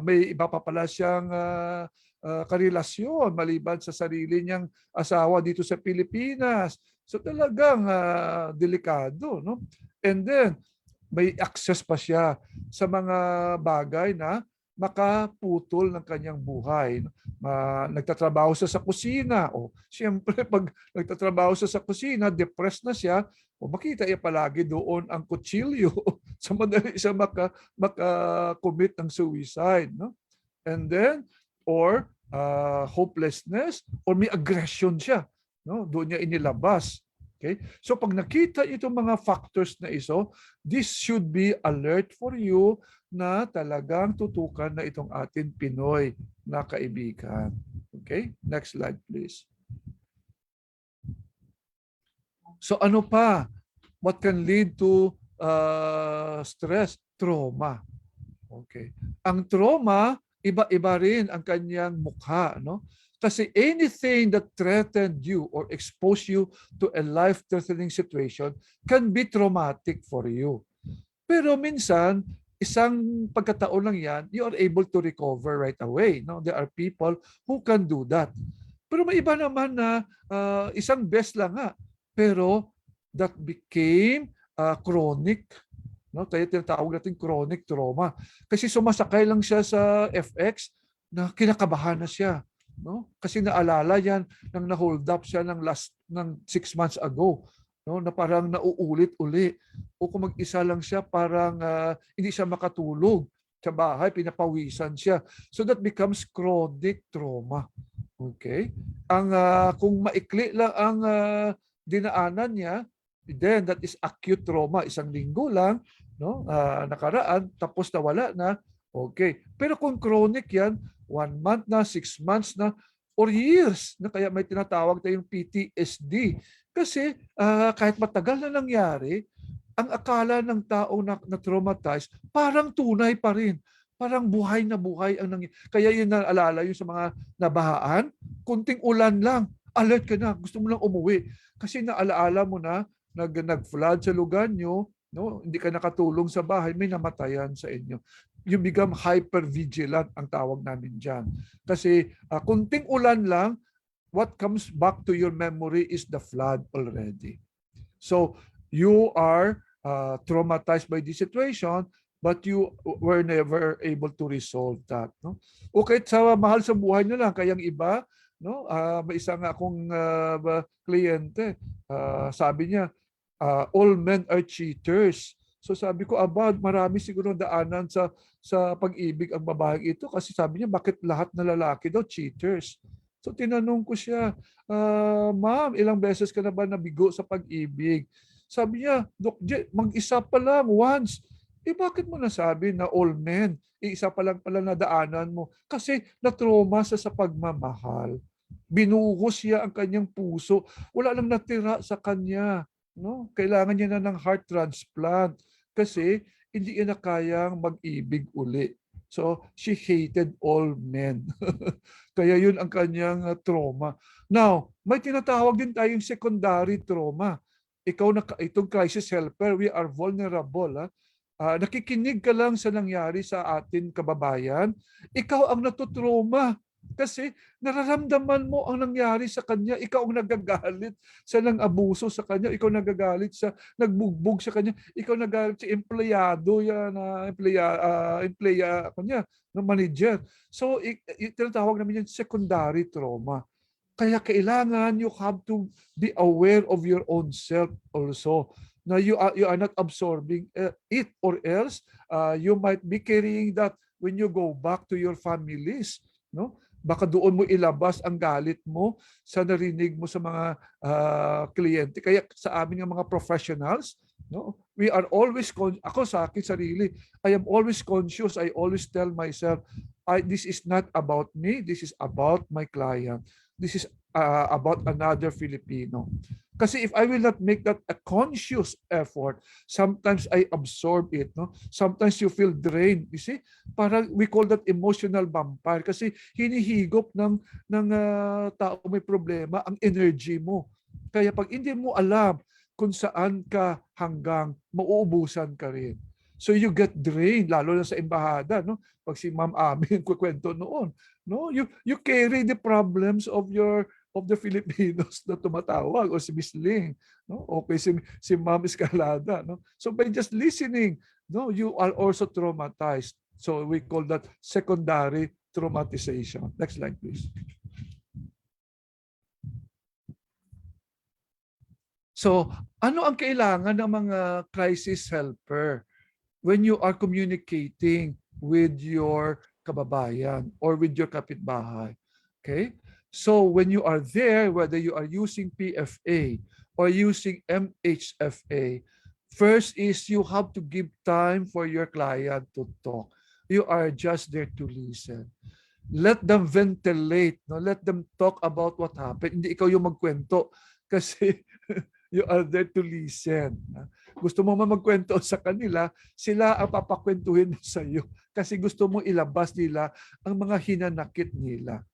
may iba pa pala siyang karelasyon maliban sa sarili niyang asawa dito sa Pilipinas. So talagang delikado, no? And then may access pa siya sa mga bagay na makaputol ng kanyang buhay. Nagtatrabaho siya sa kusina. O, siyempre, pag nagtatrabaho siya sa kusina, depressed na siya, o makita niya palagi doon ang kutsilyo sa madali siya maka-commit ng suicide. No? And then, or hopelessness, or may aggression siya. No? Doon niya inilabas. Okay? So pag nakita itong mga factors na iso, this should be alert for you na talagang tutukan na itong ating Pinoy na kaibigan. Okay? Next slide, please. So ano pa? What can lead to stress? Trauma. Okay. Ang trauma, iba-iba rin ang kanyang mukha, no? Kasi anything that threatened you or exposed you to a life-threatening situation can be traumatic for you. Pero minsan, isang pagkataon lang yan, you are able to recover right away. No? There are people who can do that. Pero may iba naman na isang beses lang nga, pero that became chronic. No? Kaya tinatawag natin chronic trauma. Kasi sumasakay lang siya sa FX na kinakabahan na siya. No? Kasi naalala yan nang na-hold up siya ng 6 months ago. No? Na parang nauulit-uli. O kung mag-isa lang siya, parang hindi siya makatulog sa bahay, pinapawisan siya. So that becomes chronic trauma. Okay? Kung maikli lang ang dinaanan niya, then that is acute trauma. 1 linggo lang, no? Nakaraan, tapos nawala na. Okay. Pero kung chronic yan, 1 month na, 6 months na, or years na, kaya may tinatawag tayong PTSD. Kasi kahit matagal na nangyari, ang akala ng tao na traumatized, parang tunay pa rin. Parang buhay na buhay ang nangyari. Kaya yun naalala yung sa mga nabahaan, kunting ulan lang, alert ka na, gusto mo lang umuwi. Kasi naalaala mo na, nag-flood sa lugar nyo, no? Hindi ka nakatulong sa bahay, may namatayan sa inyo. You become hyper-vigilant ang tawag namin dyan. Kasi kunting ulan lang, what comes back to your memory is the flood already. So you are traumatized by this situation, but you were never able to resolve that. No? Okay, sa mahal sa buhay nyo lang, kayang iba, no? May isa nga akong kliyente, sabi niya, all men are cheaters. So sabi ko, marami siguro daanan sa pag-ibig ang babaeng ito kasi sabi niya, bakit lahat na lalaki daw cheaters? So tinanong ko siya, ma'am, ilang beses ka na ba nabigo sa pag-ibig? Sabi niya, Doc J, mag-isa pa lang, once. Bakit mo nasabi na all men? Isa pa lang pala nadaanan mo. Kasi na-trauma sa pagmamahal. Binuhos siya ang kanyang puso. Wala lang natira sa kanya. No? Kailangan niya na ng heart transplant. Kasi hindi niya na kayang mag-ibig uli. So, she hated all men. Kaya yun ang kanyang trauma. Now, may tinatawag din tayong secondary trauma. Itong crisis helper, we are vulnerable. Nakikinig ka lang sa nangyari sa atin kababayan. Ikaw ang natutrauma. Kasi nararamdaman mo ang nangyari sa kanya. Ikaw ang nagagalit sa nang-abuso sa kanya. Ikaw nagagalit sa nagbugbog sa kanya. Ikaw nagagalit sa empleyado yan, kanya, ng manager. So, tinatawag namin yan secondary trauma. Kaya kailangan you have to be aware of your own self also. Na you are not absorbing it, or else you might be carrying that when you go back to your families. No? Baka doon mo ilabas ang galit mo sa narinig mo sa mga kliyente. Kaya sa amin ng mga professionals, no, we are always, ako sa akin sarili, I am always conscious, I always tell myself, this is not about me, this is about my client. This is about another Filipino. Kasi if I will not make that a conscious effort, sometimes I absorb it. No? Sometimes you feel drained. You see? Parang we call that emotional vampire. Kasi hinihigop ng tao may problema ang energy mo. Kaya pag hindi mo alam kung saan ka hanggang, mauubusan ka rin. So you get drained, lalo na sa embahada. No? Pag si Ma'am Amin kwento noon. No? You carry the problems of the Filipinos na tumatawag, o si Miss Ling, no? Okay, si Ma'am Escalada, no? So by just listening, no, you are also traumatized. So we call that secondary traumatization. Next slide, please. So, ano ang kailangan ng mga crisis helper when you are communicating with your kababayan or with your kapitbahay? Okay? So when you are there, whether you are using PFA or using MHFA, First is you have to give time for your client to talk. You are just there to listen. Let them ventilate, no? Let them talk about what happened. Hindi ikaw yung magkwento kasi you are there to listen. Gusto mo man magkwento sa kanila, sila ang papakwentuhin sa iyo kasi gusto mo ilabas nila ang mga hinanakit nila.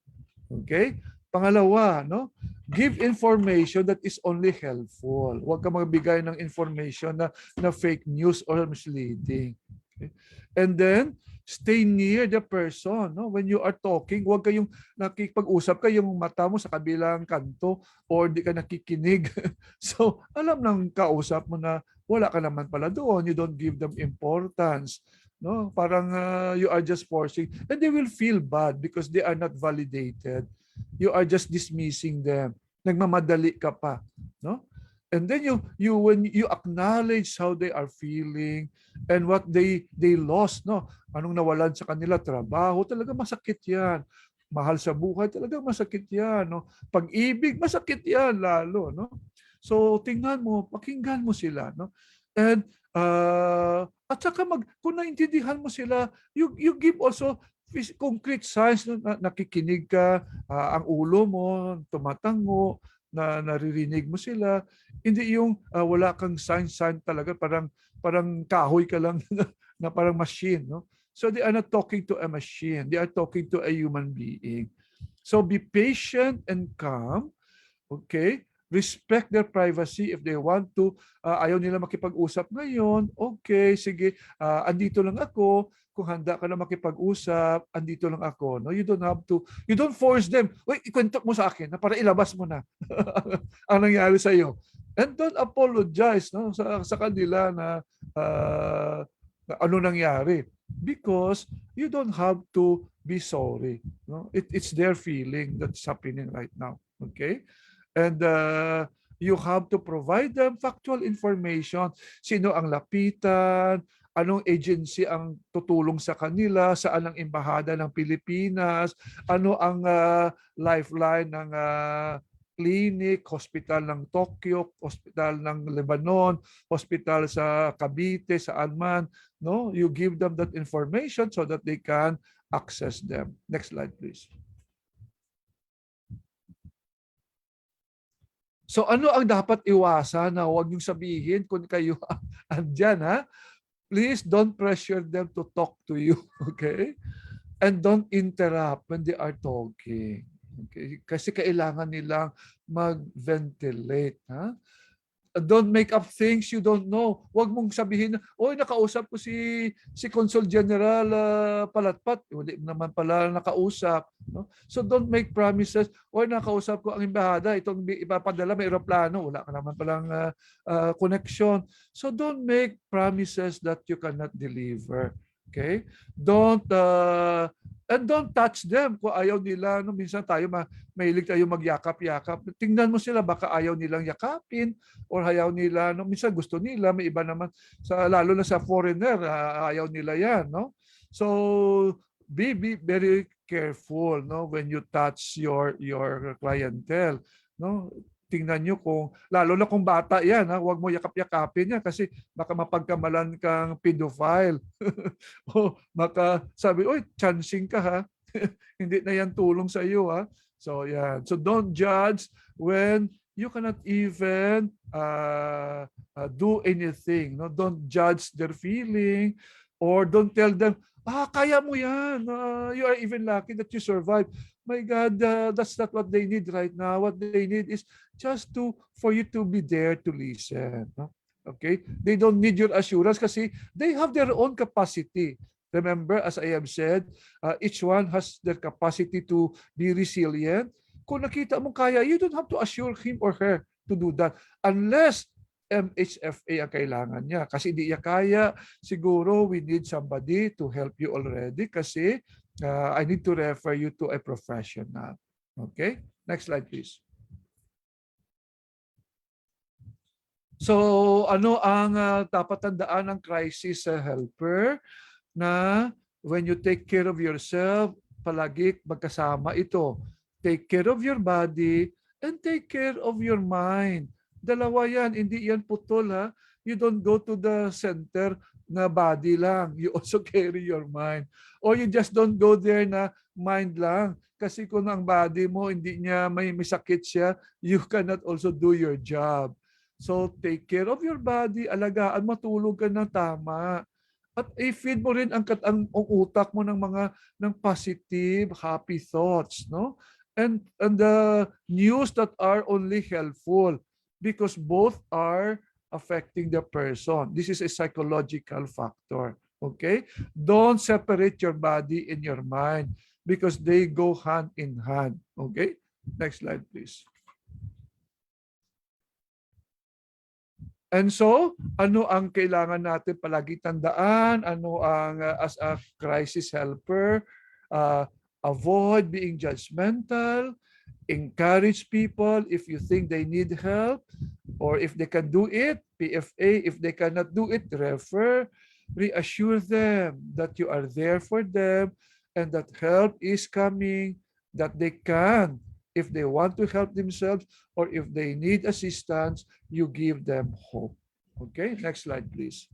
Okay? Pangalawa, no? Give information that is only helpful. Huwag ka magbigay ng information na fake news or misleading. Okay? And then, stay near the person. No? When you are talking, huwag kayong nakikipag-usap kayong mata mo sa kabilang kanto or di ka nakikinig. So, alam ng kausap mo na wala ka naman pala doon. You don't give them importance. No? Parang you are just forcing. And they will feel bad because they are not validated. You are just dismissing them. Nagmamadali ka pa, no? And then when you acknowledge how they are feeling and what they lost, no? Anong nawalan sa kanila, trabaho, talaga masakit 'yan. Mahal sa buhay, talaga masakit 'yan, no? Pag-ibig, masakit 'yan lalo, no? So tingnan mo, pakinggan mo sila, no? And at saka kung naintindihan mo sila, you give also concrete signs na nakikinig ka, ang ulo mo tumatango, na naririnig mo sila. Hindi yung wala kang sign talaga, parang kahoy ka lang na parang machine, no? So they are not talking to a machine, they are talking to a human being. So be patient and calm, okay? Respect their privacy if they want to. Ayaw nila makipag-usap ngayon, okay, sige, andito lang ako. Kung handa ka na makipag-usap, andito lang ako. No? You don't force them. Uy, ikwento mo sa akin na para ilabas mo na ang nangyari sa iyo. And don't apologize, no, sa kanila na ano nangyari. Because you don't have to be sorry. No? It's their feeling that's happening right now. Okay? And you have to provide them factual information. Sino ang lapitan, anong agency ang tutulong sa kanila, saan ang embahada ng Pilipinas, ano ang lifeline ng clinic, hospital ng Tokyo, hospital ng Lebanon, hospital sa Cavite, saan man, no? You give them that information so that they can access them. Next slide, please. So ano ang dapat iwasan na huwag niyong sabihin kung kayo andyan, ha? Please don't pressure them to talk to you, okay? And don't interrupt when they are talking. Okay? Kasi kailangan nilang mag-ventilate, ha? Don't make up things you don't know. Huwag mong sabihin, oy, nakausap ko si Consul General Palatpat. Hindi naman pala nakausap. No? So don't make promises. Oy, nakausap ko ang embahada. Itong ipapadala, may aeroplano. Wala ka naman palang connection. So don't make promises that you cannot deliver. Okay? And don't touch them kung ayaw nila. No, minsan tayo mahilig tayo magyakap-yakap. Tingnan mo sila, baka ayaw nilang yakapin or ayaw nila. No, minsan gusto nila, may iba naman, lalo na sa foreigner, ayaw nila yan. No? So be very careful, no, when you touch your clientele. No? Tingnan nyo kung, lalo na kung bata yan, ha? Huwag mo yakap-yakapin yan kasi baka mapagkamalan kang pedophile. O baka sabi, oy, chancing ka, ha? Hindi na yan tulong sa iyo, ha? So, yan. So, don't judge when you cannot even do anything. No? Don't judge their feeling or don't tell them, kaya mo yan. You are even lucky that you survived. My God, that's not what they need right now. What they need is just for you to be there to listen. No? Okay? They don't need your assurance kasi they have their own capacity. Remember, as I have said, each one has their capacity to be resilient. Kung nakita mo kaya, you don't have to assure him or her to do that. Unless MHFA ang kailangan niya. Kasi hindi niya kaya, siguro we need somebody to help you already kasi I need to refer you to a professional. Okay? Next slide, please. So, ano ang dapat tandaan ng crisis helper? Na when you take care of yourself, palagi magkasama ito. Take care of your body and take care of your mind. Dalawa yan, hindi yan putol, ha? You don't go to the center na body lang. You also carry your mind. Or you just don't go there na mind lang. Kasi kung ang body mo, hindi niya may sakit siya, you cannot also do your job. So take care of your body, alagaan, matulog ka ng tama. At i-feed mo rin ang utak mo ng positive, happy thoughts, no? And the news that are only helpful, because both are affecting the person. This is a psychological factor. Okay? Don't separate your body and your mind because they go hand in hand. Okay? Next slide, please. And so, ano ang kailangan natin palagi tandaan? Ano ang, as a crisis helper, avoid being judgmental, encourage people if you think they need help, or if they can do it, PFA. If they cannot do it, refer. Reassure them that you are there for them and that help is coming, that they can. If they want to help themselves or if they need assistance, you give them hope. Okay, next slide, please.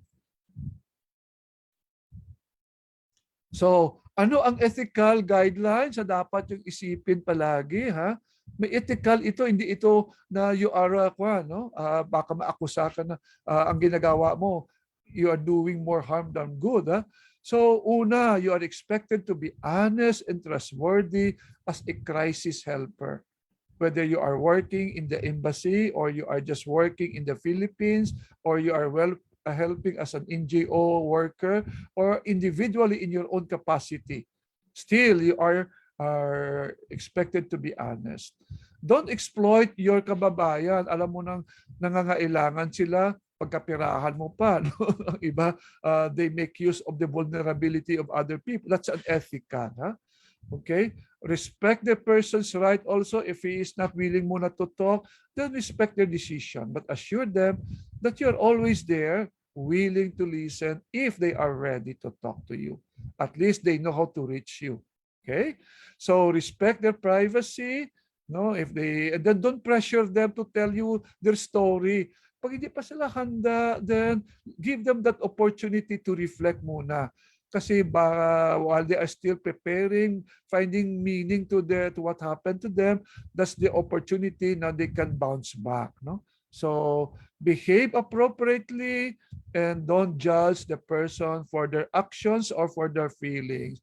So, ano ang ethical guidelines na dapat yung isipin palagi, ha? May ethical ito, hindi ito na you are, baka maakusa ka na ang ginagawa mo, you are doing more harm than good, ha? So, una, you are expected to be honest and trustworthy as a crisis helper. Whether you are working in the embassy or you are just working in the Philippines or you are helping as an NGO worker or individually in your own capacity, still you are expected to be honest. Don't exploit your kababayan. Alam mo nang nangangailangan sila, pagkapirahan mo pa. No? Ang iba, they make use of the vulnerability of other people. That's unethical. Huh? Okay? Respect the person's right also. If he is not willing muna to talk, then respect their decision. But assure them that you're always there, willing to listen if they are ready to talk to you. At least they know how to reach you. Okay? So respect their privacy. No, if they, and then don't pressure them to tell you their story. Pag hindi pa sila handa, then give them that opportunity to reflect muna. Kasi while they are still preparing, finding meaning to what happened to them, that's the opportunity now they can bounce back. No? So behave appropriately and don't judge the person for their actions or for their feelings.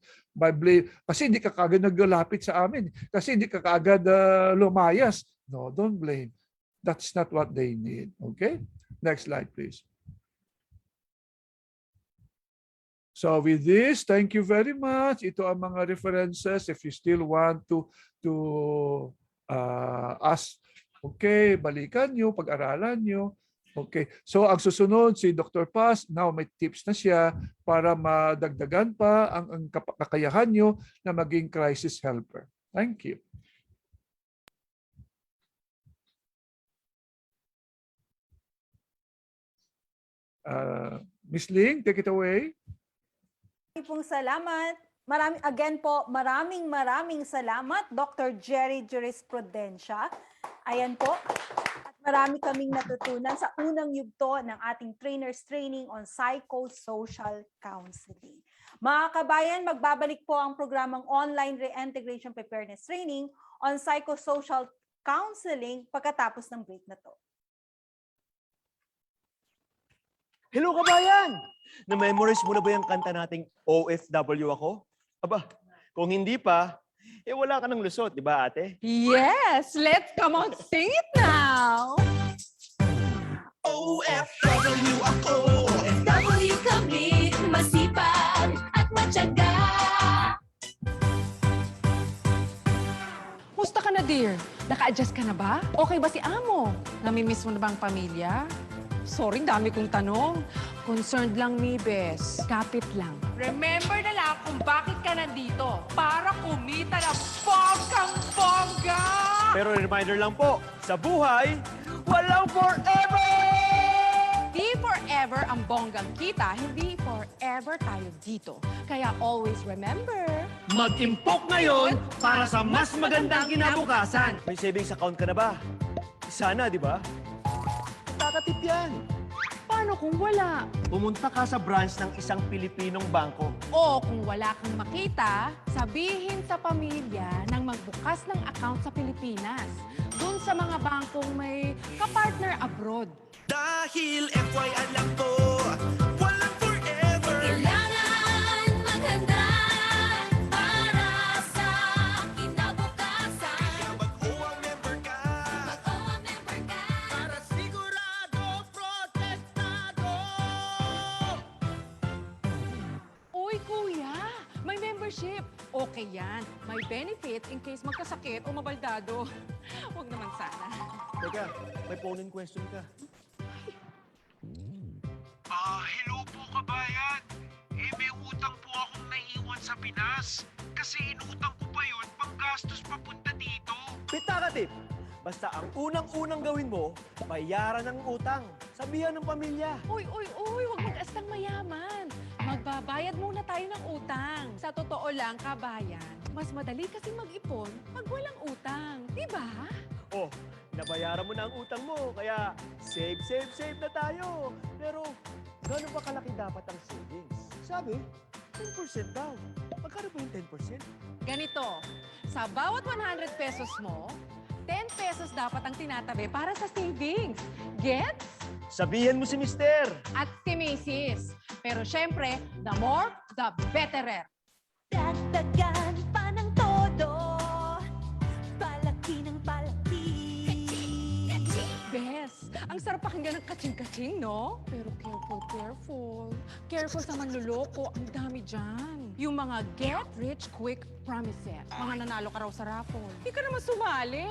Kasi hindi ka kagad naglalapit sa amin. Kasi hindi ka kagad lumayas. No, don't blame. That's not what they need. Okay? Next slide, please. So with this, thank you very much. Ito ang mga references. If you still want to ask, okay, balikan nyo, pag-aralan nyo. Okay. So ang susunod, si Dr. Paz, now may tips na siya para madagdagan pa ang kakayahan nyo na maging crisis helper. Thank you. Ms. Ling, take it away. Pong salamat. Maraming salamat, Dr. Jerry Jurisprudencia. Ayan po. At marami kaming natutunan sa unang yugto ng ating Trainers Training on Psychosocial Counseling. Mga kabayan, magbabalik po ang programang Online Reintegration Preparedness Training on Psychosocial Counseling pagkatapos ng break na to. Hello kabayan! Na-memorize mo na ba yung kanta nating OFW ako? Aba, kung hindi pa, wala ka ng lusot, di ba ate? Yes! Let's come on, sing it now! OFW ako. OFW kami, masipag at matyaga. Musta ka na, dear? Naka-adjust ka na ba? Okay ba si Amo? Namimiss mo na ba ang pamilya? Sorry, dami kong tanong. Concerned lang, mi, bes. Kapit lang. Remember na lang kung bakit ka nandito. Para kumita ng bonggang-bongga! Pero reminder lang po, sa buhay, walang forever! Di forever ang bonggang kita, hindi forever tayo dito. Kaya always remember, Mag-impok ngayon para sa mas magandang kinabukasan. May savings account ka na ba? Sana, di ba? Kakatip yan. Paano paano kung wala? Pumunta ka sa branch ng isang Pilipinong bangko. O kung wala kang makita, sabihin sa pamilya nang magbukas ng account sa Pilipinas. Dun sa mga bangkong may kapartner abroad. Dahil FY alam ko, walang forever. Kailangan maghanda para sa kinabukasan. Kaya mag-OWA member ka. Mag-OWA member ka. Para sigurado, protektado. Uy, kuya, may membership. Okay yan. May benefit in case magkasakit o mabaldado. Huwag naman sana. Teka, may phone-in question ka. Hello po kabayan. May utang po akong naiwan sa Pinas. Kasi inutang ko pa yun panggastos papunta dito. Pita ka, Tip! Basta ang unang-unang gawin mo, bayaran ng utang. Sabihan ng pamilya. Uy, huwag mag-astang mayaman. Magbabayad muna tayo ng utang. Sa totoo lang, kabayan, mas madali kasi mag-ipon pag walang utang. Diba? Oh, nabayaran mo na ang utang mo, kaya save na tayo. Pero, gano'n ba kalaki dapat ang savings? Sabi, 10% daw. Magkano ba yung 10%? Ganito, sa bawat 100 pesos mo, 10 pesos dapat ang tinatabi para sa savings. Gets? Sabihin mo si Mister. At si Macy's. Pero syempre, the more, the betterer. Dagdagan pa ng todo. Palaki ng palaki. Bes, ang sarap pakinggan ng kaching-kaching, no? Pero careful. Careful sa manluloko, ang dami dyan. Yung mga get-rich-quick promises. Mga nanalo ka raw sa raffle. Hindi ka naman sumali.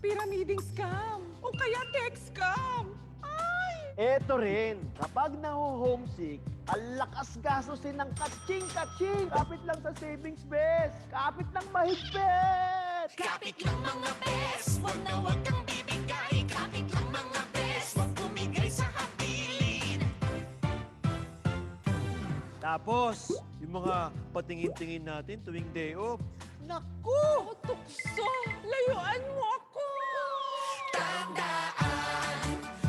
Pyramiding scam. O kaya text scam. Eto rin, kapag naho-homesick, ang lakas gastusin ng kaching-kaching. Kapit lang sa savings, bes. Kapit ng mahigpit. Kapit lang mga bes, wag na wag kang bibigay. Kapit lang mga bes, wag bumigay sa habilin. Tapos, yung mga patingin-tingin natin tuwing day off. Naku! Tukso! Layuan mo ako! Tandaan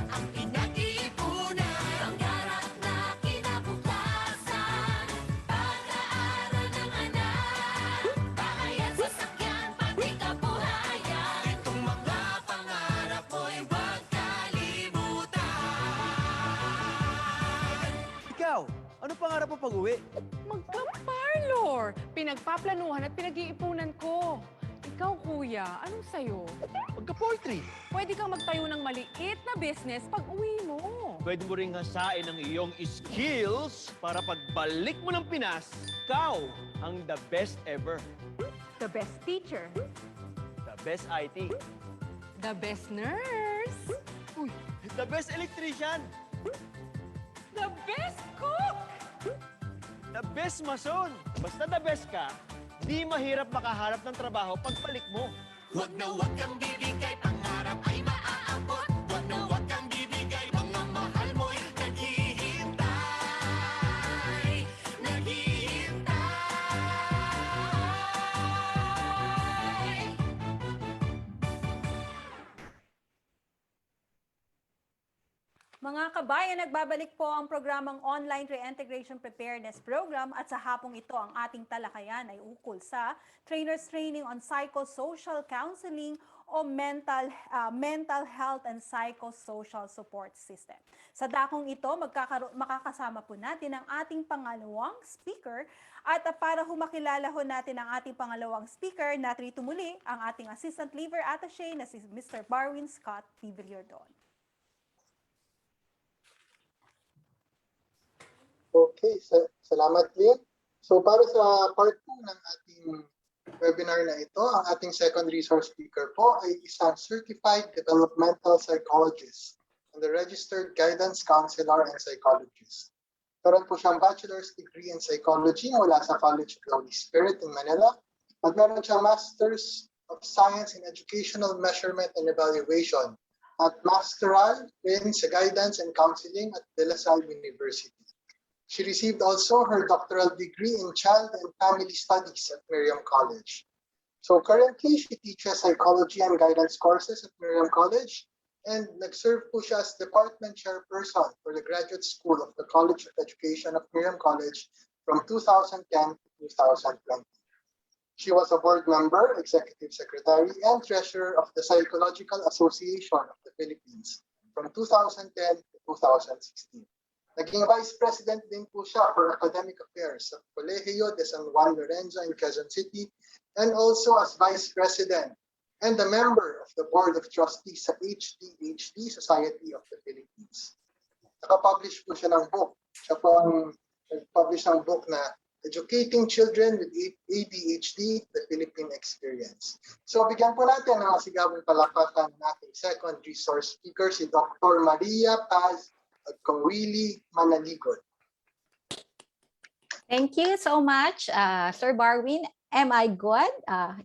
ang pinag-iipunan. Pangarap na kinabukasan. Pag-aaral ng anak. Bahay at sasakyan, pati kabuhayan. Itong mga pangarap mo'y huwag kalimutan. Ikaw, ano pangarap mo pag-uwi? Magka-parlor! Pinagpaplanuhan at pinag-iipunan ko. Ikaw, kuya, anong sayo? Magka-poultry. Pwede kang magtayo ng maliit na business pag uwi mo. Pwede mo ring hasain ang iyong skills para pagbalik mo ng Pinas, ikaw ang the best ever. The best teacher. The best IT. The best nurse. Uy, The best electrician. the best cook. The best mason. Basta the best ka, di mahirap makaharap ng trabaho pagbalik mo. Huwag na huwag kang bibigay, pangarap ay maaabot. Huwag na huwag kang bibigay, mga mahal mo'y naghihintay. Mga kabayan, nagbabalik po ang programang Online Reintegration Preparedness Program at sa hapong ito ang ating talakayan ay ukol sa Trainers Training on Psychosocial Counseling o Mental Health and Psychosocial Support System. Sa dakong ito, makakasama po natin ang ating pangalawang speaker at para humakilala ho natin ang ating pangalawang speaker, natrito muli ang ating Assistant Labor Attaché na si Mr. Barwin Scott P. Villordon. Okay, salamat Lynn. So para sa part 2 ng ating webinar na ito, ang ating second resource speaker po ay isang Certified Developmental Psychologist and the Registered Guidance Counselor and Psychologist. Meron po siyang bachelor's degree in psychology mula sa College of the Holy Spirit in Manila at meron siyang Master's of Science in Educational Measurement and Evaluation at Masteral in sa Guidance and Counseling at De La Salle University. She received also her doctoral degree in Child and Family Studies at Miriam College. So currently, she teaches psychology and guidance courses at Miriam College and nag-serve po siya as Department Chairperson for the Graduate School of the College of Education of Miriam College from 2010 to 2020. She was a board member, executive secretary, and treasurer of the Psychological Association of the Philippines from 2010 to 2016. Naging vice president din po siya for academic affairs sa Colegio de San Juan Lorenzo in Quezon City, and also as vice president and a member of the board of trustees sa HDHD Society of the Philippines. Nakapublish po siya ng book. Siya po ang nag-publish ng book na Educating Children with ADHD, the Philippine Experience. So bigyan po natin ng masigabong palakpakan nating second resource speaker, si Dr. Maria Paz Kawili Manaligon. Thank you so much, Sir Barwin. Am I good?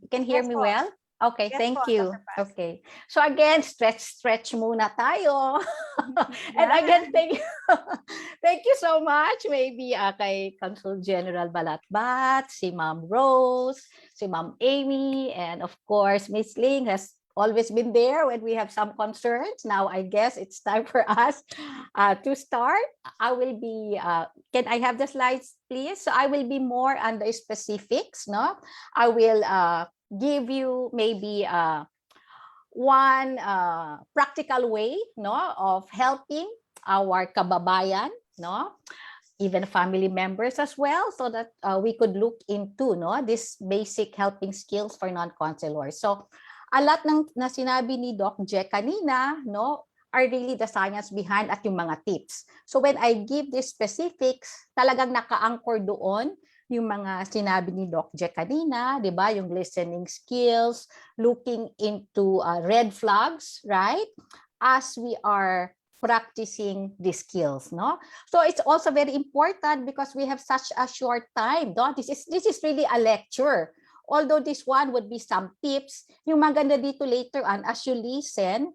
You can hear Yes me po. well? Okay, Yes thank po, you. Dr. Paz. Okay. So again, stretch muna tayo. And again, thank you so much. Maybe kay Consul General Balatbat, si Ma'am Rose, si Ma'am Amy, and of course, Miss Ling has always been there when we have some concerns. Now, I guess it's time for us to start. I will be, can I have the slides, please? So I will be more on the specifics, no? I will give you maybe one practical way, no, of helping our kababayan, no, even family members as well, so that we could look into, no, this basic helping skills for non-counselors. So a lot ng na sinabi ni Doc Jack kanina, no, are really the science behind at yung mga tips. So when I give these specifics, talagang naka-anchor doon yung mga sinabi ni Doc Jack kanina, di ba? Yung listening skills, looking into red flags, right? As we are practicing these skills, no? So it's also very important because we have such a short time, no? This is really a lecture. Although this one would be some tips, yung maganda dito later on, as you listen,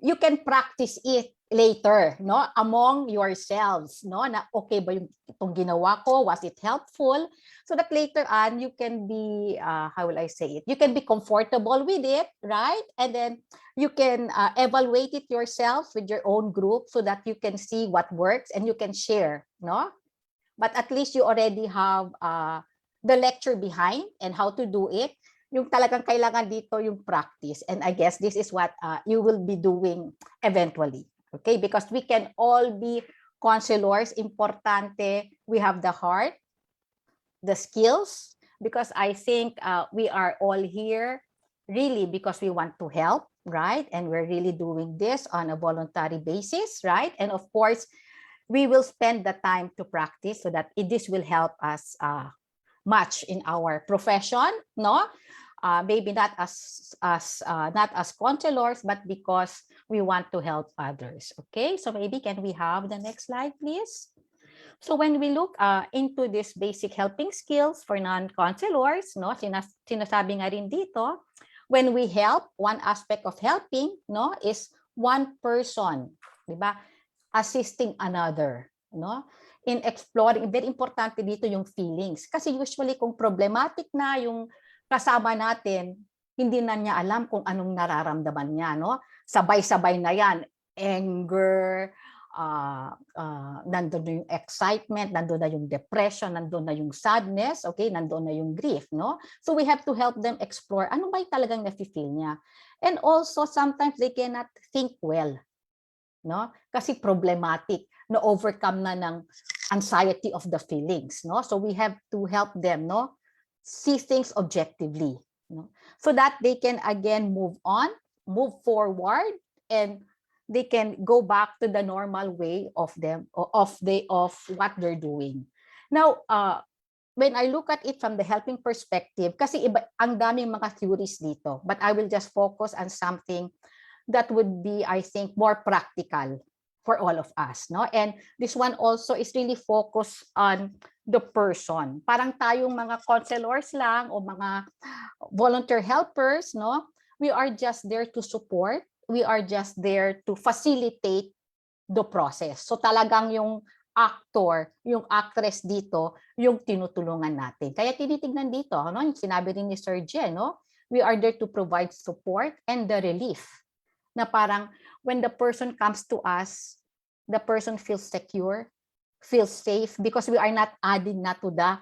you can practice it later, no, among yourselves, no, na okay ba yung itong ginawa ko, was it helpful, so that later on you can be how will I say it, you can be comfortable with it, right? And then you can evaluate it yourself with your own group so that you can see what works and you can share, no? But at least you already have the lecture behind and how to do it. Yung talagang kailangan dito yung practice, and I guess this is what you will be doing eventually. Okay, because we can all be counselors. Importante, we have the heart, the skills, because I think we are all here really because we want to help, right? And we're really doing this on a voluntary basis, right? And of course, we will spend the time to practice so that this will help us much in our profession, no? Maybe not as counselors, but because we want to help others. Okay, so maybe can we have the next slide, please? So when we look into this basic helping skills for non-counselors, no, sinasabi nga rin dito, when we help, one aspect of helping, no, is one person, di ba, assisting another, no? In exploring, very importante dito yung feelings. Kasi usually kung problematic na yung kasama natin, hindi na niya alam kung anong nararamdaman niya, no? Sabay-sabay na yan. Anger, nandun na yung excitement, nandun na yung depression, nandun na yung sadness, okay? Nandun na yung grief, no? So we have to help them explore ano ba yung talagang nafe-feel niya. And also, sometimes they cannot think well, no? Kasi problematic, na overcome na ng anxiety of the feelings, no? So we have to help them, no, see things objectively, no, so that they can again move on, move forward, and they can go back to the normal way of them, of what they're doing. Now, when I look at it from the helping perspective, kasi iba ang daming mga theories dito, but I will just focus on something that would be, I think, more practical for all of us, no? And this one also is really focused on the person. Parang tayong mga counselors lang o mga volunteer helpers, no? We are just there to support. We are just there to facilitate the process. So talagang yung actor, yung actress dito, yung tinutulungan natin. Kaya tinitignan dito, no? Yung sinabi rin ni Sir Jen, no? We are there to provide support and the relief. Na parang when the person comes to us, the person feels secure, feels safe, because we are not adding na to the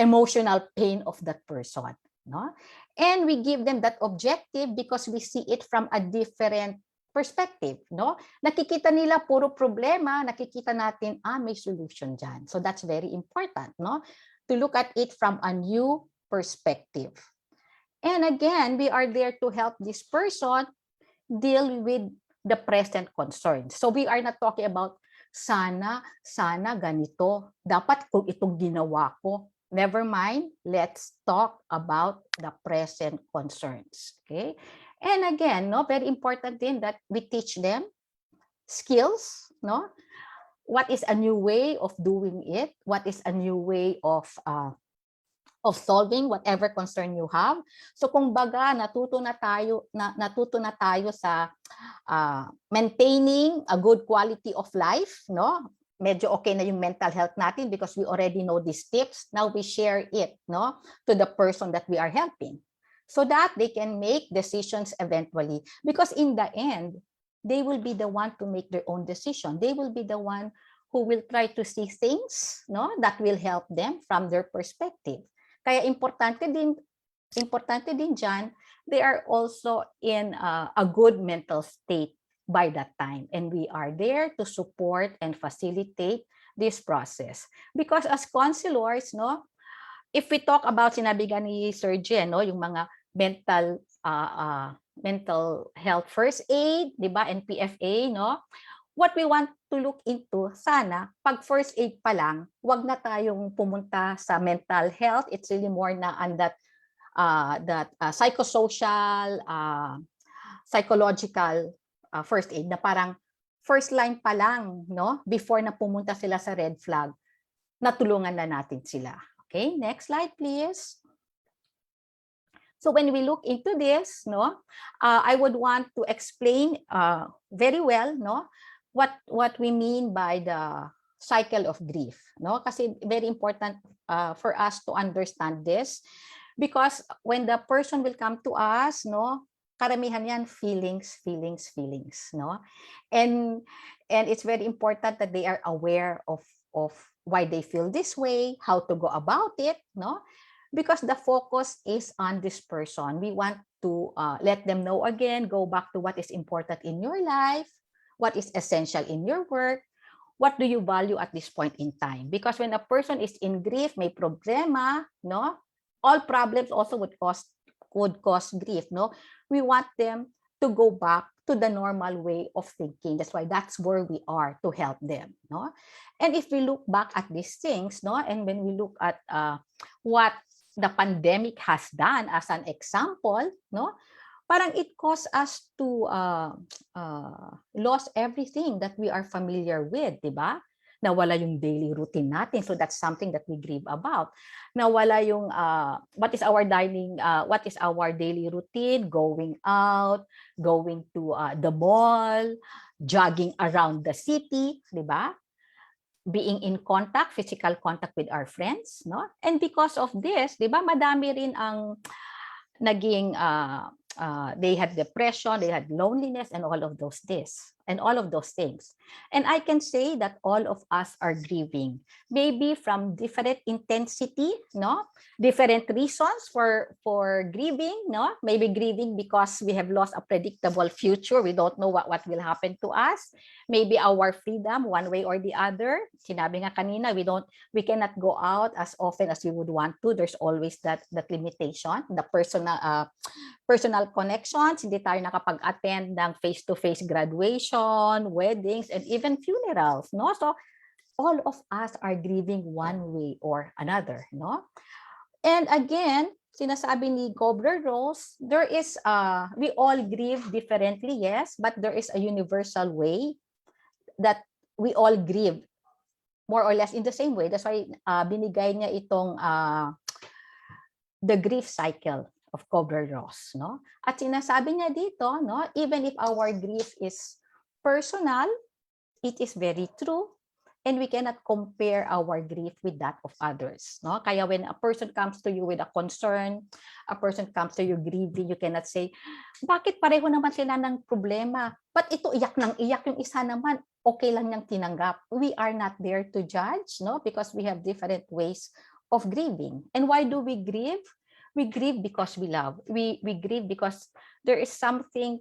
emotional pain of that person. No? And we give them that objective because we see it from a different perspective. No? Nakikita nila puro problema, nakikita natin, may solution dyan. So that's very important, no? To look at it from a new perspective. And again, we are there to help this person deal with the present concerns. So we are not talking about sana ganito. Dapat kung itong ginawa ko. Never mind, let's talk about the present concerns. Okay? And again, no, very important din that we teach them skills, no? What is a new way of doing it? What is a new way of solving whatever concern you have. So kung baga natuto na tayo sa maintaining a good quality of life, no? Medyo okay na yung mental health natin because we already know these tips. Now we share it, no, to the person that we are helping so that they can make decisions eventually, because in the end they will be the one to make their own decision. They will be the one who will try to see things, no, that will help them from their perspective. Kaya importante din dyan, they are also in a good mental state by that time. And we are there to support and facilitate this process. Because as counselors, no, if we talk about, sinabi nga ni Sir Jen, no, yung mga mental health first aid, di ba, and PFA, no, what we want to look into, sana, pag first aid pa lang, wag na tayong pumunta sa mental health. It's really more na on that psychosocial, psychological first aid, na parang first line pa lang, no, before na pumunta sila sa red flag, natulungan na natin sila. Okay, next slide, please. So when we look into this, no, I would want to explain very well, no, what we mean by the cycle of grief, no? Kasi very important for us to understand this, because when the person will come to us, no, karamihan yan feelings, no? And it's very important that they are aware of why they feel this way, how to go about it, no? Because the focus is on this person. We want to let them know again, go back to what is important in your life, what is essential in your work, what do you value at this point in time. Because when a person is in grief, may problema, no? All problems also would cause grief, no? We want them to go back to the normal way of thinking. That's why that's where we are, to help them, no? And if we look back at these things, no, and when we look at what the pandemic has done as an example, no, parang it caused us to lose everything that we are familiar with, di ba? Nawala yung daily routine natin, so that's something that we grieve about. Nawala yung what is our daily routine? Going out, going to the mall, jogging around the city, di ba? Being in contact, physical contact with our friends, no? And because of this, di ba, madami rin ang naging they had depression, they had loneliness, and all of those things. And I can say that all of us are grieving, maybe from different intensity, no, different reasons for grieving, no, maybe grieving because we have lost a predictable future, we don't know what will happen to us, maybe our freedom one way or the other. Sinabi nga kanina, we cannot go out as often as we would want to. There's always that limitation, the personal connections, hindi tayo nakapag-attend ng face-to-face graduation, weddings, and even funerals, no? So all of us are grieving one way or another, no? And again, sinasabi ni Kubler-Ross, there is we all grieve differently, yes, but there is a universal way that we all grieve more or less in the same way. That's why binigay niya itong the grief cycle of Kubler-Ross, no? At sinasabi niya dito, no, even if our grief is personal, it is very true. and we cannot compare our grief with that of others, no? Kaya when a person comes to you with a concern, a person comes to you grieving, you cannot say, bakit pareho naman sila ng problema? But ito iyak ng iyak, yung isa naman okay lang niyang tinanggap. We are not there to judge, no? Because we have different ways of grieving. And why do we grieve? We grieve because we love. We grieve because there is something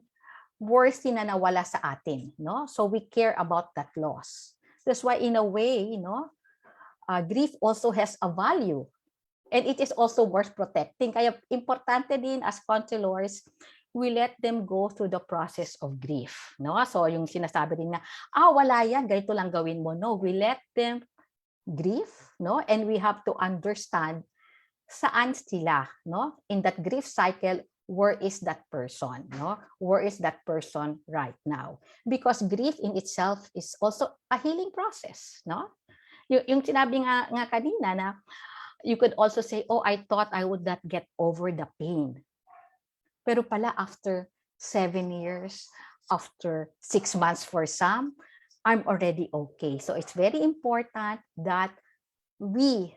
worthy na nawala sa atin, no? So we care about that loss. That's why in a way, grief also has a value, and it is also worth protecting. Kaya importante din as counselors, we let them go through the process of grief, no? So yung sinasabi din na, wala yan, ganito lang gawin mo. No, we let them grieve, no? And we have to understand saan sila, no? In that grief cycle, where is that person, no? Where is that person right now? Because grief in itself is also a healing process, no? Yung sinabi nga kanina na you could also say, I thought I would not get over the pain. Pero pala after 7 years, after 6 months for some, I'm already okay. So it's very important that we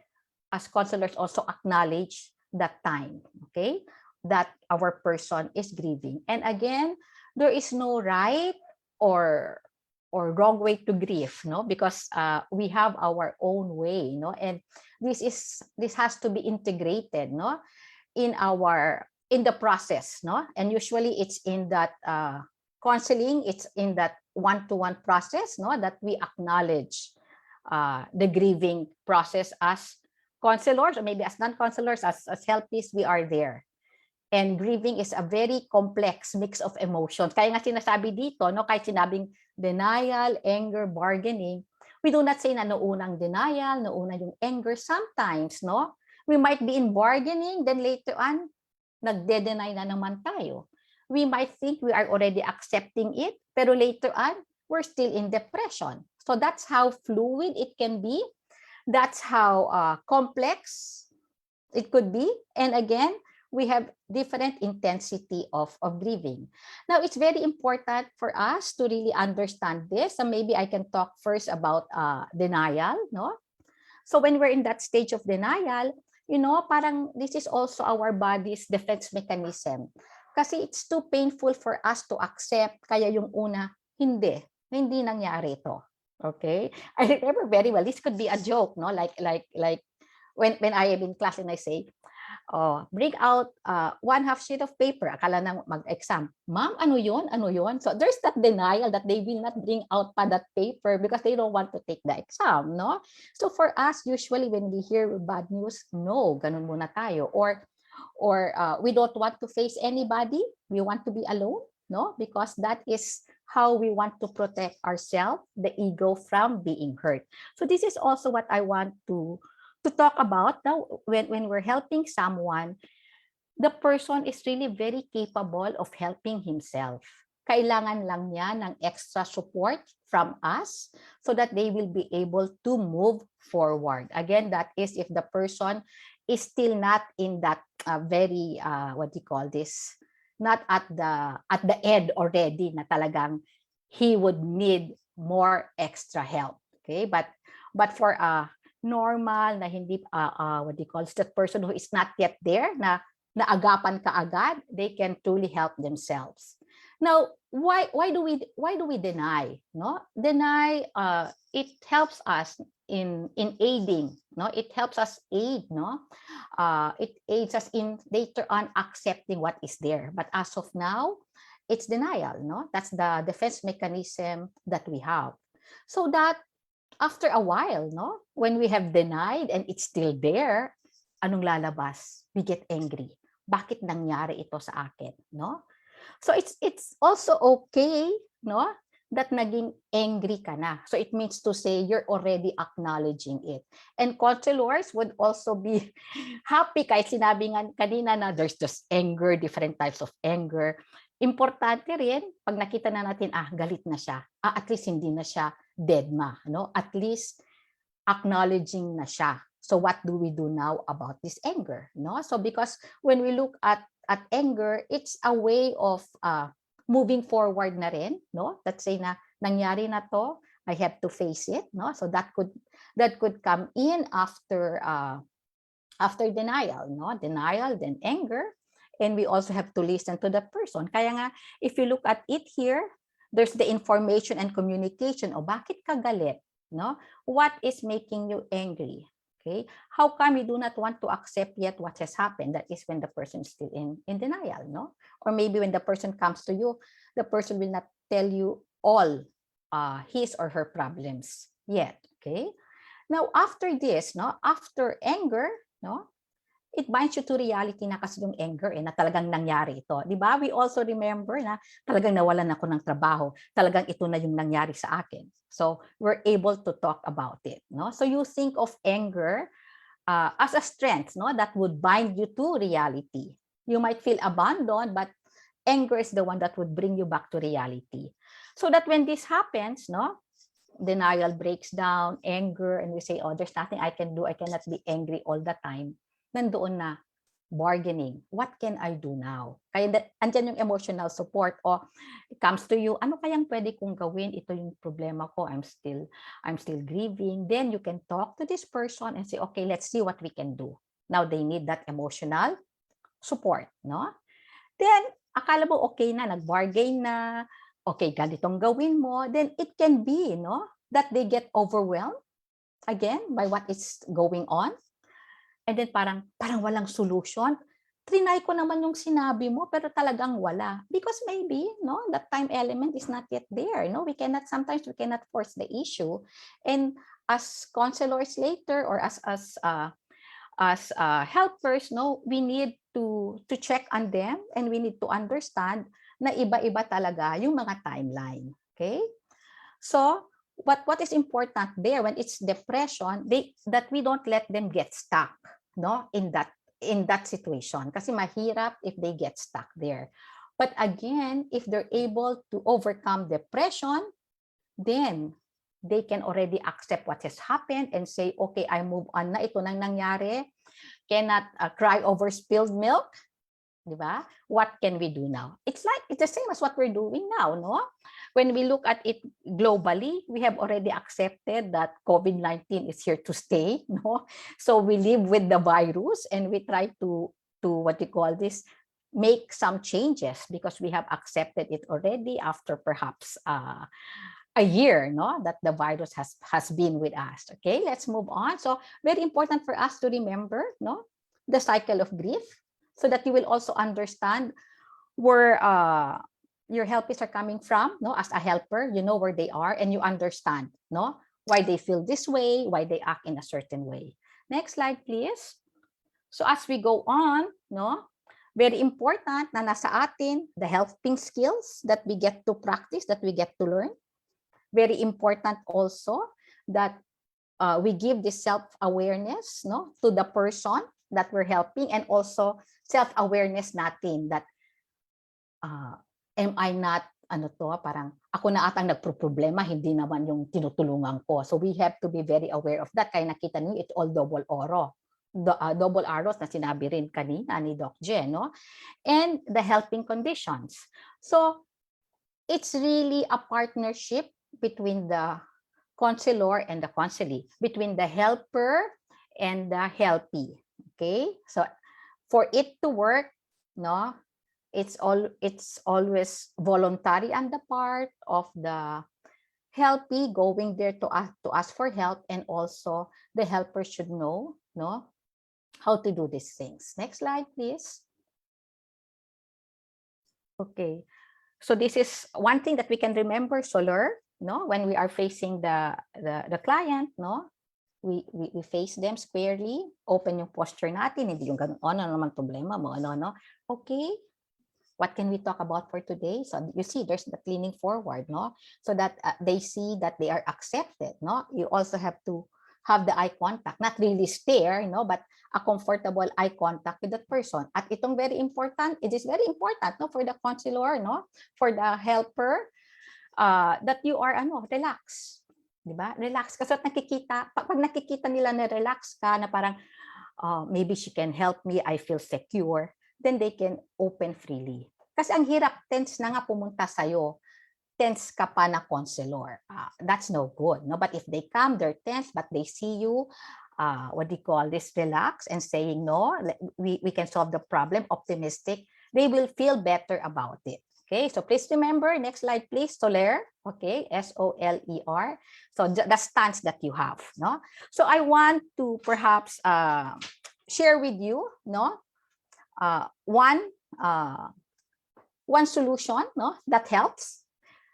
as counselors also acknowledge that time, okay? That our person is grieving. And again, there is no right or wrong way to grieve, no? Because we have our own way, no? And this has to be integrated, no? In the process, no? And usually it's in that counseling, it's in that one-to-one process, no? That we acknowledge the grieving process as counselors, or maybe as non-counselors, as helpies, we are there. And grieving is a very complex mix of emotions. Kaya nga sinasabi dito, no, kahit sinabing denial, anger, bargaining, we do not say na nounang denial, nauna yung anger. Sometimes, no, we might be in bargaining, then later on, nagde-deny na naman tayo. We might think we are already accepting it, pero later on, we're still in depression. So that's how fluid it can be. That's how complex it could be. And again, we have different intensity of grieving. Now, it's very important for us to really understand this. And maybe I can talk first about denial, no? So when we're in that stage of denial, parang this is also our body's defense mechanism. Kasi it's too painful for us to accept. Kaya yung una, hindi nangyari ito. Okay, I remember very well. This could be a joke, no? Like when I am in class and I say, bring out 1/2 sheet of paper. Akala na mag-exam. Ma'am, ano yon? Ano yon? So there's that denial that they will not bring out pa that paper because they don't want to take the exam, no? So for us, usually when we hear bad news, no, ganun muna tayo. Or we don't want to face anybody. We want to be alone, no? Because that is how we want to protect ourselves, the ego, from being hurt. So this is also what I want to talk about now. When we're helping someone, the person is really very capable of helping himself. Kailangan lang niya ng extra support from us so that they will be able to move forward. Again, that is if the person is still not in that very, what do you call this? Not at the end already na talagang he would need more extra help. Okay, but for a normal na hindi what do you call this, that person who is not yet there na naagapan ka agad, they can truly help themselves. Now, why do we deny? No, deny. It helps us in aiding. No, it helps us aid. No, it aids us in later on accepting what is there. But as of now, it's denial. No, that's the defense mechanism that we have. So that after a while, no, when we have denied and it's still there, anong lalabas? We get angry. Bakit nangyari ito sa akin? No. So it's also okay, no, that naging angry ka na. So it means to say you're already acknowledging it. And counselors would also be happy kahit sinabi nga kanina na there's just anger, different types of anger. Importante rin pag nakita na natin, galit na siya. At least hindi na siya deadma, no? At least acknowledging na siya. So what do we do now about this anger, no? So because when we look at anger, it's a way of moving forward na rin, no? Let's say na nangyari na to, I have to face it, no? So that could come in after denial, no? Denial, then anger, and we also have to listen to the person. Kaya nga, if you look at it here, there's the information and communication. O bakit ka galit, no? What is making you angry? Okay? How come you do not want to accept yet what has happened? That is when the person is still in denial, no? Or maybe when the person comes to you, the person will not tell you all his or her problems yet. Okay? Now, after this, no? After anger, no? It binds you to reality na kasi yung anger na talagang nangyari ito. Di ba? We also remember na talagang nawalan ako ng trabaho. Talagang ito na yung nangyari sa akin. So, we're able to talk about it. No? So, you think of anger as a strength, no? That would bind you to reality. You might feel abandoned, but anger is the one that would bring you back to reality. So that when this happens, no? Denial breaks down, anger, and we say, oh, there's nothing I can do. I cannot be angry all the time. Nandoon na bargaining. What can I do now? Kaya andyan yung emotional support. O it comes to you, ano kayang pwede kong gawin? Ito yung problema ko. I'm still grieving. Then you can talk to this person and say, okay, let's see what we can do. Now they need that emotional support, no? Then akala mo okay na, nag-bargain na, okay, ganitong gawin mo, then it can be, no, that they get overwhelmed again by what is going on. And then parang walang solution. Trinay ko naman yung sinabi mo, pero talagang wala. Because maybe, no, that time element is not yet there. No, sometimes we cannot force the issue. And as counselors later, or as helpers, no, we need to check on them, and we need to understand na iba-iba talaga yung mga timeline. Okay? So, what is important there when it's depression, that we don't let them get stuck, no, in that situation, kasi mahirap if they get stuck there. But again, if they're able to overcome depression, then they can already accept what has happened and say, okay, I move on na, ito nang nangyari. Cannot cry over spilled milk. Diba? What can we do now? It's the same as what we're doing now, no? When we look at it globally, we have already accepted that COVID-19 is here to stay, no? So we live with the virus, and we try to what you call this, make some changes, because we have accepted it already after perhaps a year, no, that the virus has been with us. Okay, let's move on. So very important for us to remember, no, the cycle of grief, so that you will also understand where your helpers are coming from, no, as a helper, you know where they are, and you understand, no, why they feel this way, why they act in a certain way. Next slide, please. So as we go on, no, very important na nasa atin the helping skills that we get to practice, that we get to learn. Very important also that we give this self-awareness, no, to the person that we're helping, and also self-awareness natin that am I not, parang ako na atang nagproproblema, hindi naman yung tinutulungan ko. So we have to be very aware of that. Kaya nakita niyo, it's all double arrows na sinabi rin kanina ni Doc Jen, no? And the helping conditions. So it's really a partnership between the counselor and the counselee, between the helper and the helpee. Okay, so for it to work, no, it's always voluntary on the part of the helpee going there to ask for help, and also the helper should know, no, how to do these things. Next slide, please. Okay, so this is one thing that we can remember, Soler, no, when we are facing the client, no, we face them squarely, open yung posture natin, hindi yung ganun, ano naman problema mo, no, okay, what can we talk about for today? So you see, there's the leaning forward, no, so that they see that they are accepted, no. You also have to have the eye contact, not really stare, no, but a comfortable eye contact with that person. At itong very important, it is very important, no, for the counselor, no, for the helper, that you are relax, di ba? Relax, kasi pag nakikita nila na relax ka, na parang maybe she can help me, I feel secure, then they can open freely. Kasi ang hirap, tense na nga pumunta sa'yo. tense ka pa na counselor. That's no good. No? But if they come, they're tense, but they see you, what do you call this, relax and saying, no, we can solve the problem, optimistic, they will feel better about it. Okay, so please remember, next slide, please, Soler. Okay, SOLER. So the stance that you have. No? So I want to perhaps share with you, no, one solution, no, that helps,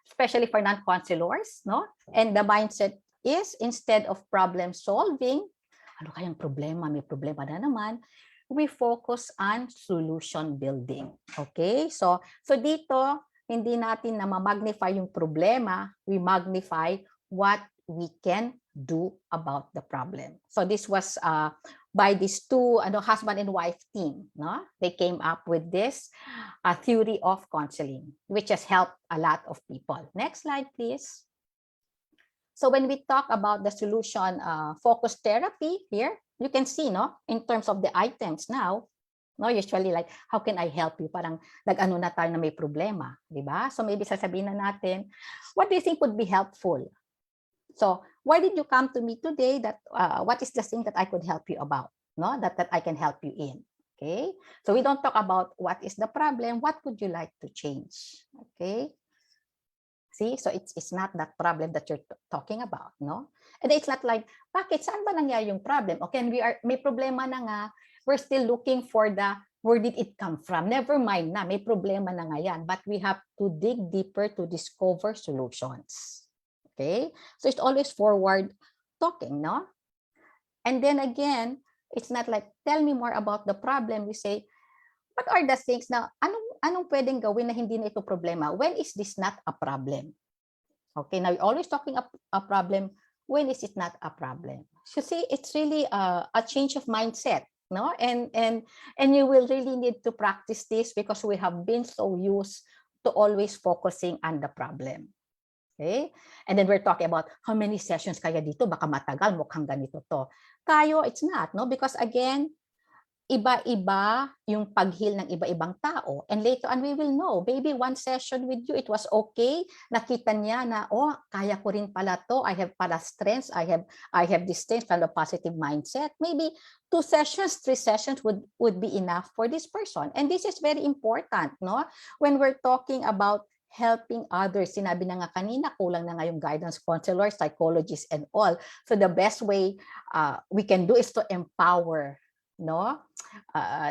especially for non-counselors, no? And the mindset is, instead of problem solving, ano kayang problema, may problema na naman, we focus on solution building. Okay? So dito, hindi natin na ma-magnify yung problema, we magnify what we can do about the problem. So this was by these two husband and wife team. No? They came up with this theory of counseling, which has helped a lot of people. Next slide, please. So when we talk about the solution focused therapy here, you can see, no, in terms of the items now, no, usually like, how can I help you? Parang nag-ano na tayo na may problema, di ba? So maybe sasabihin na natin, what do you think would be helpful? So why did you come to me today? That what is the thing that I could help you about? No, that I can help you in. Okay, so we don't talk about what is the problem. What would you like to change? Okay, see, so it's not that problem that you're talking about, no? And it's not like, bakit saan ba nangyari yung problem? Okay, and may problema na nga. We're still looking for where did it come from? Never mind na, may problema na nga yan. But we have to dig deeper to discover solutions. Okay, so it's always forward talking, no? And then again, it's not like, tell me more about the problem. We say, what are the things na, anong pwedeng gawin na hindi na ito problema? When is this not a problem? Okay, now you're always talking a problem. When is it not a problem? So see, it's really a change of mindset, no? And you will really need to practice this because we have been so used to always focusing on the problem. Okay? And then we're talking about how many sessions kaya dito, baka matagal, mukhang ganito to. Tayo, it's not, no? Because again, iba-iba yung pag-heal ng iba-ibang tao. And later on, we will know, maybe one session with you, it was okay. Nakita niya na, oh, kaya ko rin pala to. I have pala strengths. I have this strength from the positive mindset. Maybe 2 sessions, 3 sessions would be enough for this person. And this is very important, no? When we're talking about helping others. Sinabi na nga kanina, kulang na nga yung guidance counselors, psychologists, and all. So the best way we can do is to empower, no,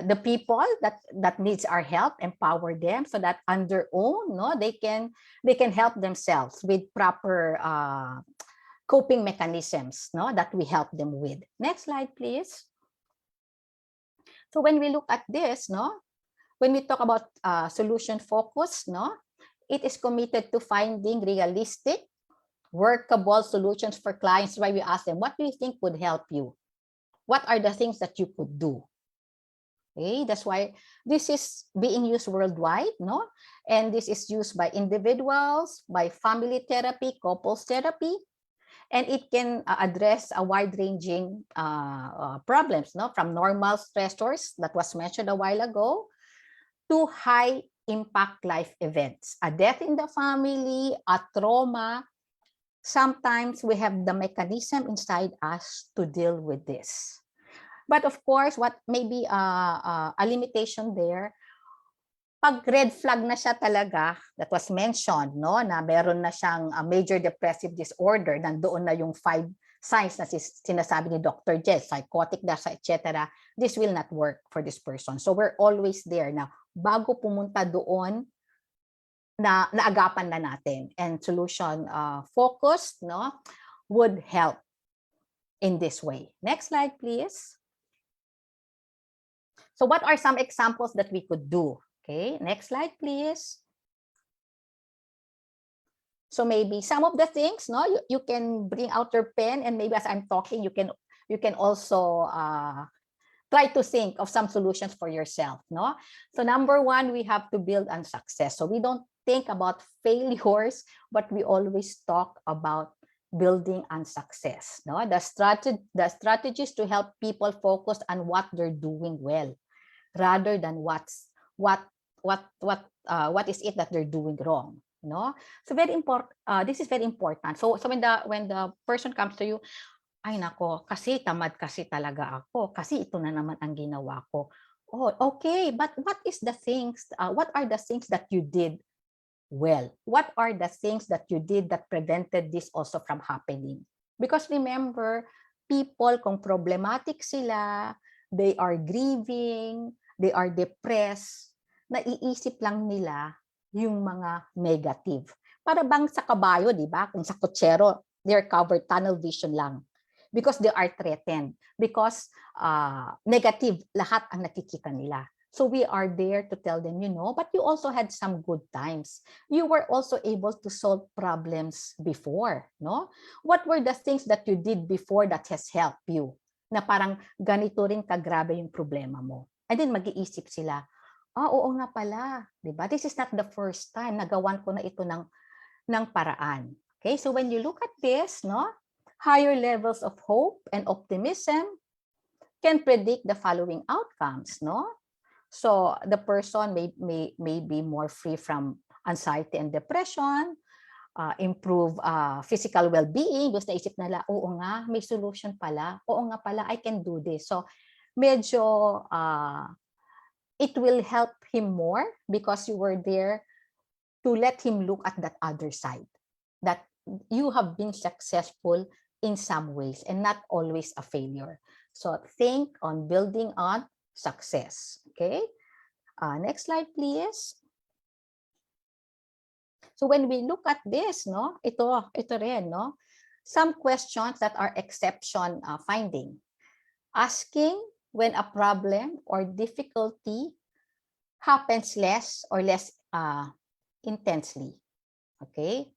the people that needs our help, empower them so that on their own, no, they can help themselves with proper coping mechanisms, no, that we help them with. Next slide, please. So when we look at this, no, when we talk about solution focus, no, it is committed to finding realistic, workable solutions for clients. Why we ask them, what do you think would help you? What are the things that you could do? Okay, that's why this is being used worldwide, no? And this is used by individuals, by family therapy, couples therapy, and it can address a wide-ranging problems, no? From normal stressors that was mentioned a while ago to high impact life events, a death in the family, a trauma. Sometimes we have the mechanism inside us to deal with this. But of course, what may be a limitation there, pag red flag na siya talaga, that was mentioned, no, na meron na siyang major depressive disorder, nandoon na yung 5 signs na sinasabi ni Dr. Jess, psychotic na siya, etc. This will not work for this person. So we're always there na bago pumunta doon, na naagapan na natin. And solution focused, no, would help in this way. Next slide, please. So what are some examples that we could do? Okay, next slide, please. So maybe some of the things, no, you can bring out your pen, and maybe as I'm talking, you can also try to think of some solutions for yourself, no? So number 1, we have to build on success. So we don't think about failures, but we always talk about building on success, no? The strategies to help people focus on what they're doing well, rather than what is it that they're doing wrong. no? So very important. This is very important. So when the person comes to you, ay nako, kasi tamad kasi talaga ako. Kasi ito na naman ang ginawa ko. Oh, okay. But what are the things that you did well? What are the things that you did that prevented this also from happening? Because remember, people, kung problematic sila, they are grieving, they are depressed, naiisip lang nila yung mga negative. Para bang sa kabayo, di ba? Kung sa kutsero, they're covered tunnel vision lang. Because they are threatened. Because negative, lahat ang nakikita nila. So we are there to tell them, but you also had some good times. You were also able to solve problems before, no? What were the things that you did before that has helped you? Na parang ganito rin kagrabe yung problema mo. And then mag-iisip sila, oo nga pala, di ba? This is not the first time nagawan ko na ito ng paraan. Okay, so when you look at this, no, higher levels of hope and optimism can predict the following outcomes, no? So the person may be more free from anxiety and depression, improve physical well-being, because naisip nila, oo nga, may solution pala, oo nga pala, I can do this. So medyo it will help him more because you were there to let him look at that other side, that you have been successful in some ways and not always a failure. So think on building on success. Okay, next slide, please. So when we look at this, no, ito rin, no, some questions that are exception finding. Asking when a problem or difficulty happens less or less intensely. Okay?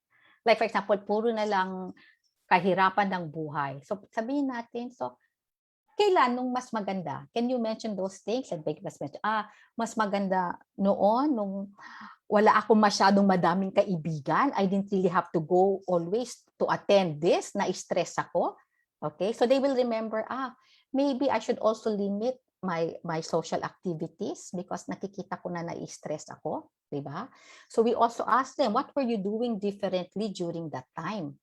Like for example, puro na lang kahirapan ng buhay. So sabihin natin, so kailan nung mas maganda? Can you mention those things? And mas maganda noon nung wala akong masyadong madaming kaibigan. I didn't really have to go always to attend this. Na-stress ako. Okay? So they will remember, maybe I should also limit my social activities because nakikita ko na na-stress ako. Diba? So we also ask them, what were you doing differently during that time?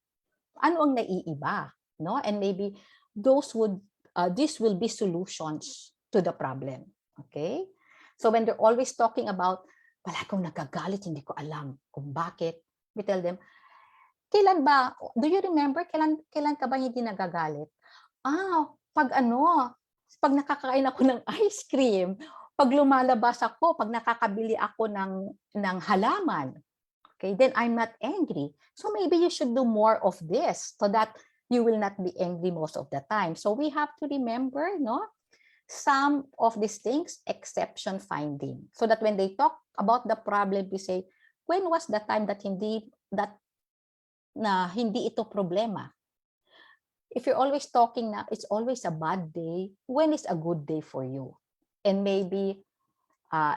Ano ang naiiba? No? And maybe this will be solutions to the problem. Okay? So when they're always talking about, wala akong nagagalit, hindi ko alam kung bakit, we tell them, kailan ba, do you remember, kailan ka ba hindi nagagalit? Pag nakakain ako ng ice cream, pag lumalabas ako, pag nakakabili ako ng halaman, okay, then I'm not angry. So maybe you should do more of this so that you will not be angry most of the time. So we have to remember, no, some of these things, exception finding. So that when they talk about the problem, we say, when was the time that hindi ito problema? If you're always talking na it's always a bad day, when is a good day for you? And maybe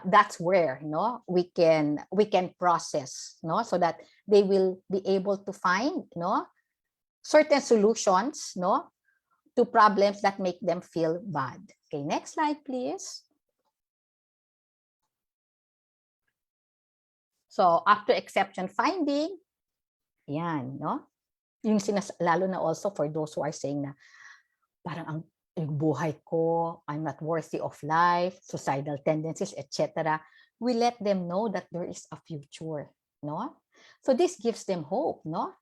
that's where, no, we can process, no, so that they will be able to find, no, certain solutions, no, to problems that make them feel bad. Okay, next slide, please. So after exception finding, yan, no, yung lalo na also for those who are saying na parang yung buhay ko, I'm not worthy of life, suicidal tendencies, etc. We let them know that there is a future, no? So this gives them hope, no?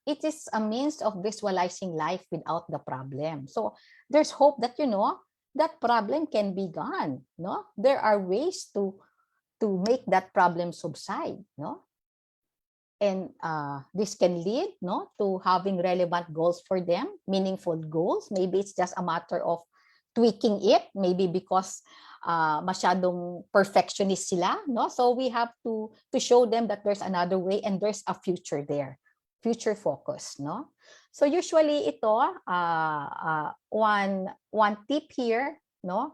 It is a means of visualizing life without the problem. So there's hope that, that problem can be gone, no? There are ways to make that problem subside, no? And this can lead, no, to having relevant goals for them, meaningful goals. Maybe it's just a matter of tweaking it, maybe because masyadong perfectionist sila, no? So we have to show them that there's another way and there's a future there, future focus, no? So usually ito, one tip here, no,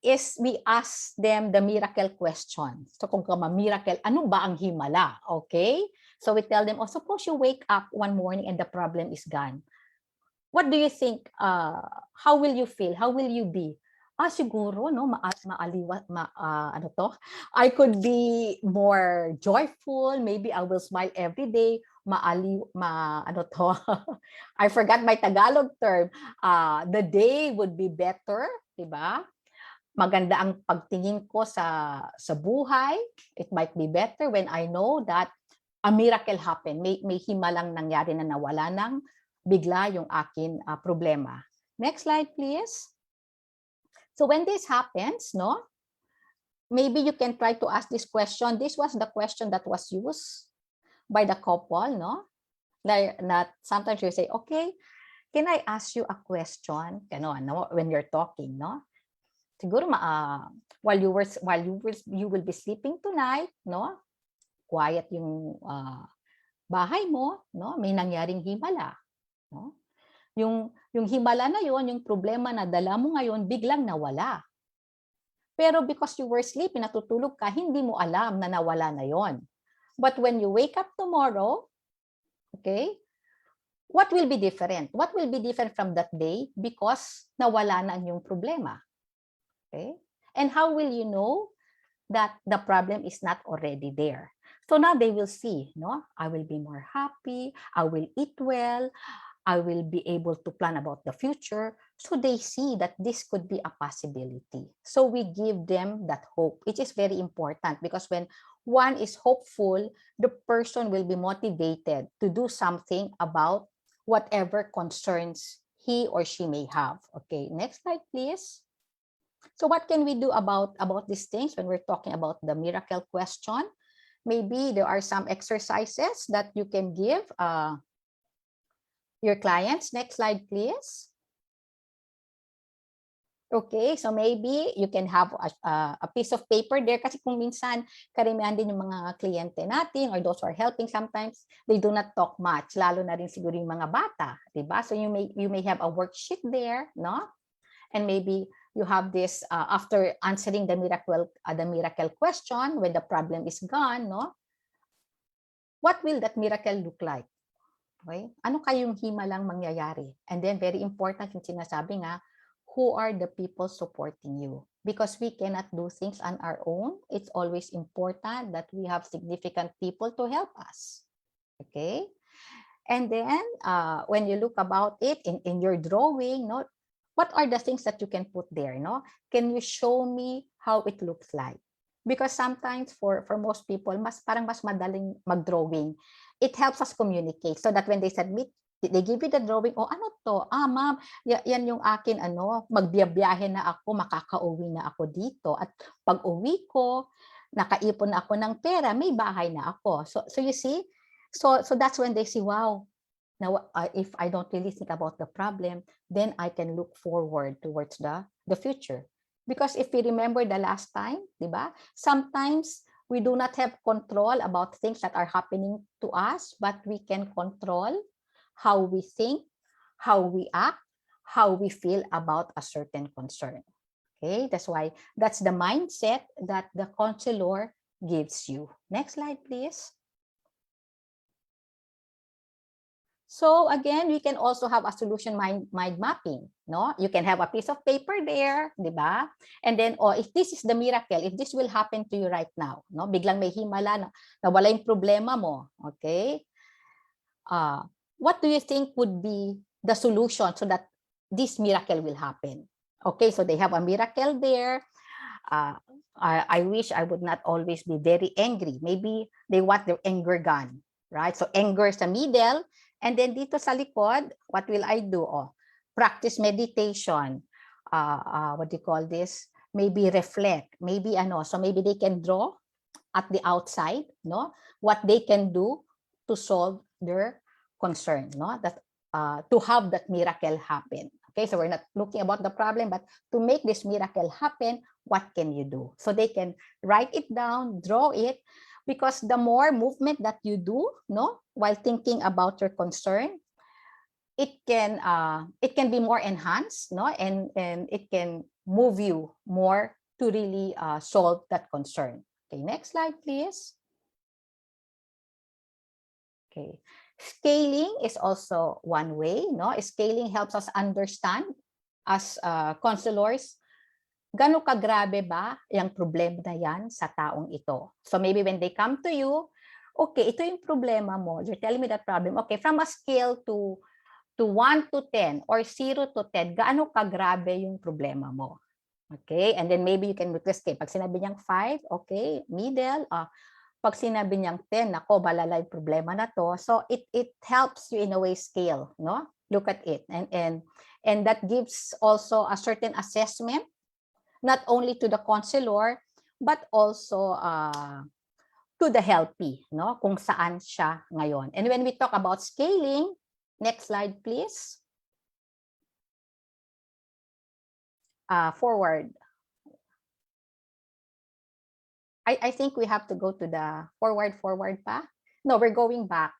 is we ask them the miracle question. So kung miracle, ano ba ang himala? Okay? So we tell them, suppose you wake up one morning and the problem is gone. What do you think? How will you feel? How will you be? Siguro, no, ano to? I could be more joyful. Maybe I will smile every day. Ano to? I forgot my Tagalog term. The day would be better, di ba? Maganda ang pagtingin ko sa buhay. It might be better when I know that a miracle happened. May himalang nangyari na nawala ng bigla yung akin problema. Next slide, please. So when this happens, no, maybe you can try to ask this question. This was the question that was used by the couple, no? Like, not sometimes you say, okay, can I ask you a question? When you're talking, no? Siguro while you will be sleeping tonight, no? Quiet yung bahay mo, no? May nangyaring himala, no? Yung himala na yon, yung problema na dala mo ngayon, biglang nawala. Pero because you were sleeping, natutulog ka, hindi mo alam na nawala na yon. But when you wake up tomorrow, okay, what will be different? What will be different from that day because nawala na yung problema? Okay? And how will you know that the problem is not already there? So now they will see, no? I will be more happy, I will eat well, I will be able to plan about the future. So they see that this could be a possibility. So we give them that hope, which is very important because when one is hopeful, the person will be motivated to do something about whatever concerns he or she may have. Okay, next slide, please. So what can we do about these things when we're talking about the miracle question? Maybe there are some exercises that you can give your clients. Next slide, please. Okay, so maybe you can have a piece of paper there kasi kung minsan karamihan din yung mga kliyente natin or those who are helping sometimes they do not talk much, lalo na rin siguro yung mga bata, diba? So you may have a worksheet there, no? And maybe you have this after answering the miracle question when the problem is gone, no? What will that miracle look like? Okay? Ano kayong himalang mangyayari? And then very important yung sinasabi nga, who are the people supporting you? Because we cannot do things on our own. It's always important that we have significant people to help us. Okay? And then when you look about it in your drawing, no, what are the things that you can put there? No? Can you show me how it looks like? Because sometimes for most people, parang mas madaling mag-drawing. It helps us communicate so that when they submit, they give you the drawing, oh ano to? Ma'am, yan yung akin, magbiyabiyahe na ako, makakauwi na ako dito. At pag uwi ko, nakaipon na ako ng pera, may bahay na ako. So you see, so that's when they see, wow, now if I don't really think about the problem, then I can look forward towards the future. Because if we remember the last time, diba? Sometimes we do not have control about things that are happening to us, but we can control how we think, how we act, how we feel about a certain concern. Okay, that's why that's the mindset that the counselor gives you. Next slide, please. So again, we can also have a solution mind mapping. No, you can have a piece of paper there, di ba? And then, if this is the miracle, if this will happen to you right now, no, biglang may himala, nawala yung problema mo, okay? What do you think would be the solution so that this miracle will happen? Okay, so they have a miracle there. I wish I would not always be very angry. Maybe they want their anger gone, right? So anger sa middle. And then dito sa likod, what will I do? Practice meditation. What do you call this? Maybe reflect. Maybe so maybe they can draw at the outside, no? What they can do to solve their concern, no? That to have that miracle happen. Okay, so we're not looking about the problem, but to make this miracle happen, what can you do? So they can write it down, draw it, because the more movement that you do, no, while thinking about your concern, it can be more enhanced, no, and it can move you more to really solve that concern. Okay, next slide, please. Okay, scaling is also one way, no. Scaling helps us understand as counselors Gano'ng kagrabe ba yung problema na yan sa taong ito? So maybe when they come to you, okay, ito yung problema mo. You're telling me that problem. Okay, from a scale to 1 to 10 or 0 to 10, gaano kagrabe yung problema mo? Okay, and then maybe you can request, pag sinabi niyang 5, okay, middle. Pag sinabi niyang 10, nako, malala yung problema na to. So it helps you in a way scale, no? Look at it. And that gives also a certain assessment, not only to the counselor, but also to the helpee, no? Kung saan siya ngayon. And when we talk about scaling, next slide, please. Forward. I think we have to go to the forward pa. No, we're going back.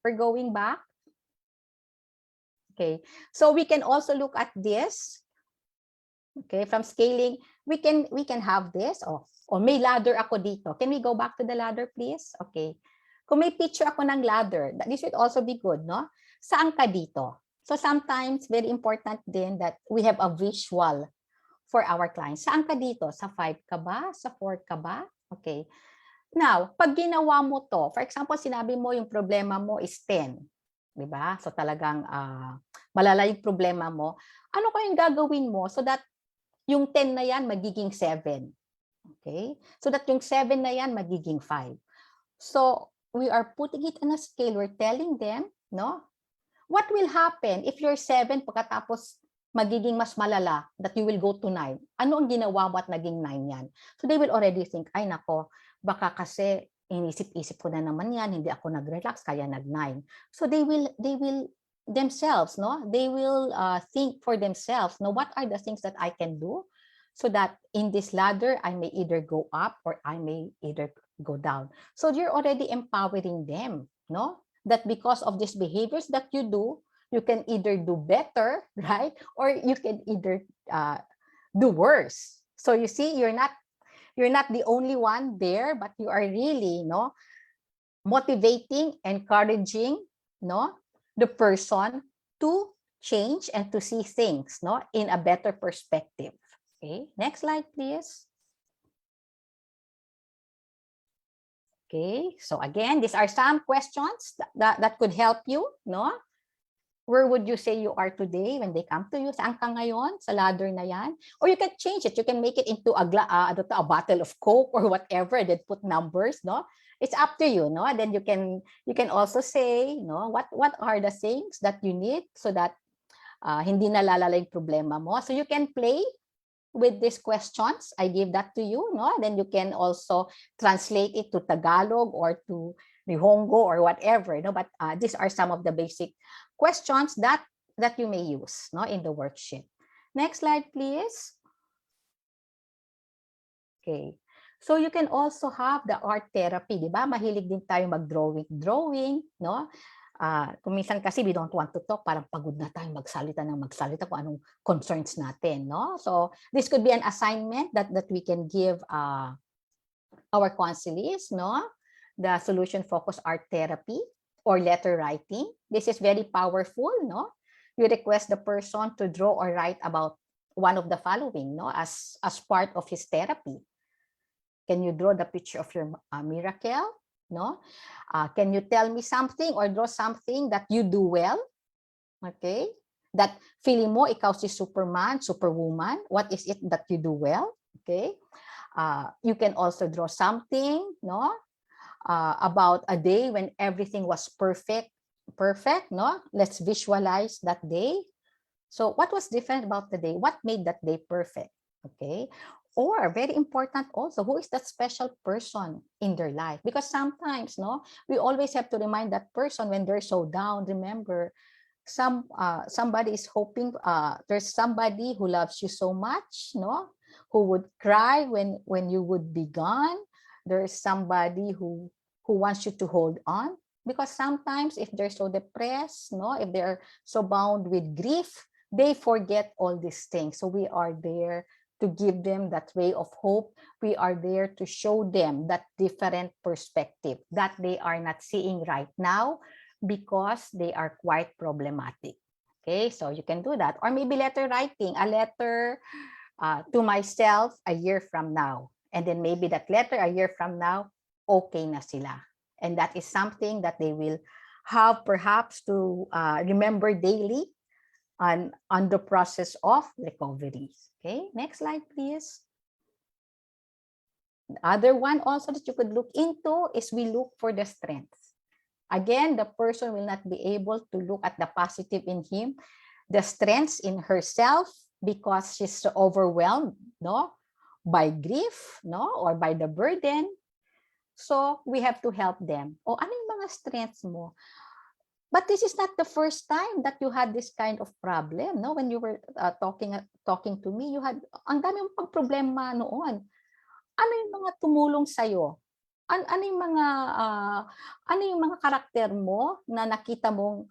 We're going back. Okay, so we can also look at this. Okay, from scaling, we can have this. Or may ladder ako dito. Can we go back to the ladder, please? Okay. Kung may picture ako ng ladder, this would also be good, no? Saan ka dito? So sometimes, very important din that we have a visual for our clients. Saan ka dito? Sa 5 ka ba? Sa 4 ka ba? Okay. Now, pag ginawa mo to, for example, sinabi mo yung problema mo is 10. Diba? So talagang malala yung problema mo. Ano kayong gagawin mo so that yung 10 na yan magiging 7? Okay? So that yung 7 na yan magiging 5. So we are putting it on a scale. We're telling them, no? What will happen if you're 7 pagkatapos magiging mas malala that you will go to 9? Ano ang ginawa mo at naging 9 yan? So they will already think, ay nako, baka kasi inisip-isip ko na naman yan, hindi ako nag-relax, kaya nag-9. So they will themselves, no? They will think for themselves, no, what are the things that I can do so that in this ladder, I may either go up or I may either go down. So you're already empowering them, no? That because of these behaviors that you do, you can either do better, right? Or you can either do worse. So you see, you're not the only one there, but you are really, no, motivating, encouraging, no, the person to change and to see things, no, in a better perspective. Okay, next slide, please. Okay, so again, these are some questions that could help you, no? Where would you say you are today when they come to you? Saan ka ngayon? Sa ladder na yan? Or you can change it. You can make it into a bottle of Coke or whatever, then put numbers, no? It's up to you, no? Then you can also say, no, what are the things that you need so that hindi nalalala yung problema mo. So you can play with these questions. I give that to you, no? Then you can also translate it to Tagalog or to Nihongo or whatever, no? But these are some of the basic questions that you may use, no, in the worksheet. Next slide, please. Okay. So you can also have the art therapy, di ba? Mahilig din tayo mag-drawing, no? Kung minsan kasi we don't want to talk, parang pagod na tayo magsalita kung anong concerns natin, no? So this could be an assignment that we can give our counselees, no? The solution focused art therapy or letter writing. This is very powerful, no? You request the person to draw or write about one of the following, no? As part of his therapy. Can you draw the picture of your miracle? No? Can you tell me something or draw something that you do well? Okay? That feeling mo ikaw si Superman, Superwoman. What is it that you do well? Okay? You can also draw something, no? About a day when everything was perfect, no? Let's visualize that day. So what was different about the day? What made that day perfect? Okay? Or very important also, who is that special person in their life? Because sometimes, no, we always have to remind that person when they're so down. Remember, somebody is hoping. There's somebody who loves you so much, no, who would cry when you would be gone. There's somebody who wants you to hold on. Because sometimes if they're so depressed, no, if they're so bound with grief, they forget all these things. So we are there to give them that ray of hope. We are there to show them that different perspective that they are not seeing right now because they are quite problematic. Okay, so you can do that. Or maybe letter writing, a letter to myself a year from now. And then maybe that letter a year from now, okay na sila. And that is something that they will have perhaps to remember daily on the process of recovery. Okay, next slide, please. The other one also that you could look into is we look for the strengths. Again, the person will not be able to look at the positive in him, the strengths in herself, because she's so overwhelmed, no, by grief, no, or by the burden. So we have to help them. O ano yung mga strengths mo? But this is not the first time that you had this kind of problem, no? When you were talking to me, you had ang dami mong pang problema noon. Ano yung mga tumulong sa iyo? Ano yung mga karakter mo na nakita mong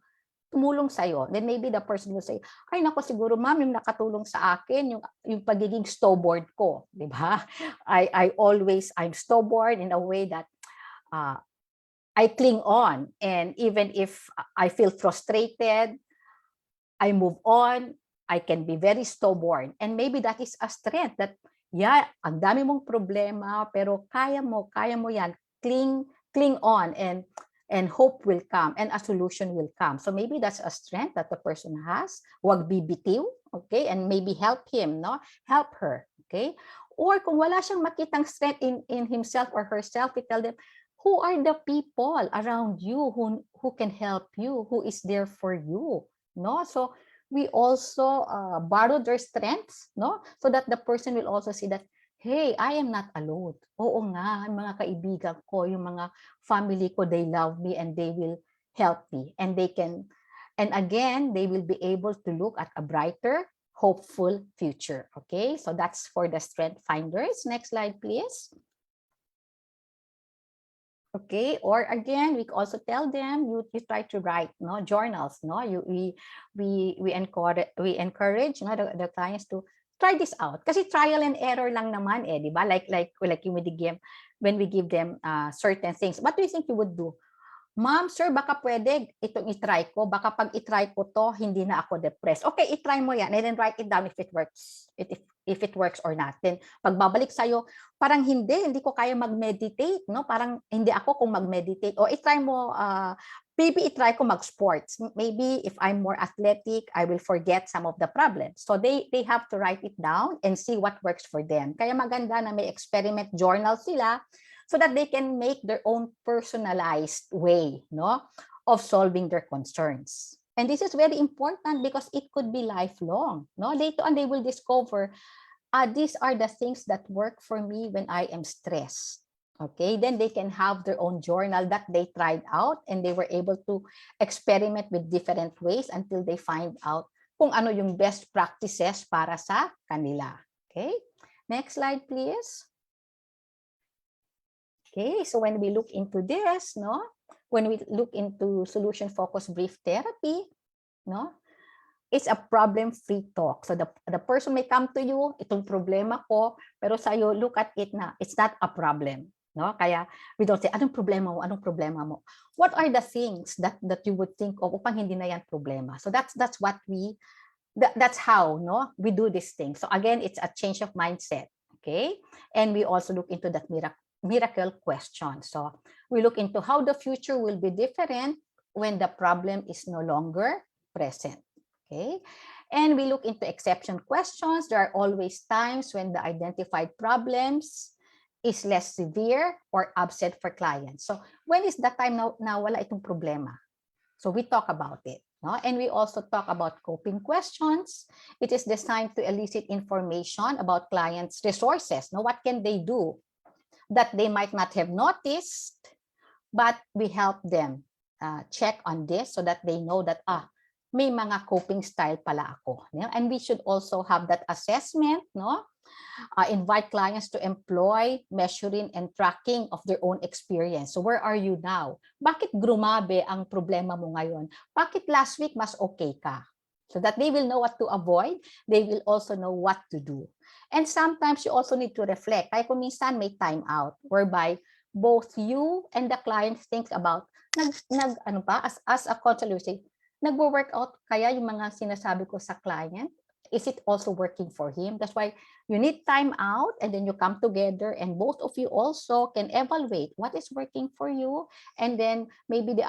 tumulong sa iyo? Then maybe the person will say, ay nako, siguro ma'am, yung nakatulong sa akin yung pagiging stubborn ko, di ba? I'm stubborn in a way that I cling on, and even if I feel frustrated, I move on. I can be very stubborn, and maybe that is a strength that, yeah, ang dami mong problema, pero kaya mo yan. Cling on, and hope will come, and a solution will come. So maybe that's a strength that the person has. Huwag bibitiw, okay, and maybe help him, no, help her, okay. Or kung wala siyang makitang strength in himself or herself, we tell them, who are the people around you who can help you, who is there for you, no? So we also borrow their strengths, no? So that the person will also see that, hey, I am not alone. Oo nga, yung mga kaibigan ko, yung mga family ko, they love me and they will help me. And again, they will be able to look at a brighter, hopeful future, okay? So that's for the strength finders. Next slide, please. Okay, or again, we also tell them you try to write, no, journals, no. We encourage, no, the clients to try this out. Kasi trial and error lang naman, di ba? Like you when we give them certain things. What do you think you would do? Ma'am, sir, baka pwede itong itry ko. Baka pag itry ko to, hindi na ako depressed. Okay, itry mo yan and then write it down if it works. If it works or not. Then pagbabalik sa'yo, parang hindi ko kaya mag-meditate, no? Parang hindi ako kung mag-meditate. O itry mo, maybe itry ko mag-sports. Maybe if I'm more athletic, I will forget some of the problems. So they have to write it down and see what works for them. Kaya maganda na may experiment journal sila, so that they can make their own personalized way, no, of solving their concerns. And this is very important because it could be lifelong, no? Later on, they will discover, these are the things that work for me when I am stressed. Okay, then they can have their own journal that they tried out and they were able to experiment with different ways until they find out kung ano yung best practices para sa kanila. Okay, next slide, please. Okay, so when we look into this, no, when we look into solution-focused brief therapy, no, it's a problem-free talk. So the person may come to you, itong problema ko, pero sa'yo, look at it na, it's not a problem. No? Kaya we don't say, anong problema mo? Anong problema mo? What are the things that you would think of upang hindi na yan problema? So that's how, no, we do this thing. So again, it's a change of mindset. Okay, and we also look into that miracle question. So we look into how the future will be different when the problem is no longer present. Okay, and we look into exception questions. There are always times when the identified problems is less severe or absent for clients. So when is the time na wala itong problema? So we talk about it. No? And we also talk about coping questions. It is designed to elicit information about clients' resources. No? What can they do that they might not have noticed, but we help them check on this so that they know that, may mga coping style pala ako. And we should also have that assessment, no? Invite clients to employ measuring and tracking of their own experience. So where are you now? Bakit grumabe ang problema mo ngayon? Bakit last week mas okay ka? So that they will know what to avoid, they will also know what to do. And sometimes you also need to reflect. Kaya kung minsan may time out, whereby both you and the client think about, as a counselor, say, nagwo-workout kaya yung mga sinasabi ko sa client? Is it also working for him? That's why you need time out and then you come together and both of you also can evaluate what is working for you, and then maybe the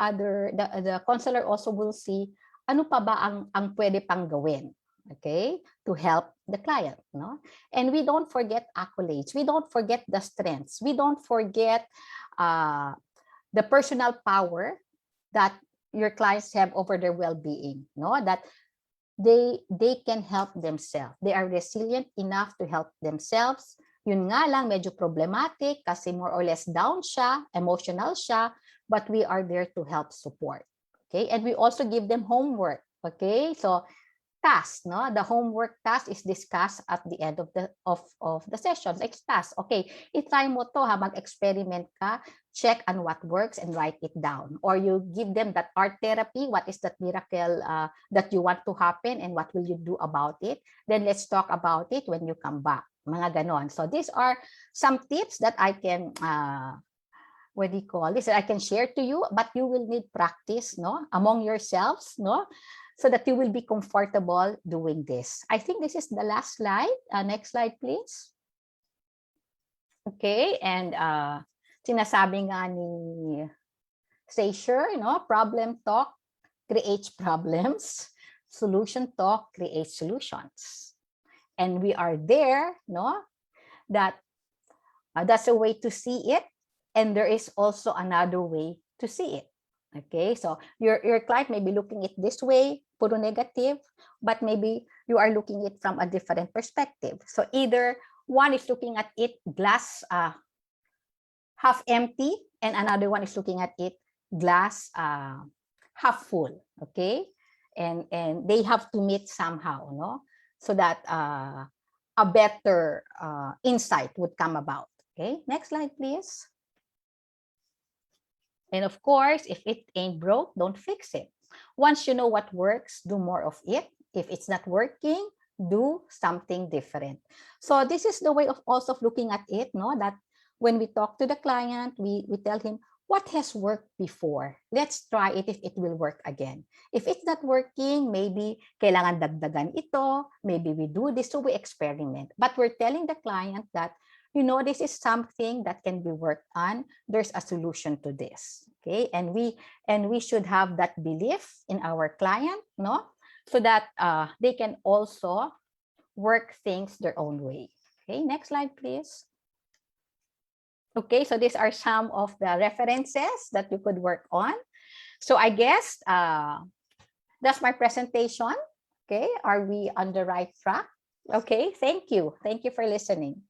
counselor also will see ano pa ba ang pwede pang gawin, okay, to help the client, no? And we don't forget accolades, we don't forget the strengths, we don't forget the personal power that your clients have over their well-being, no? That they can help themselves. They are resilient enough to help themselves. Yun nga lang, medyo problematic kasi more or less down siya, emotional siya, but we are there to help support. Okay, and we also give them homework. Okay, so task, no? The homework task is discussed at the end of the session. Like task, okay, i-try mo to ha, mag-experiment ka, check on what works and write it down. Or you give them that art therapy, what is that miracle that you want to happen and what will you do about it? Then let's talk about it when you come back. Mga ganon. So these are some tips that I can what do you call this? I can share to you, but you will need practice, no, among yourselves, no, so that you will be comfortable doing this. I think this is the last slide. Next slide, please. Okay, and sinasabi nga ni Sacher, no, problem talk creates problems, solution talk creates solutions, and we are there, no, that that's a way to see it. And there is also another way to see it. Okay, so your client may be looking at it this way, puro negative, but maybe you are looking at it from a different perspective. So either one is looking at it glass half empty, and another one is looking at it glass half full. Okay, and they have to meet somehow, no, so that a better insight would come about. Okay, next slide, please. And of course, if it ain't broke, don't fix it. Once you know what works, do more of it. If it's not working, do something different. So this is the way of also looking at it, no? That when we talk to the client, we tell him what has worked before. Let's try it if it will work again. If it's not working, maybe kailangan dagdagan ito, maybe we do this, so we experiment. But we're telling the client that, you know, this is something that can be worked on. There's a solution to this. Okay, and we should have that belief in our client, no, so that they can also work things their own way. Okay, next slide, please. Okay, so these are some of the references that you could work on. So I guess that's my presentation. Okay, are we on the right track? Okay, thank you. Thank you for listening.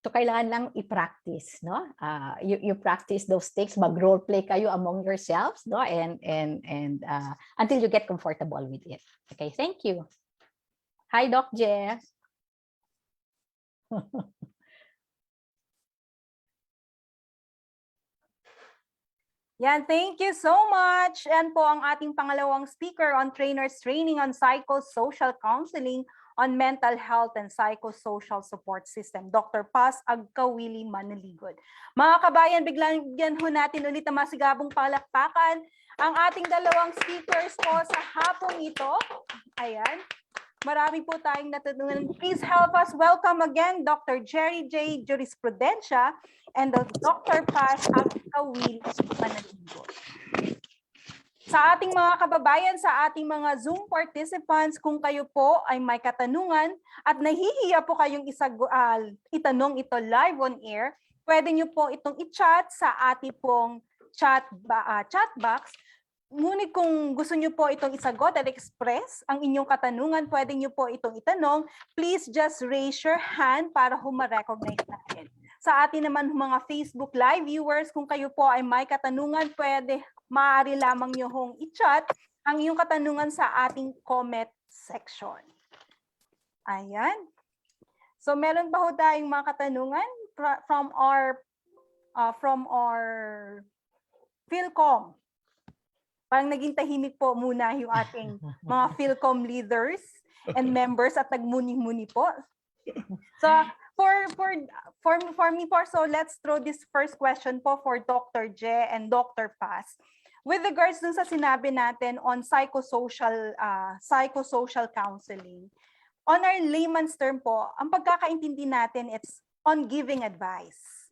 So kailangan lang i-practice, no? You practice those things, mag-role play kayo among yourselves, no? And until you get comfortable with it. Okay, thank you. Hi, Doc Jeff. Yan, thank you so much. Yan po ang ating pangalawang speaker on Trainers Training on Psychosocial Counseling on Mental Health and Psychosocial Support System, Dr. Paz Agkawili Manaligod. Mga kabayan, bigyan ho natin ulit ang masigabong palakpakan ang ating dalawang speakers po sa hapong ito. Ayan. Marami po tayong natutunan. Please help us welcome again Dr. Jerry J. Jurisprudencia and Dr. Paz Agkawili Manaligod. Sa ating mga kababayan, sa ating mga Zoom participants, kung kayo po ay may katanungan at nahihiya po kayong itanong ito live on air, pwede nyo po itong i-chat sa ating pong chat box. Ngunit kung gusto nyo po itong isagot at express ang inyong katanungan, pwede nyo po itong itanong. Please just raise your hand para ma-recognize natin. Sa atin naman mga Facebook Live viewers, kung kayo po ay may katanungan, maaari lamang nyo hong i-chat ang iyong katanungan sa ating comment section. Ayan. So meron pa ho tayong mga katanungan from our Philcom. Parang naging tahimik po muna yung ating mga Philcom leaders. and members at nagmuni-muni po. So, for me po, so let's throw this first question po for Dr. Je and Dr. Paz. With regards dun sa sinabi natin on psychosocial counseling, on our layman's term po, ang pagkakaintindi natin, it's on giving advice.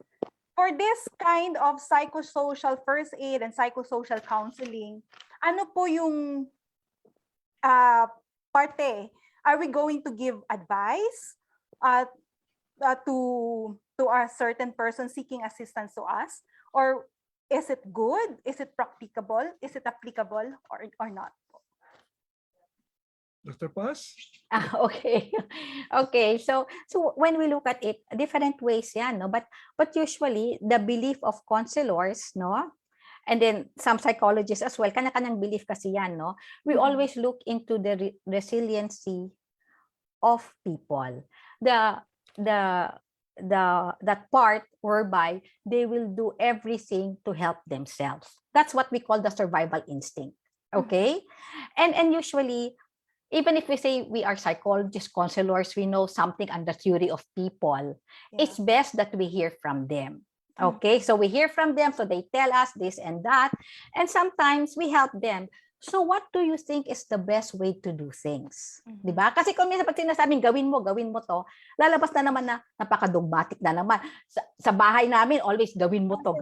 For this kind of psychosocial first aid and psychosocial counseling, ano po yung parte? Are we going to give advice to a certain person seeking assistance to us? Or is it good? Is it practicable? Is it applicable or not? Dr. Paz? Okay. Okay. So when we look at it, different ways yan, no? But usually the belief of counselors, no? And then some psychologists as well, kanya-kanyang belief kasi yan, no? We always look into the resiliency of people. That part whereby they will do everything to help themselves. That's what we call the survival instinct. Okay? And usually, even if we say we are psychologists, counselors, we know something on the theory of people, it's best that we hear from them. Okay, so we hear from them, so they tell us this and that, and sometimes we help them. So what do you think is the best way to do things? Diba? Kasi kung minsan pag sinasabing gawin mo to, lalabas na naman na napaka-dogmatic na naman. Sa bahay namin, always gawin mo to.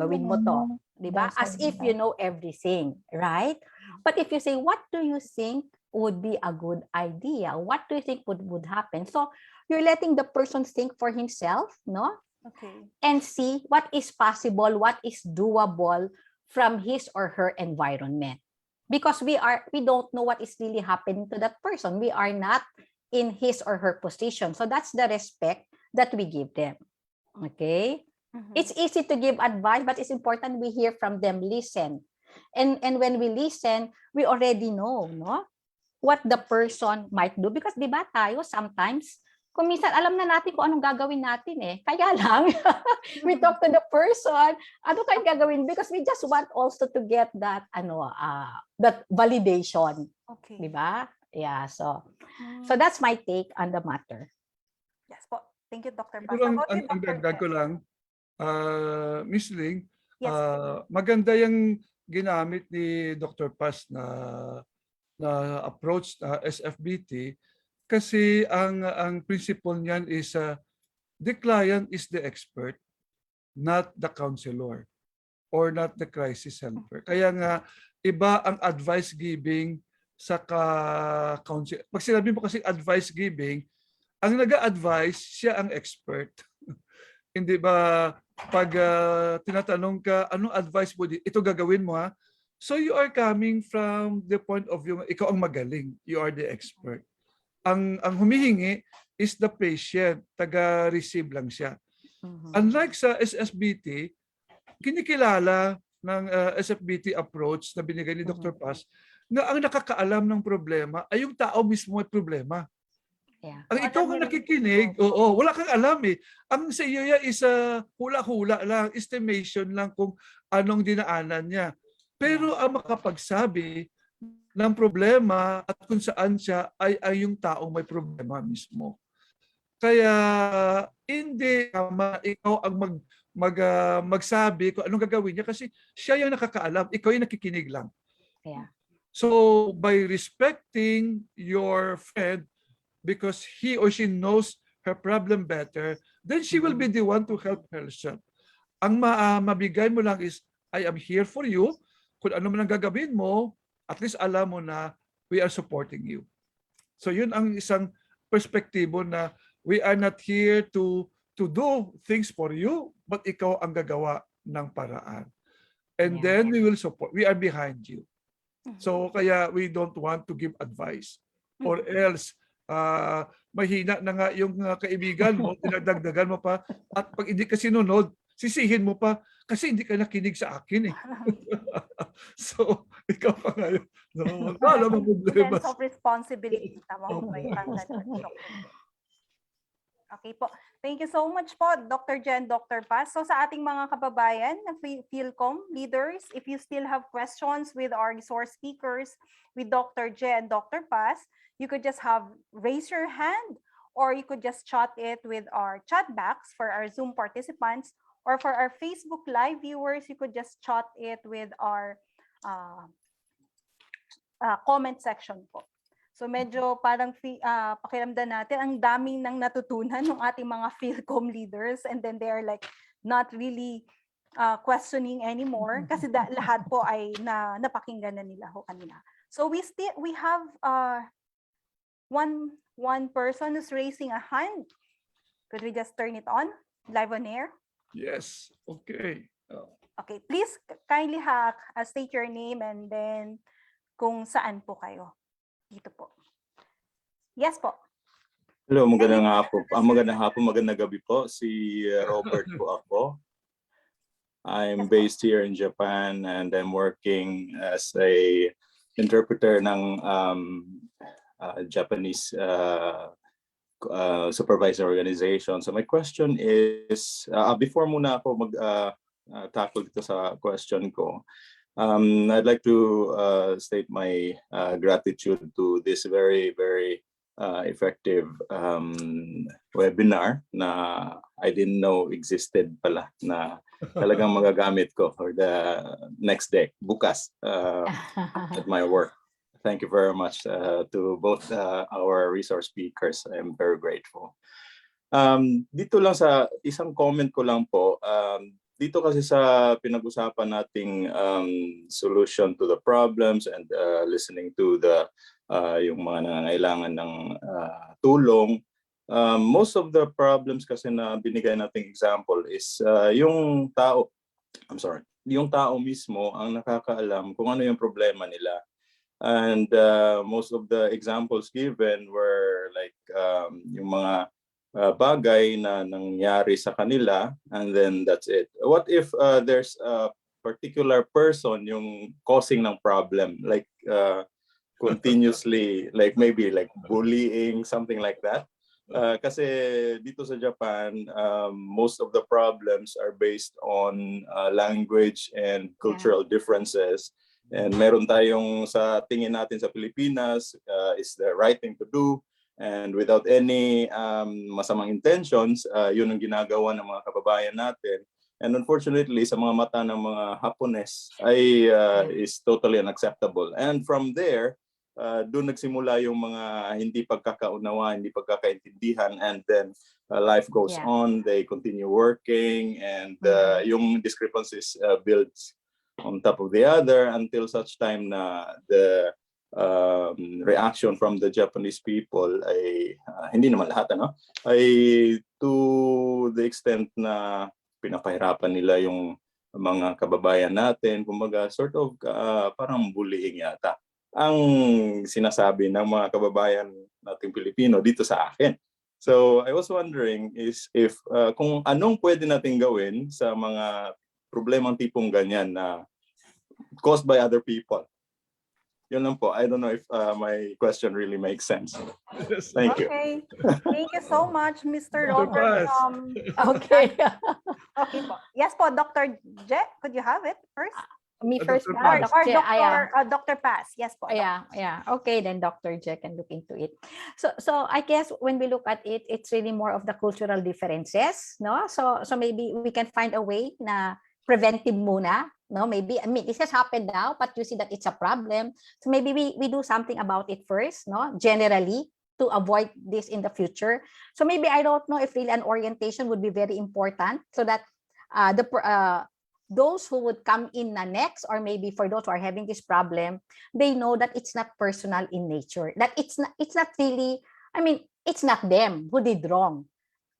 Diba? As if you know everything, right? But if you say, what do you think would be a good idea? What do you think would happen? So you're letting the person think for himself, no? Okay. And see what is possible, what is doable from his or her environment. Because we don't know what is really happening to that person. We are not in his or her position. So that's the respect that we give them. Okay? It's easy to give advice, but it's important we hear from them, listen. And when we listen, we already know, no? What the person might do. Because di ba tayo sometimes, kung minsan alam na natin kung anong gagawin natin eh. Kaya lang, we talk to the person, ano kayong gagawin? Because we just want also to get that, that validation. Okay. Di ba? Yeah, so that's my take on the matter. Yes po. Thank you, Dr. Paz. Siguro ang dagdag ko lang, Miss Ling, maganda yung ginamit ni Dr. Paz na approach na SFBT kasi ang principle niyan is the client is the expert, not the counselor or not the crisis helper. Kaya nga iba ang advice giving sa counsel. Pag sinabi mo kasi advice giving, ang nag-a-advise siya ang expert. Hindi ba pag tinatanong ka anong advice mo, ito gagawin mo ha? So you are coming from the point of view, ikaw ang magaling, you are the expert. Ang humihingi is the patient, taga-receive lang siya. Unlike sa SSBT, kinikilala ng SFBT approach na binigay ni Dr. Paz, na ang nakakaalam ng problema ay yung tao mismo may problema. Yeah. Ang ikaw ang nakikinig, wala kang alam eh. Ang sa iyo is hula-hula lang, estimation lang kung anong dinaanan niya. Pero ang makapagsabi ng problema at kung saan siya ay yung taong may problema mismo. Kaya hindi ikaw ang magsabi kung anong gagawin niya kasi siya yung nakakaalam, ikaw yung nakikinig lang. Yeah. So by respecting your friend because he or she knows her problem better, then she will be the one to help herself. Ang mabigay mo lang is, I am here for you. Kung ano man ang gagawin mo, at least alam mo na we are supporting you. So yun ang isang perspektibo na we are not here to do things for you, but ikaw ang gagawa ng paraan. And then we will support. We are behind you. So kaya we don't want to give advice. Or else, mahina na nga yung kaibigan mo, dinagdagan mo pa, at pag hindi ka sinunod, sisihin mo pa, kasi hindi ka nakinig sa akin eh. So, ikaw pa ngayon. No, wala mo problema. Sense of responsibility. Tama mo ba yun? Okay po. Thank you so much po, Dr. Jen, Dr. Paz. So sa ating mga kababayan na PhilCom leaders, if you still have questions with our resource speakers, with Dr. Jen, Dr. Paz, you could just raise your hand, or you could just chat it with our chat box for our Zoom participants, or for our Facebook Live viewers, you could just chat it with our comment section po. So medyo parang pakiramdam natin, ang daming nang natutunan ng ating mga PhilCom leaders, and then they're like not really questioning anymore kasi lahat po ay napakinggan na nila ho kanina. So we have one person who's raising a hand. Could we just turn it on live on air? Yes, okay. Okay, please kindly state your name and then kung saan po kayo. Dito po. Yes po. Hello, magandang hapon. Magandang gabi po. Si Robert po ako. I'm based here in Japan and I'm working as a interpreter ng Japanese supervisor organization. So my question is, before muna ako tackle dito sa question ko, I'd like to state my gratitude to this very, very effective webinar na I didn't know existed pala, na talagang magagamit ko for the next day, bukas, at my work. Thank you very much to both our resource speakers. I'm very grateful. Dito lang sa isang comment ko lang po, dito kasi sa pinag-usapan nating solution to the problems and listening to the yung mga nangangailangan ng tulong, most of the problems kasi na binigay nating example is yung tao mismo ang nakakaalam kung ano yung problema nila. And most of the examples given were like yung mga bagay na nangyari sa kanila, and then that's it. What if there's a particular person yung causing ng problem, like continuously, like maybe like bullying, something like that? Kasi dito sa Japan, most of the problems are based on language and cultural differences. And meron tayong sa tingin natin sa Pilipinas is the right thing to do. And without any masamang intentions, yun ang ginagawa ng mga kababayan natin. And unfortunately, sa mga mata ng mga Hapones ay is totally unacceptable. And from there, doon nagsimula yung mga hindi pagkakaunawa, hindi pagkakaintindihan, and then life goes on. They continue working, and yung discrepancies builds on top of the other until such time na the reaction from the Japanese people ay hindi naman lahat ay to the extent na pinapahirapan nila yung mga kababayan natin, kumbaga sort of parang bullying yata ang sinasabi ng mga kababayan nating Pilipino dito sa akin. So I was wondering is if kung anong pwede nating gawin sa mga problemang tipong ganyan na caused by other people. Yun lang po. I don't know if my question really makes sense. Thank you. Okay. Thank you so much, Mr. Robert. Okay. Okay po. Yes po, Dr. Je, could you have it first? Me first, Dr. Paz. Yes po. Yeah. Okay, then Dr. Je can look into it. So I guess when we look at it, it's really more of the cultural differences, no? So maybe we can find a way na preventive muna, no? Maybe, I mean, this has happened now, but you see that it's a problem. So maybe we do something about it first, no? Generally, to avoid this in the future. So maybe, I don't know if really an orientation would be very important so that those who would come in na next, or maybe for those who are having this problem, they know that it's not personal in nature. That it's not really, I mean, it's not them who did wrong.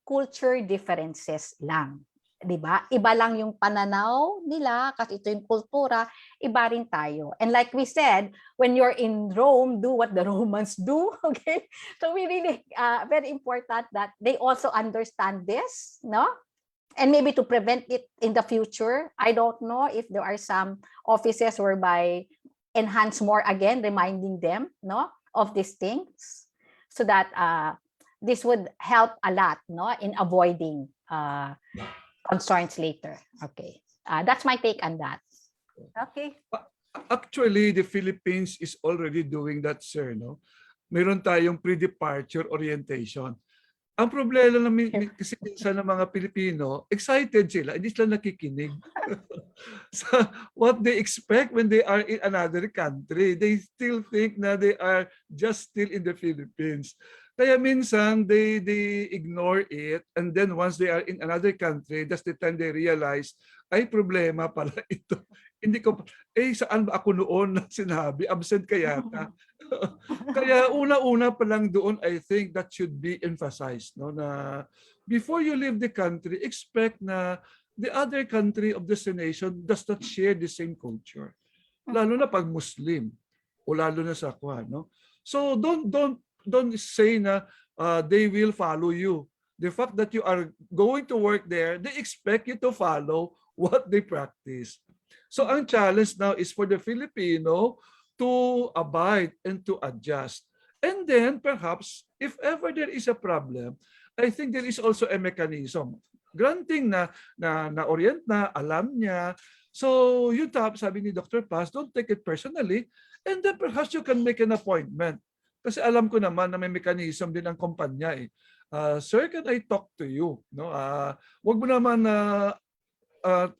Culture differences lang. Diba? Iba lang yung pananaw nila kasi ito yung kultura, iba rin tayo. And like we said, when you're in Rome, do what the Romans do, okay? So we really, very important that they also understand this, no? And maybe to prevent it in the future, I don't know if there are some offices whereby enhance more again, reminding them, no, of these things, so that this would help a lot, no, in avoiding concerns later. Okay, that's my take on that. Okay. Actually, the Philippines is already doing that, sir. No? Meron tayong pre-departure orientation. Ang problema namin kasi minsan ng mga Pilipino, excited sila, hindi sila nakikinig. So, what they expect when they are in another country, they still think na they are just still in the Philippines. Kaya minsan, they ignore it, and then once they are in another country, that's the time they realize, ay, problema pala ito. Hindi ko, saan ba ako noon na sinabi? Absent ka yata. Kaya una-una pa lang doon, I think that should be emphasized. No? Na before you leave the country, expect na the other country of destination does not share the same culture. Lalo na pag Muslim o lalo na sa Kwan. No? So don't say na they will follow you. The fact that you are going to work there, they expect you to follow what they practice. So ang challenge now is for the Filipino to abide and to adjust. And then perhaps if ever there is a problem, I think there is also a mechanism. Granting na orient na, alam niya. So you sabi ni Dr. Paz, don't take it personally. And then perhaps you can make an appointment. Kasi alam ko naman na may mechanism din ang kumpanya eh. Sir, can I talk to you? No, wag mo naman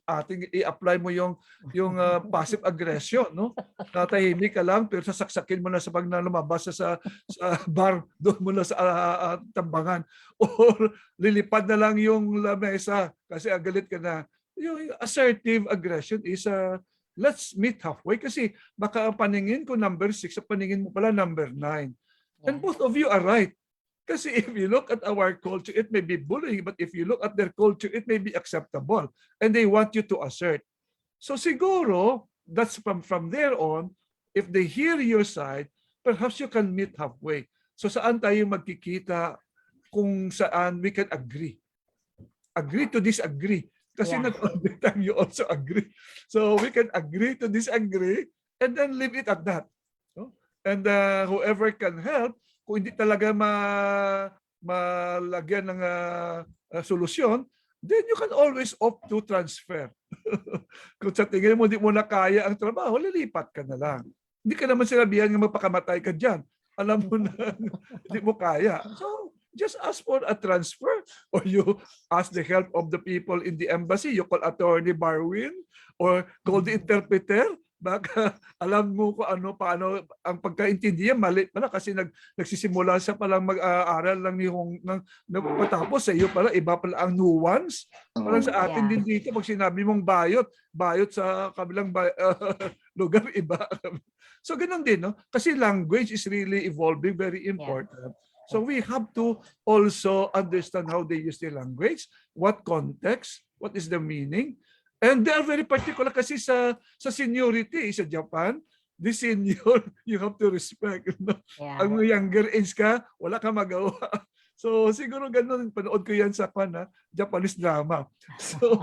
ating i-apply mo yung passive aggression, no? Tatahimik ka lang pero sasaksakin mo na sa pag lumabas sa bar, doon mo na sa tambangan, or lilipad na lang yung lamesa kasi agalit ka na. Yung assertive aggression is let's meet halfway kasi baka ang paningin ko number 6, ang paningin mo pala number 9. And both of you are right. Kasi if you look at our culture, it may be bullying, but if you look at their culture, it may be acceptable. And they want you to assert. So siguro, that's from there on, if they hear your side, perhaps you can meet halfway. So saan tayo magkikita kung saan we can agree? Agree to disagree. Kasi not all the time you also agree. So we can agree to disagree and then leave it at that. No? And whoever can help, kung hindi talaga malagyan ng solusyon, then you can always opt to transfer. Kung sa tingin mo hindi mo na kaya ang trabaho, lilipat ka na lang. Hindi ka naman sinabihan nga magpakamatay ka dyan. Alam mo na hindi mo kaya. So, just ask for a transfer or you ask the help of the people in the embassy. You call Attorney Barwin or call the interpreter. Baka alam mo kung paano ang pagkaintindihan, mali pala kasi nagsisimula siya palang mag-aaral lang patapos sa iyo pala, iba pala ang nuance. Parang sa atin din dito, pag sinabi mong bayot sa kabilang lugar, iba. So ganun din, no? Kasi language is really evolving, very important. So we have to also understand how they use their language, what context, what is the meaning. And they are very particular kasi sa seniority sa Japan, the senior, you have to respect. No? Ang younger age ka, wala ka magawa. So siguro ganun, panood ko yan sa Japanese drama. So,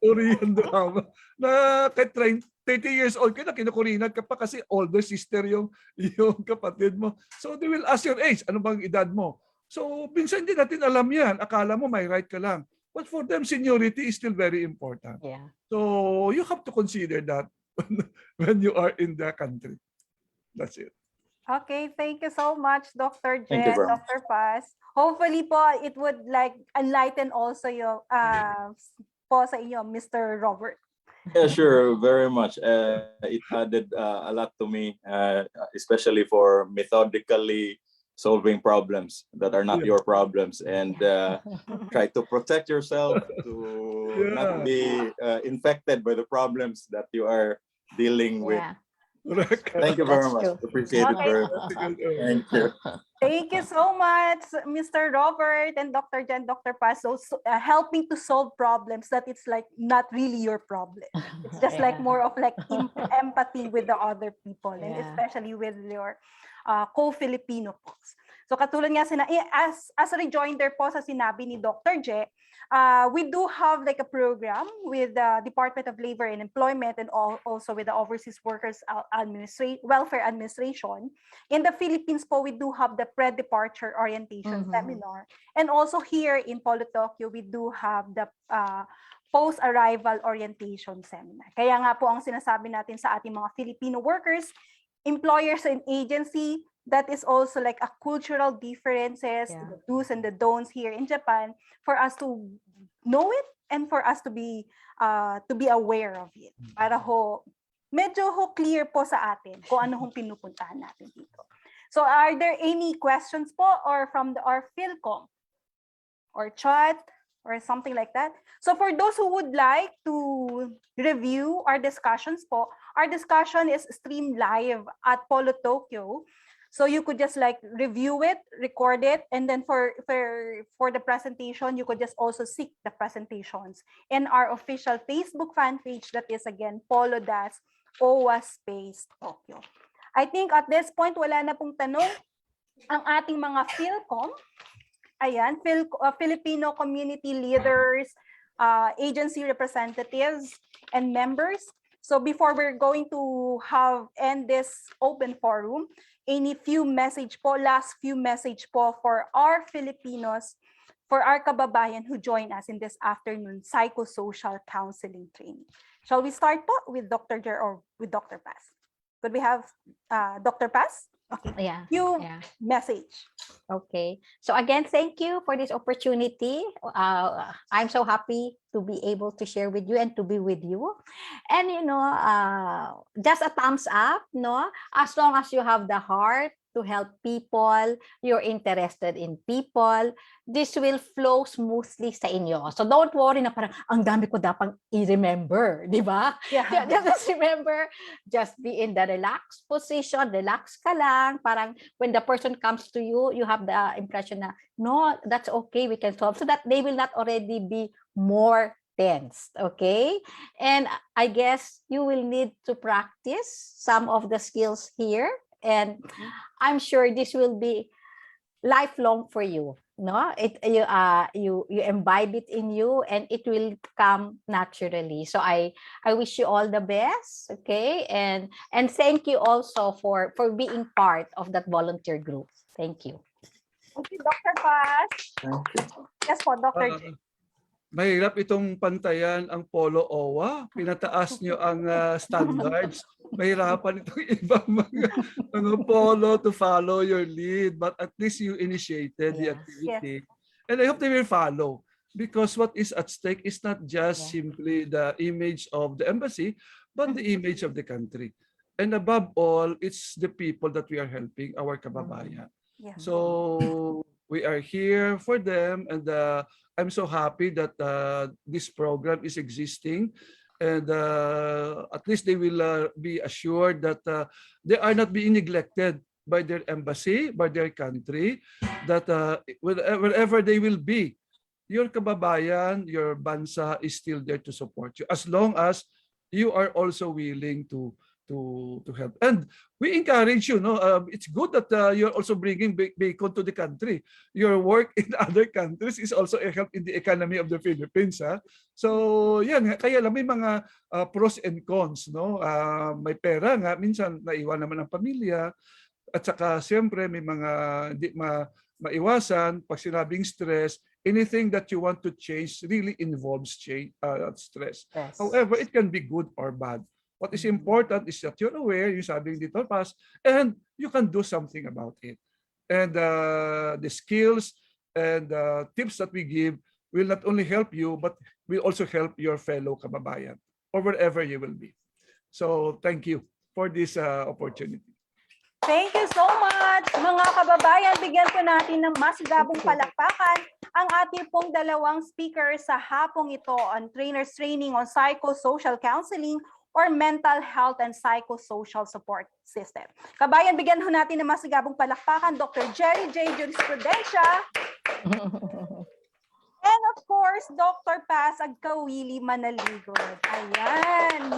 Korean drama. Na kahit 30 years old ka na, kinukurinat ka pa kasi older sister yung kapatid mo. So they will ask your age, ano bang edad mo? So minsan hindi natin alam yan. Akala mo may right ka lang. But for them, seniority is still very important. So you have to consider that when you are in the country. That's it. Okay, thank you so much, Dr. Thank you Jen, very Dr. Paz. Hopefully po, it would enlighten also your po sa inyo, Mr. Robert. Yeah, sure, very much. It added a lot to me, especially for methodically solving problems that are not your problems, and try to protect yourself to not be infected by the problems that you are dealing with. Thank you very much. Appreciate it very much. Thank you. Thank you so much, Mr. Robert and Dr. Jen, Dr. Paz, so helping to solve problems that it's like not really your problem. It's just like more of like empathy with the other people, and especially with your co-Filipino folks. So katulad nga as a rejoinder po sa sinabi ni Dr. Je, we do have like a program with the Department of Labor and Employment and also with the Overseas Workers Welfare Administration. In the Philippines po, we do have the pre-departure orientation seminar. And also here in Polo Tokyo, we do have the post-arrival orientation seminar. Kaya nga po ang sinasabi natin sa ating mga Filipino workers, employers and agency, that is also like a cultural differences, the do's and the don'ts here in Japan, for us to know it and for us to be aware of it. Para medyo clear po sa atin kung ano hong pinupuntahan natin dito. So are there any questions po or from our Philcom or chat or something like that? So for those who would like to review our discussions po, our discussion is streamed live at Polo Tokyo. So you could just like review it, record it, and then for the presentation, you could just also seek the presentations in our official Facebook fan page, that is again, Polo-OWA Space Tokyo. I think at this point, wala na pong tanong ang ating mga Philcom. Ayan, Filipino community leaders, agency representatives, and members. So before we're going to end this open forum, any last few message po for our Filipinos, for our kababayan who join us in this afternoon psychosocial counseling training. Shall we start po with Dr. Jer or with Dr. Paz? Could we have Dr. Paz? Okay. Yeah. Message. Okay. So again, thank you for this opportunity. I'm so happy to be able to share with you and to be with you. And just a thumbs up, as long as you have the heart to help people, you're interested in people, this will flow smoothly sa inyo. So don't worry na parang ang dami ko dapat i-remember, di ba? Yeah. Just remember, just be in the relaxed position, relax ka lang. Parang when the person comes to you, you have the impression na, no, that's okay, we can solve. So that they will not already be more tensed, okay? And I guess you will need to practice some of the skills here. And I'm sure this will be lifelong for you. No, you imbibe it in you, and it will come naturally. So I wish you all the best, okay? And thank you also for being part of that volunteer group. Thank you. Thank you, Dr. Paz. Yes po, Dr. J. Mahirap itong pantayan ang Polo-OWA. Pinataas nyo ang standards. Mahirapan itong ibang mga polo to follow your lead. But at least you initiated the activity. And I hope they will follow. Because what is at stake is not just simply the image of the embassy, but the image of the country. And above all, it's the people that we are helping, our kababayan. So we are here for them, and I'm so happy that this program is existing, and at least they will be assured that they are not being neglected by their embassy, by their country, that wherever they will be, your kababayan, your bansa is still there to support you, as long as you are also willing to help. And we encourage you, it's good that you're also bringing bacon to the country. Your work in other countries is also a help in the economy of the Philippines. So yan, kaya lang may mga pros and cons. May pera nga, minsan naiwan naman ang pamilya. At saka siyempre may mga hindi maiwasan. Pag sinabing stress, anything that you want to change really involves stress. However, it can be good or bad. What is important is that you're aware, yung sabing dito, Paz, and you can do something about it. And the skills and tips that we give will not only help you, but will also help your fellow kababayan or wherever you will be. So thank you for this opportunity. Thank you so much, mga kababayan. Bigyan po natin ng masigabong palakpakan ang ating pong dalawang speaker sa hapong ito on Trainers Training on Psychosocial Counseling or Mental Health and Psychosocial Support System. Kabayan, bigyan ho natin ng masigabong palakpakan Dr. Jerry J. Jurisprudencia. And of course, Dr. Paz Agkawili Manaligod. Ayan.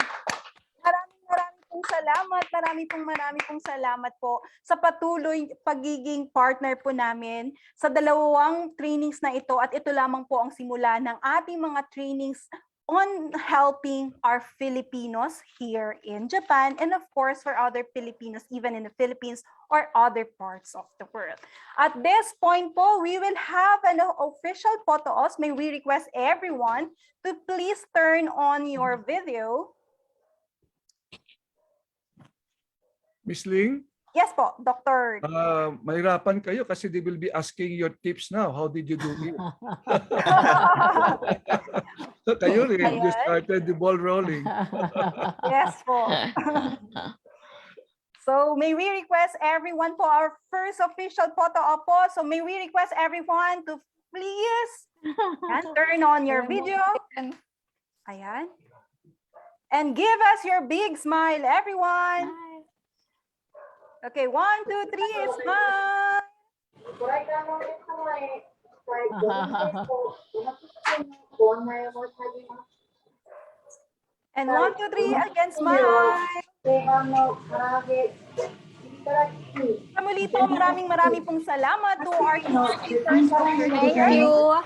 Maraming salamat. Marami pong salamat po sa patuloy pagiging partner po namin sa dalawang trainings na ito at ito lamang po ang simula ng ating mga trainings on helping our Filipinos here in Japan and of course for other Filipinos even in the Philippines or other parts of the world. At this point po, we will have an official photos. May we request everyone to please turn on your video. Miss Ling, Yes po, Dr. mahirapan kayo kasi they will be asking your tips now. How did you do it? Kayo rin, you started the ball rolling. Yes po. So may we request everyone po, our first official photo op po. So may we request everyone to please and turn on your video. Ayan. And give us your big smile, everyone. Okay, 1, 2, 3, smile. And 1, 2, 3, again, smile. Muli po, maraming pong salamat to our speakers. Thank you.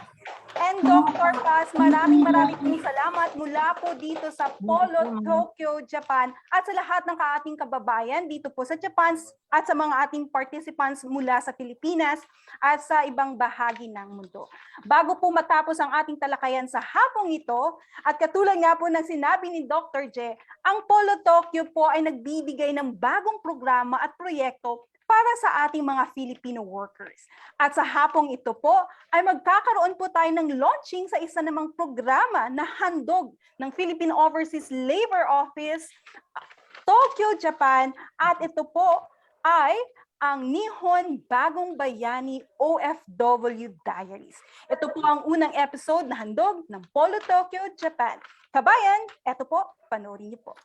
And Dr. Paz, maraming pong salamat mula po dito sa Polo, Tokyo, Japan at sa lahat ng ating kababayan dito po sa Japan at sa mga ating participants mula sa Pilipinas at sa ibang bahagi ng mundo. Bago po matapos ang ating talakayan sa hapong ito, at katulad nga po ng sinabi ni Dr. J, ang Polo Tokyo po ay nagbibigay ng bagong programa at proyekto para sa ating mga Filipino workers. At sa hapong ito po ay magkakaroon po tayo ng launching sa isa namang programa na handog ng Philippine Overseas Labor Office, Tokyo, Japan. At ito po ay ang Nihon Bagong Bayani OFW Diaries. Ito po ang unang episode na handog ng Polo Tokyo, Japan. Kabayan, ito po, panoorin niyo po.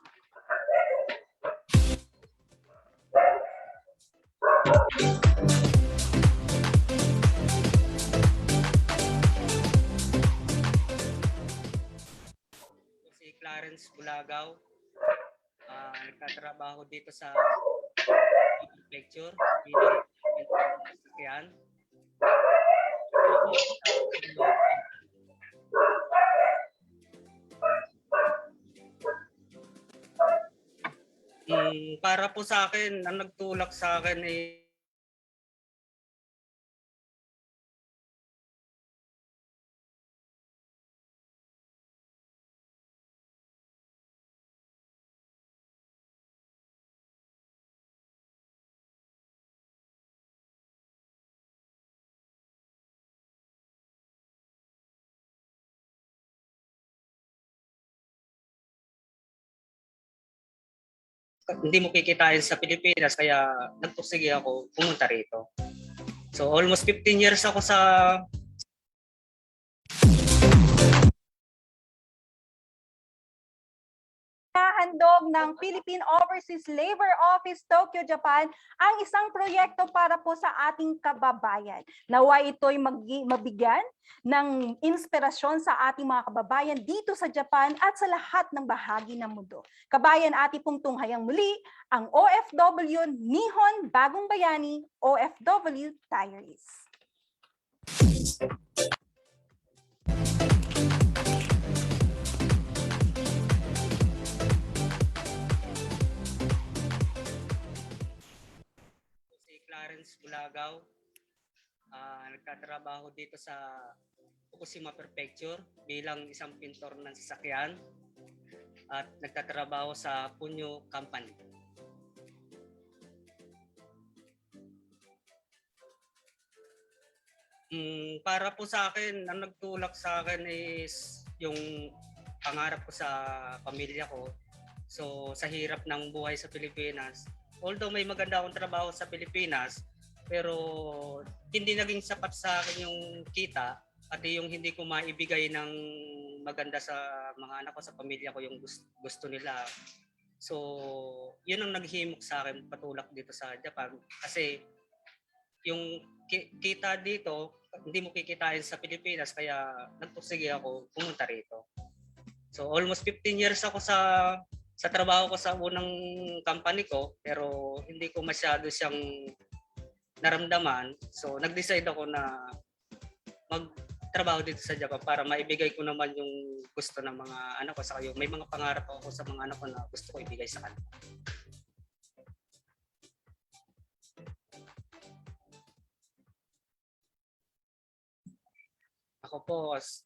Si Clarence Bulagaw, nagtatrabaho dito sa lecture bilang sasakyan. Para po sa akin, ang nagtulak sa akin ay hindi mo kikitain sa Pilipinas kaya nagpursige ako pumunta rito. So almost 15 years ako sa Handog ng Philippine Overseas Labor Office, Tokyo, Japan, ang isang proyekto para po sa ating kababayan. Naway ito'y mabigyan ng inspirasyon sa ating mga kababayan dito sa Japan at sa lahat ng bahagi ng mundo. Kabayan, ating pong tunghayang muli ang OFW Nihon Bagong Bayani OFW Diaries. Clarence Bulagaw, nagtatrabaho dito sa Fukushima Prefecture bilang isang pintor ng sasakyan at nagtatrabaho sa Punyo Company. Para po sa akin, ang nagtulak sa akin is yung pangarap ko sa pamilya ko. So sa hirap ng buhay sa Pilipinas, although may maganda akong trabaho sa Pilipinas, pero hindi naging sapat sa akin yung kita at yung hindi ko maibigay ng maganda sa mga anak ko, sa pamilya ko, yung gusto nila. So, yun ang naghimok sa akin patulak dito sa Japan. Kasi yung kita dito, hindi mo kikitain sa Pilipinas, kaya nagpursige ako pumunta rito. So, almost 15 years ako sa sa trabaho ko sa unang company ko, pero hindi ko masyado siyang naramdaman. So nag-decide ako na magtrabaho dito sa Japan para maibigay ko naman yung gusto ng mga anak ko, saka yung may mga pangarap ako sa mga anak ko na gusto ko ibigay sa kanila. Ako po,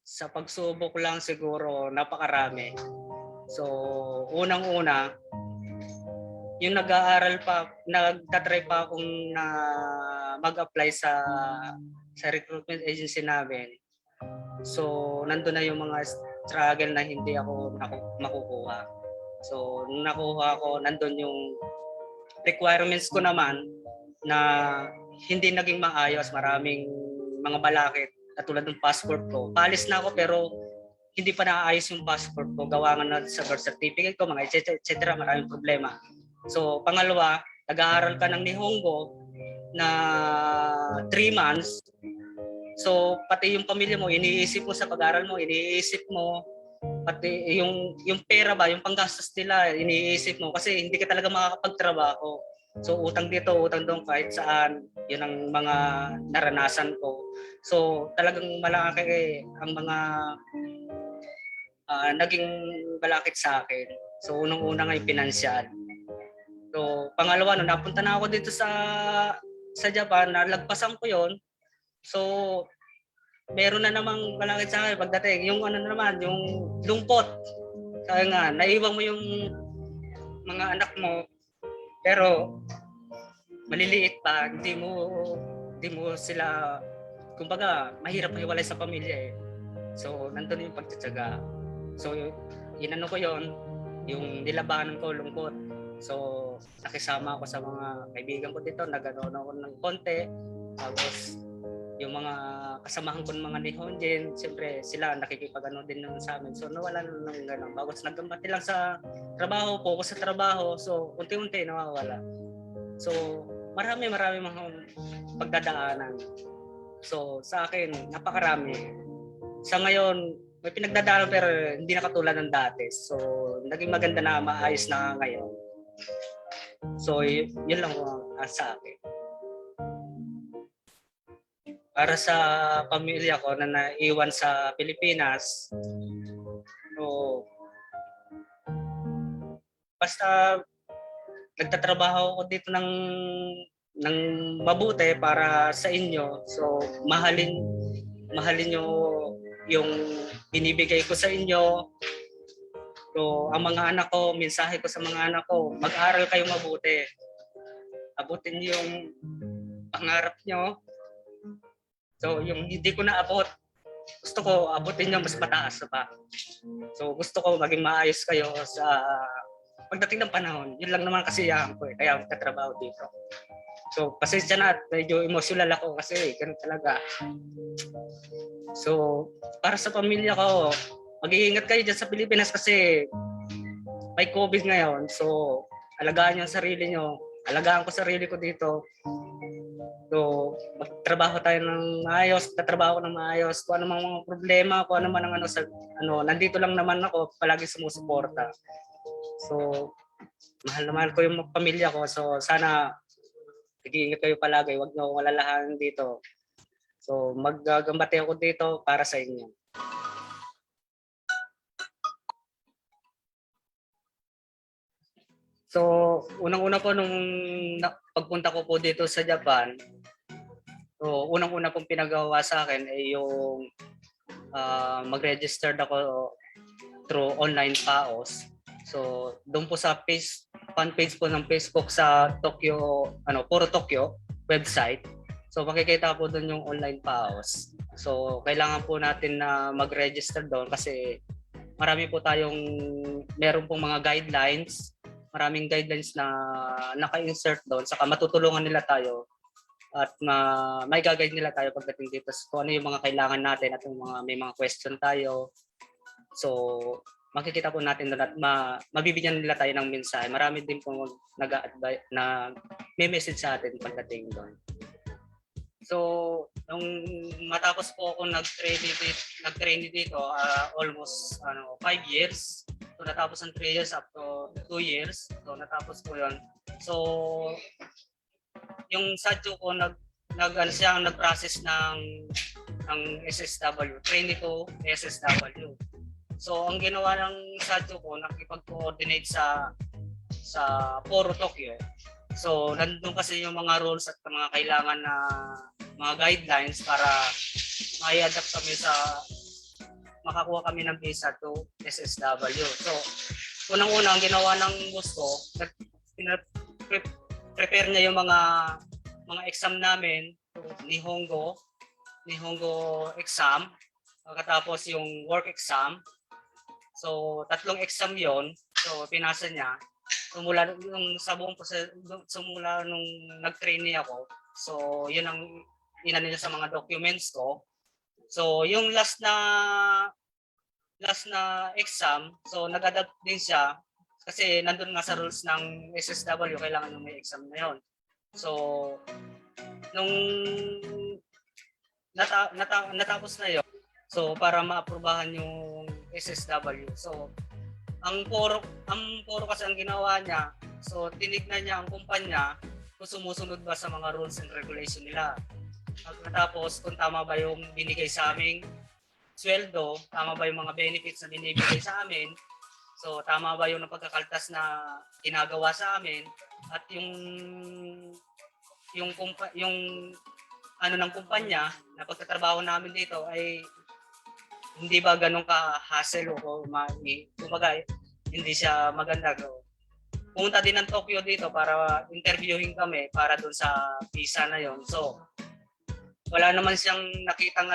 sa pagsubok lang siguro napakarami. So, unang-una, yung nag-aaral pa, nagtatry pa akong na mag-apply sa recruitment agency namin. So, nandun na yung mga struggle na hindi ako makukuha. So, nung nakuha ko, nandun yung requirements ko naman na hindi naging maayos. Maraming mga balakid, katulad ng passport ko. Paalis na ako pero hindi pa naayos yung passport ko. Gawa nga na sa birth certificate ko, mga etc. Maraming problema. So, pangalawa, nag-aaral ka ng Nihongo na 3 months. So, pati yung pamilya mo, iniisip mo sa pag-aaral mo, iniisip mo, pati yung pera ba, yung panggastos nila, iniisip mo kasi hindi ka talaga makakapagtrabaho. So, utang dito, utang doon, kahit saan, yun ang mga naranasan ko. So, talagang malaki ang mga naging balakid sa akin. So, unang-una nga yung pinansyal. So, pangalawa, nung napunta na ako dito sa Japan, nalagpasan ko yon. So, meron na namang balakid sa akin pagdating. Yung ano naman, yung lungkot. Kaya nga, naiwan mo yung mga anak mo, pero maliliit pa, hindi mo sila, kumbaga, mahirap mahiwalay sa pamilya eh. So, nandun yung pagtsatsaga. So, inano ko yon, yung nilabanan ko, lungkot. So, nakisama ako sa mga kaibigan ko dito, nag-ano ako ng konti. Tapos, yung mga kasamahan ko ng mga Nihonjin, siyempre sila nakikipag-ano din naman sa amin. So, nawala na ng gano'n. Bagos nagambati lang sa trabaho, focus sa trabaho. So, unti-unti nawawala. So, marami mga pagdadaanan. So, sa akin, napakarami. Sa ngayon, may pinagdadaanan pero hindi na katulad ng dati. So, naging maganda na, maayos na ngayon. So, yun lang ang sa akin. Para sa pamilya ko na naiwan sa Pilipinas, so, basta nagtatrabaho ako dito ng mabuti para sa inyo. So, mahalin nyo yung binibigay ko sa inyo. So, ang mga anak ko, mensahe ko sa mga anak ko, mag-aral kayo mabuti. Abutin niyo yung pangarap nyo. So, yung hindi ko naabot, gusto ko abutin nyo mas mataas pa. So, gusto ko maging maayos kayo sa pagdating ng panahon. Yun lang naman kasiyahan ko eh. Kaya magtatrabaho dito. So, pasensya na at medyo emotional ako kasi ganun talaga. So, para sa pamilya ko, mag-iingat kayo dyan sa Pilipinas kasi may COVID ngayon. So, alagaan nyo ang sarili nyo. Alagaan ko sarili ko dito. So, magtrabaho tayo ng maayos, tatrabaho ng maayos. Kung ano mga problema, kung ano man ang nandito lang naman ako, palagi sumusuporta. So, mahal na mahal ko yung pamilya ko. So, sana nag-iingat kayo palagi, huwag niyo akong alalahanin dito. So, maggagambate ako dito para sa inyo. So, unang-una po nung pagpunta ko po dito sa Japan, so unang-una pong pinagawa sa akin ay yung mag-register ako through online PAOS. So, doon po sa fan page po ng Facebook sa Tokyo, Puro Tokyo website. So, makikita po doon yung online PAOS. So, kailangan po natin na mag-register doon kasi marami po meron pong mga guidelines. Maraming guidelines na naka-insert doon. Saka matutulungan nila tayo at may gagawin nila tayo pagdating dito kung ano yung mga kailangan natin at yung may mga question tayo. So, makikita po natin doon at mabibigyan nila tayo ng mensahe. Marami din po nag-a-advise na may message sa atin pagdating doon. So, nung matapos po ako nag-training dito, almost 5 years. So natapos ng 3 years up to 2 years. So natapos ko yun. So yung sadyo ko nag-process ng SSW, trainee to SSW. So ang ginawa ng sadyo ko, nakipag-coordinate sa Poro Tokyo. So nandun kasi yung mga rules at mga kailangan na mga guidelines para ma-adapt kami sa makakuha kami ng visa to SSW. So unang-una ang ginawa ng boss ko, prepare niya yung mga exam namin, Nihongo exam, pagkatapos yung work exam. So 3 exam yon. So pinasa niya. Simula nung nag-trainee ako. So yun ang inano niya sa mga documents ko. So yung last na exam, so nag-adapt din siya kasi nandun nga sa rules ng SSW, kailangan yung may exam na yon. So nung natapos na yon, so para maaprubahan yung SSW. So ang poro kasi ang ginawa niya, so tinignan niya ang kumpanya kung sumusunod ba sa mga rules and regulation nila. Tapos kung tama ba yung binigay sa aming sweldo, tama ba yung mga benefits na binibigay sa amin, so tama ba yung pagkakaltas na ginagawa sa amin, at yung ano ng kumpanya na pagtatrabaho namin dito ay hindi ba ganun ka-hassle o kumbaga hindi siya maganda. Pumunta din ng Tokyo dito para interviewing kami para doon sa visa na yon. So wala naman siyang nakitang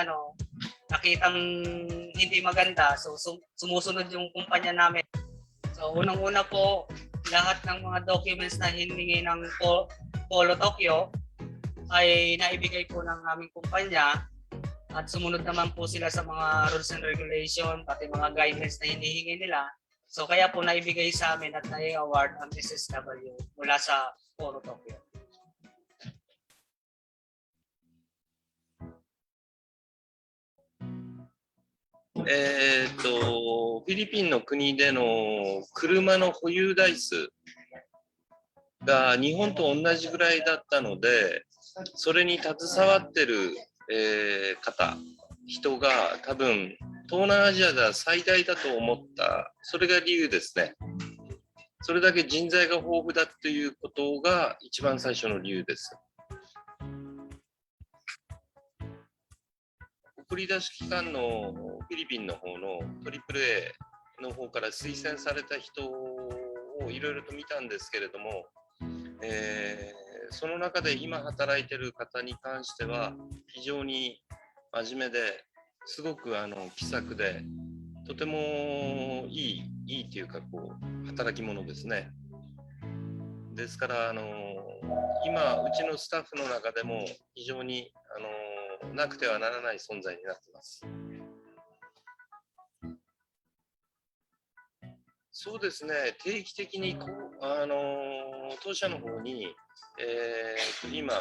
hindi maganda. So sumusunod yung kumpanya namin. So unang-una po, lahat ng mga documents na hiningi ng Polo Tokyo ay naibigay po ng aming kumpanya. At sumunod naman po sila sa mga rules and regulation, pati mga guidelines na hinihingi nila. So kaya po naibigay sa amin at nai-award ang SSW mula sa Poro Tokyo. フィリピンの国での車の保有台数が日本と同じぐらいだったので、それに携わってる、人が多分東南アジアでは最大だと思った、それが理由ですね。それだけ人材が豊富だということが一番最初の理由です。送り出し機関のフィリピンの方の AAA の方から推薦された人をいろいろと見たんですけれども、その中で今働いている方に関しては非常に真面目ですごく気さくでとてもいいというかこう働き者ですね。ですから今うちのスタッフの中でも非常になくてはならない存在になっています。そうですね、定期的に当社の方に、今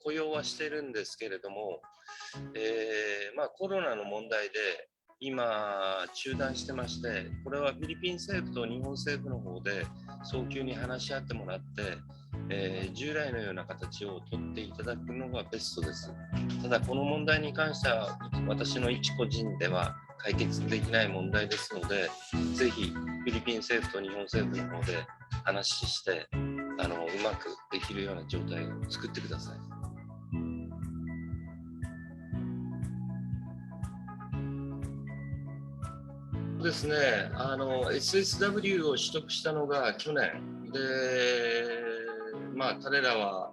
雇用はしてるんですけれども、コロナの問題で今中断してまして、これはフィリピン政府と日本政府の方で早急に話し合ってもらって、従来のような形を取っていただくのがベストです。ただこの問題に関しては私の一個人では解決できない問題ですので、ぜひフィリピン政府と日本政府の方で話してうまくできるような状態を作ってください。そうですね、SSW を取得したのが去年で、彼らは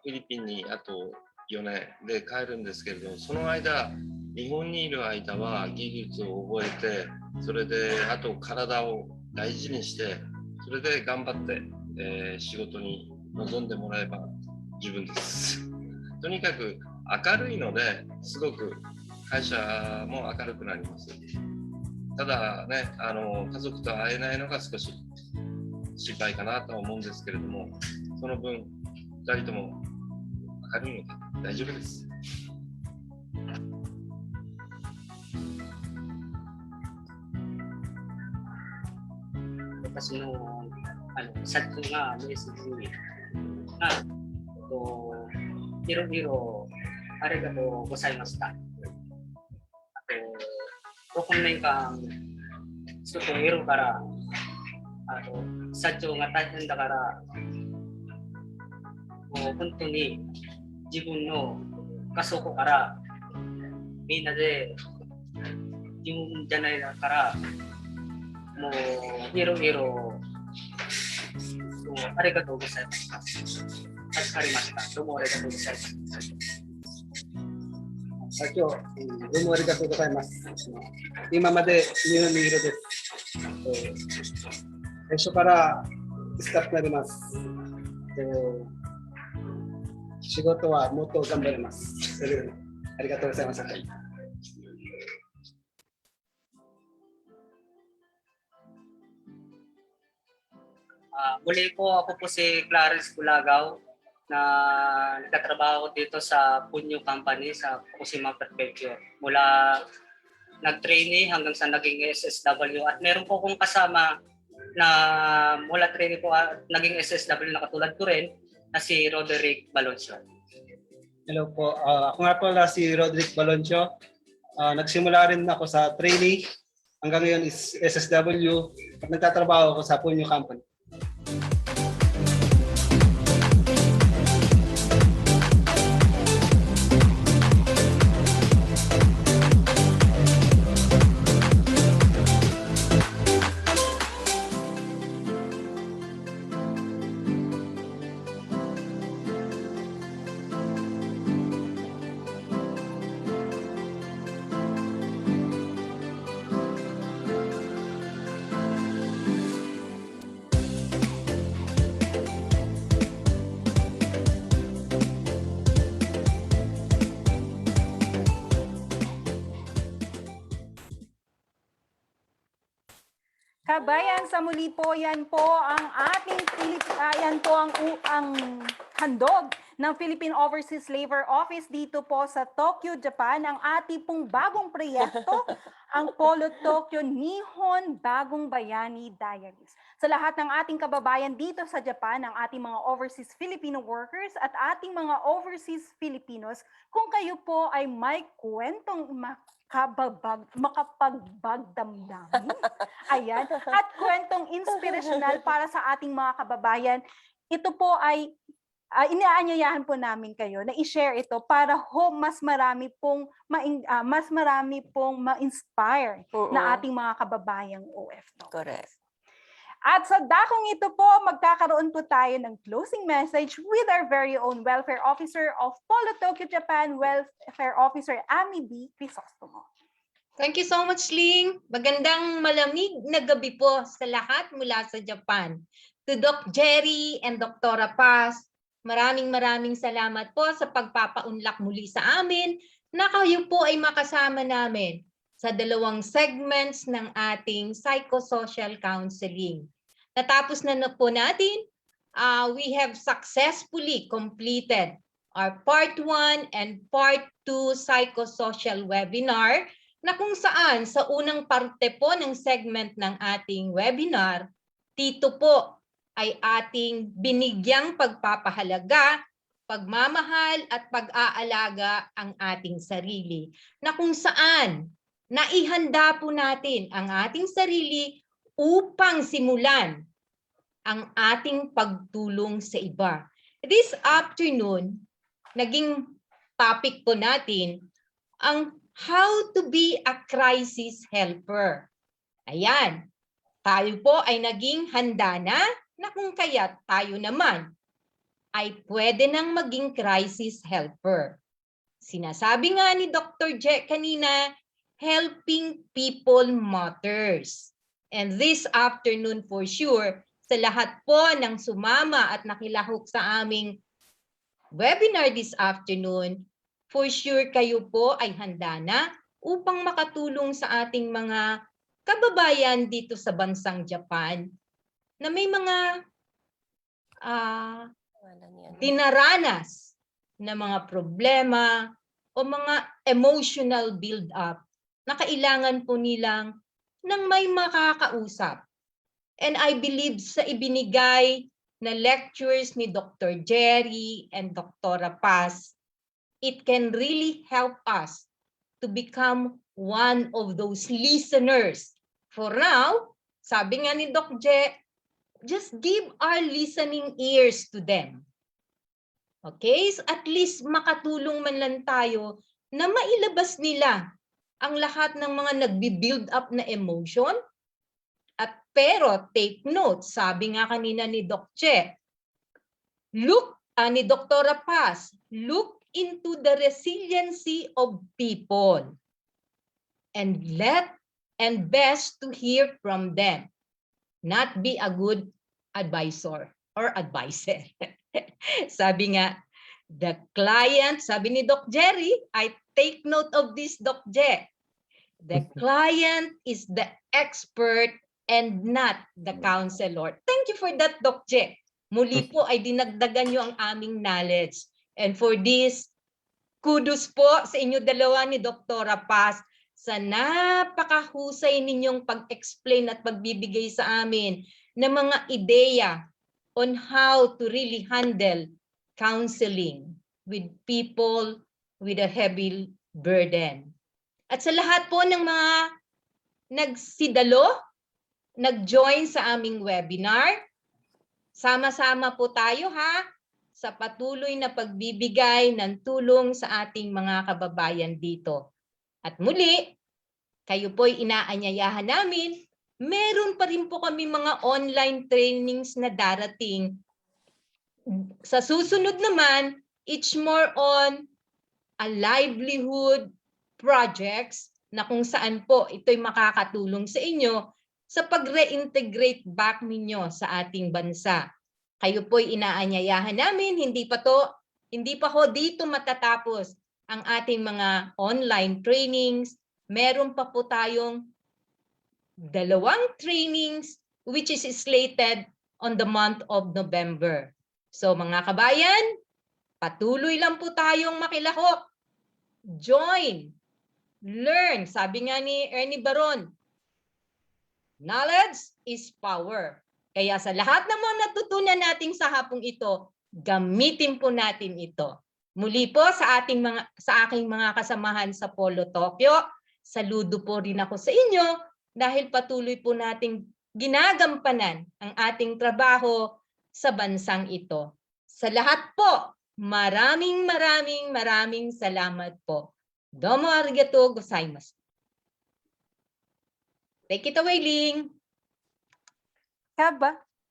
フィリピンにあと4年で帰るんですけれども、その間日本にいる間は技術を覚えて、それであと体を大事にして、それで頑張って、仕事に臨んでもらえば十分です。とにかく明るいのですごく会社も明るくなります。ただね、家族と会えないのが少し心配かなとは思うんですけれども、その分2人とも明るいので大丈夫です。Tapos no, sadyo nga, message nga, so, hiro-hiro, arigato gozaimashita. Kokonmen kang, suto hiro kara, sadyo nga tahen da kara, もう本当に自分の過疎庫からみんなで自分じゃないからもういろいろありがとうございました。助かりました。どうもありがとうございます。今日、どうもありがとうございます。今まで日本にいるです。最初から使ってなります。仕事はもっと頑張ります。ありがとうございます。Muli po, ako po si Clarence Bulagaw na nagtatrabaho dito sa Punyo Company sa Fukushima Prefecture. Mula nag-trainee hanggang sa naging SSW. At meron po akong kasama na mula trainee po naging SSW na katulad ko rin na si Roderick Baloncio. Hello po, ako nga pala si Roderick Baloncio. Nagsimula rin ako sa trainee. Hanggang ngayon is SSW at nagtatrabaho ako sa Punyo Company. Kabayan, sa muli po, yan po ang ating yan po ang handog ng Philippine Overseas Labor Office dito po sa Tokyo, Japan. Ang ating pong bagong proyekto, ang Polo Tokyo Nihon Bagong Bayani Diaries. Sa lahat ng ating kababayan dito sa Japan, ang ating mga overseas Filipino workers at ating mga overseas Filipinos, kung kayo po ay may kwentong makapagbagdamdamin. Ayan. At kwentong inspirational para sa ating mga kababayan. Ito po ay inaanyayahan po namin kayo na i-share ito para mas marami pong ma-inspire na ating mga kababayang OFW. Correct. At sa dakong ito po, magkakaroon po tayo ng closing message with our very own Welfare Officer of Polo Tokyo, Japan, Welfare Officer Ami B. Crisostomo. Thank you so much, Ling. Magandang malamig na gabi po sa lahat mula sa Japan. To Doc Jerry and Dr. Paz, maraming salamat po sa pagpapaunlak muli sa amin na kayo po ay makasama namin sa 2 segments ng ating psychosocial counseling. Natapos na po natin, we have successfully completed our Part 1 and Part 2 psychosocial webinar na kung saan sa unang parte po ng segment ng ating webinar, dito po ay ating binigyang pagpapahalaga, pagmamahal at pag-aalaga ang ating sarili. Na kung saan naihanda po natin ang ating sarili upang simulan ang ating pagtulong sa iba. This afternoon, naging topic po natin ang how to be a crisis helper. Ayan, tayo po ay naging handa na kung kaya't tayo naman ay pwede nang maging crisis helper. Sinasabi nga ni Dr. Jack kanina, helping people matters. And this afternoon for sure, sa lahat po ng sumama at nakilahok sa aming webinar this afternoon, for sure kayo po ay handa na upang makatulong sa ating mga kababayan dito sa bansang Japan na may mga dinaranas na mga problema o mga emotional build-up na kailangan po nilang ng may makakausap And I believe sa ibinigay na lectures ni Dr. Jerry and Dr. Paz, it can really help us to become one of those listeners. For now, sabi nga ni Doc Je, just give our listening ears to them. Okay? So at least makatulong man lang tayo na mailabas nila ang lahat ng mga nagbi-build up na emotion. At pero take note, sabi nga kanina ni Doc Che, ni Dr. Paz, look into the resiliency of people and best to hear from them, not be a good advisor or advisor. Sabi nga, the client, sabi ni Doc Jerry, I take note of this, Doc Je. The client is the expert and not the counselor. Thank you for that, Doc Je. Muli po ay dinagdagan nyo ang aming knowledge. And for this, kudos po sa inyo dalawa ni Dr. Paz sa napakahusay ninyong pag-explain at pagbibigay sa amin ng mga ideya on how to really handle counseling with people with a heavy burden. At sa lahat po ng mga nagsidalo, nag-join sa aming webinar, sama-sama po tayo ha sa patuloy na pagbibigay ng tulong sa ating mga kababayan dito. At muli, kayo po'y inaanyayahan namin, meron pa rin po kami mga online trainings na darating. Sa susunod naman, it's more on a livelihood projects na kung saan po ito'y makakatulong sa inyo sa pag-reintegrate back ninyo sa ating bansa. Kayo po'y inaanyayahan namin, hindi pa ho dito matatapos ang ating mga online trainings. Meron pa po tayong 2 trainings which is slated on the month of November. So mga kabayan, patuloy lang po tayong makilahok. Join, learn. Sabi nga ni Ernie Baron, knowledge is power. Kaya sa lahat ng mga natutunan natin sa hapong ito, gamitin po natin ito. Muli po sa aking mga kasamahan sa Polo Tokyo, saludo po rin ako sa inyo dahil patuloy po nating ginagampanan ang ating trabaho sa bansang ito. Sa lahat po, maraming salamat po. Domo arigatou gozaimasu. Take it away, Ling.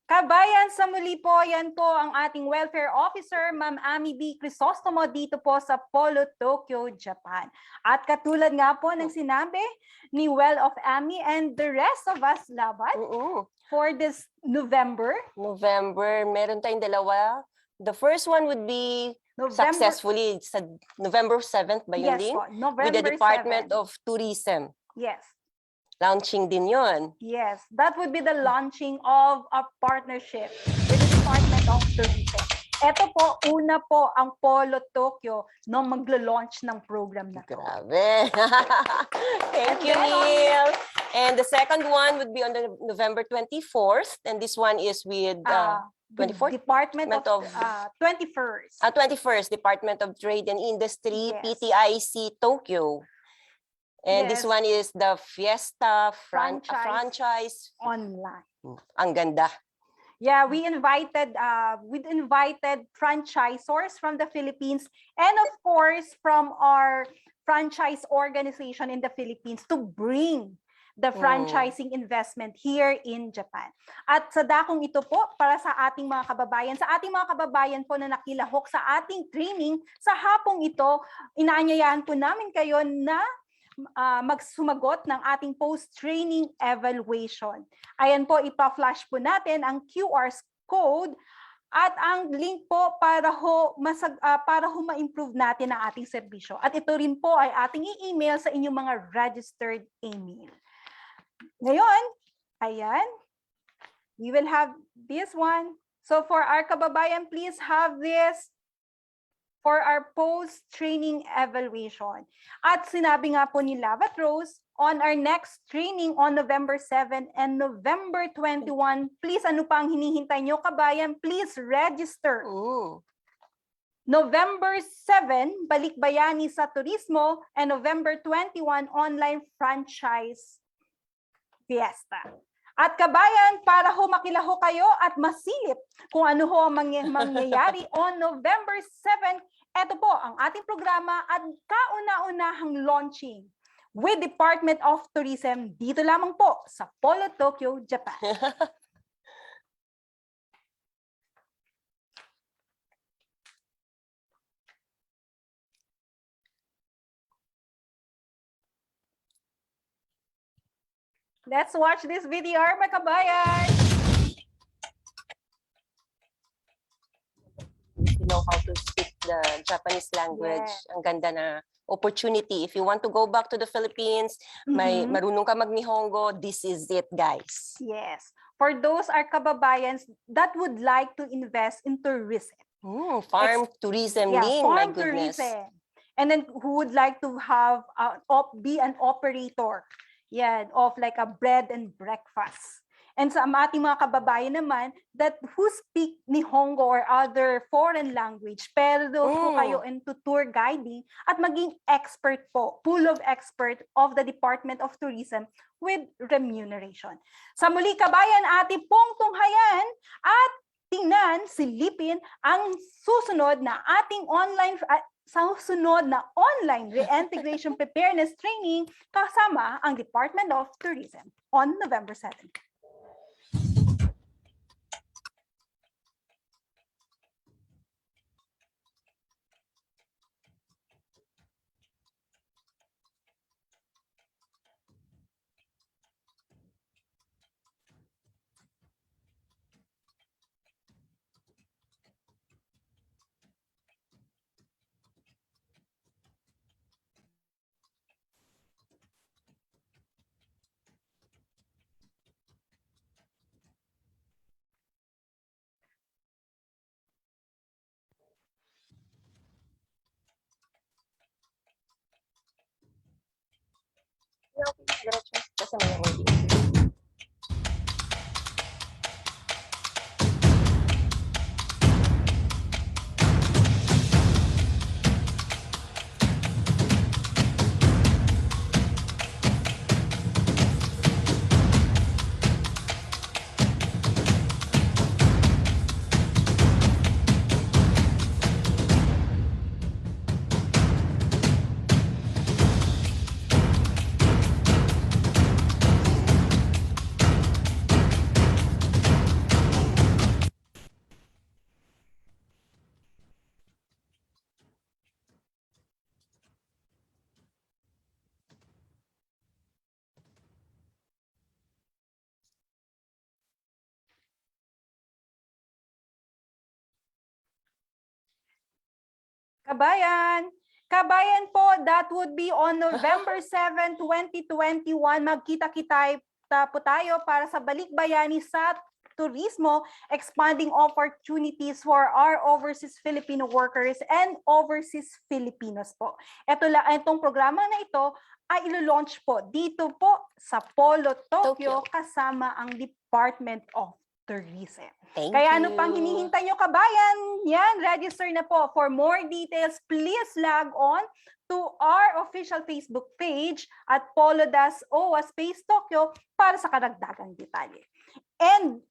Kabayan, sa muli po, yan po ang ating welfare officer, Ma'am Ami B. Crisostomo dito po sa Polo Tokyo, Japan. At katulad nga po ng sinabi ni Well of Ami and the rest of us, Labat, for this November, meron tayong dalawa. The first one would be successfully sa November 7th ba yun, Yes Ling? po, November With the Department 7. of Tourism. Yes. Launching din yon. Yes, that would be the launching of a partnership with the Department of Tourism. Ito po, una po ang Polo Tokyo nung maglo-launch ng program na to. Grabe. Thank you, Neil. And the second one would be on the November 24th. And this one is with 24th? Department of 21st. 21st, Department of Trade and Industry, Yes. PTIC Tokyo. And this Yes. one is the Fiesta Franchise Online. Ang ganda. Yeah, we invited franchisors from the Philippines and of course from our franchise organization in the Philippines to bring the franchising investment here in Japan. At sa dakong ito po, para sa ating mga kababayan po na nakilahok sa ating training, sa hapong ito, inaanyayahan po namin kayo na magsumagot ng ating post-training evaluation. Ayan po, ipa-flash po natin ang QR code at ang link po para ma-improve natin ang ating serbisyo. At ito rin po ay ating i-email sa inyong mga registered email. Ngayon, ayan, we will have this one. So for our kababayan, please have this for our post-training evaluation. At sinabi nga po ni Labat Rose, on our next training on November 7 and November 21. Please, ano pa ang hinihintay nyo, kabayan? Please register. November 7, Balikbayani sa Turismo, and November 21, Online Franchise Fiesta. At kabayan, para ho makilaho kayo at masilip kung ano ho ang mangyayari on November 7, ito po ang ating programa at kauna-unahang launching with Department of Tourism dito lamang po sa Polo Tokyo, Japan. Let's watch this video, mga kabayan! You know how to speak the Japanese language. Yeah. Ang ganda na opportunity. If you want to go back to the Philippines, may marunong ka mag-Nihongo, this is it, guys. Yes. For those are kababayans that would like to invest in tourism. Farm tourism, Yeah, Ling, my farm goodness. tourism. And then who would like to have be an operator, of like a bread and breakfast. And sa ating mga kababayan naman that who speak Nihongo or other foreign language, pero po kayo into tour guiding at maging expert po, pool of expert of the Department of Tourism with remuneration. Sa muli kabayan, ating pong tunghayan at tingnan, silipin ang susunod na ating susunod na online reintegration preparedness training kasama ang Department of Tourism on November 7. Kasi may audio. Kabayan po, that would be on November 7, 2021. Magkita-kita po tayo para sa Balikbayani sa Turismo, expanding opportunities for our overseas Filipino workers and overseas Filipinos po. Itong programa na ito ay ilo-launch po dito po sa Polo, Tokyo, kasama ang Department of Tourism. Kaya ano pang hinihintay nyo, kabayan? Yan, register na po. For more details, please log on to our official Facebook page at Polo-OWA Space Tokyo para sa karagdagang detalye. And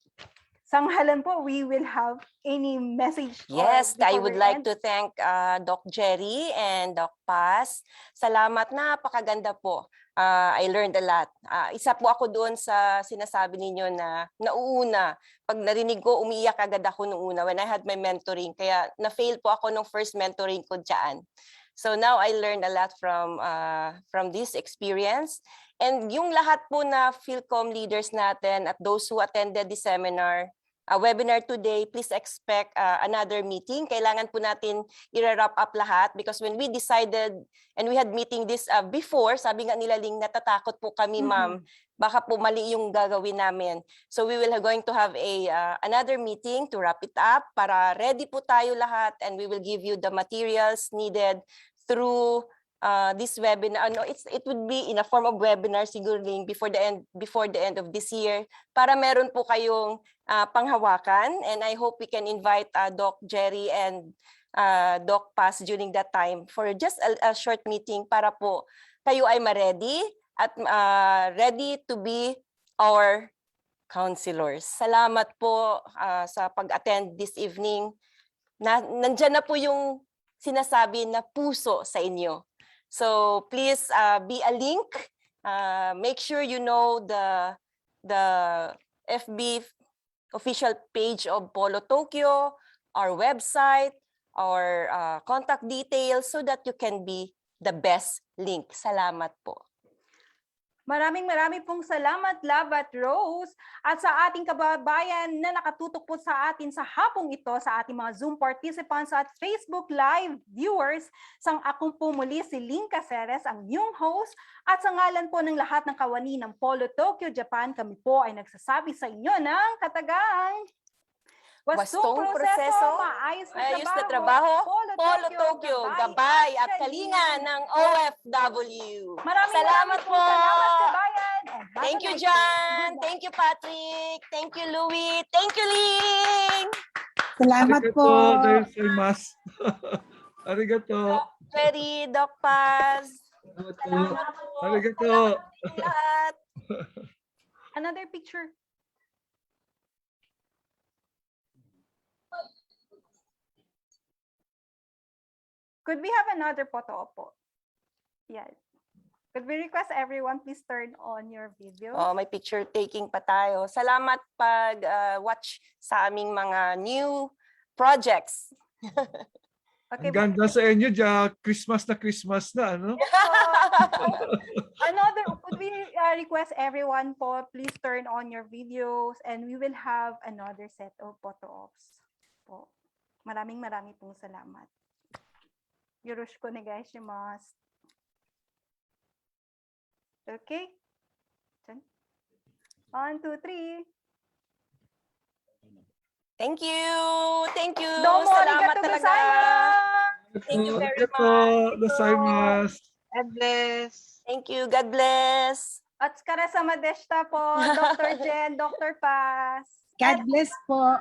sanghalan po, we will have any message. Yes, I would like to thank Doc Jerry and Doc Paz. Salamat, napakaganda po. I learned a lot. Isa po ako doon sa sinasabi ninyo na nauuna. Pag narinig ko, umiiyak agad ako nung una when I had my mentoring. Kaya na-fail po ako nung first mentoring ko dyan. So now I learned a lot from this experience. And yung lahat po na Philcom leaders natin at those who attended the seminar, webinar today, please expect another meeting. Kailangan po natin i-wrap up lahat because when we decided and we had meeting this before, sabi nga nila Ling, natatakot po kami ma'am, baka po mali yung gagawin namin. So we will going to have another meeting to wrap it up para ready po tayo lahat and we will give you the materials needed through this webinar. It would be in a form of webinar siguro before the end of this year para meron po kayong panghawakan, and I hope we can invite Doc Jerry and Doc Paz during that time for just a short meeting para po kayo ay ma-ready at ready to be our counselors. Salamat po sa pag-attend this evening. Nandyan na po yung sinasabi na puso sa inyo. So please be a link. Make sure you know the FB official page of Polo Tokyo, our website, our contact details so that you can be the best link. Salamat po. Maraming pong salamat, Love at Rose, at sa ating kababayan na nakatutok po sa atin sa hapong ito, sa ating mga Zoom participants at Facebook Live viewers. Sang akong po muli si Ling Caceres, ang iyong host, at sa ngalan po ng lahat ng kawani ng Polo Tokyo, Japan, kami po ay nagsasabi sa inyo ng katagang Wastong proseso, maayos na trabaho, Polo Tokyo, gabay at kalinga ng OFW. Salamat po. Kabayan. Thank you, John. Thank you, Patrick. Thank you, Louie. Thank you, Ling. Arigato gozaimasu. Arigato. Jerry, Doc Paz. Arigato. Lahat. Another picture. Could we have another photo po? Yeah. Could we request everyone please turn on your video? Oh, may picture taking pa tayo. Salamat watch sa aming mga new projects. Ang ganda sa inyo dyan. Christmas na, ano? Could we request everyone po, please turn on your videos and we will have another set of photo ops po. Maraming pong salamat. Yorushiko onegaishimasu. Okay. 1, 2, 3. Thank you. Thank you. Domo Salamat arigatou talaga. gozaimasu. Thank you very much. God bless. Thank you. God bless. Otsukare-sama deshita po, Dr. Jen, Dr. Paz. God bless po.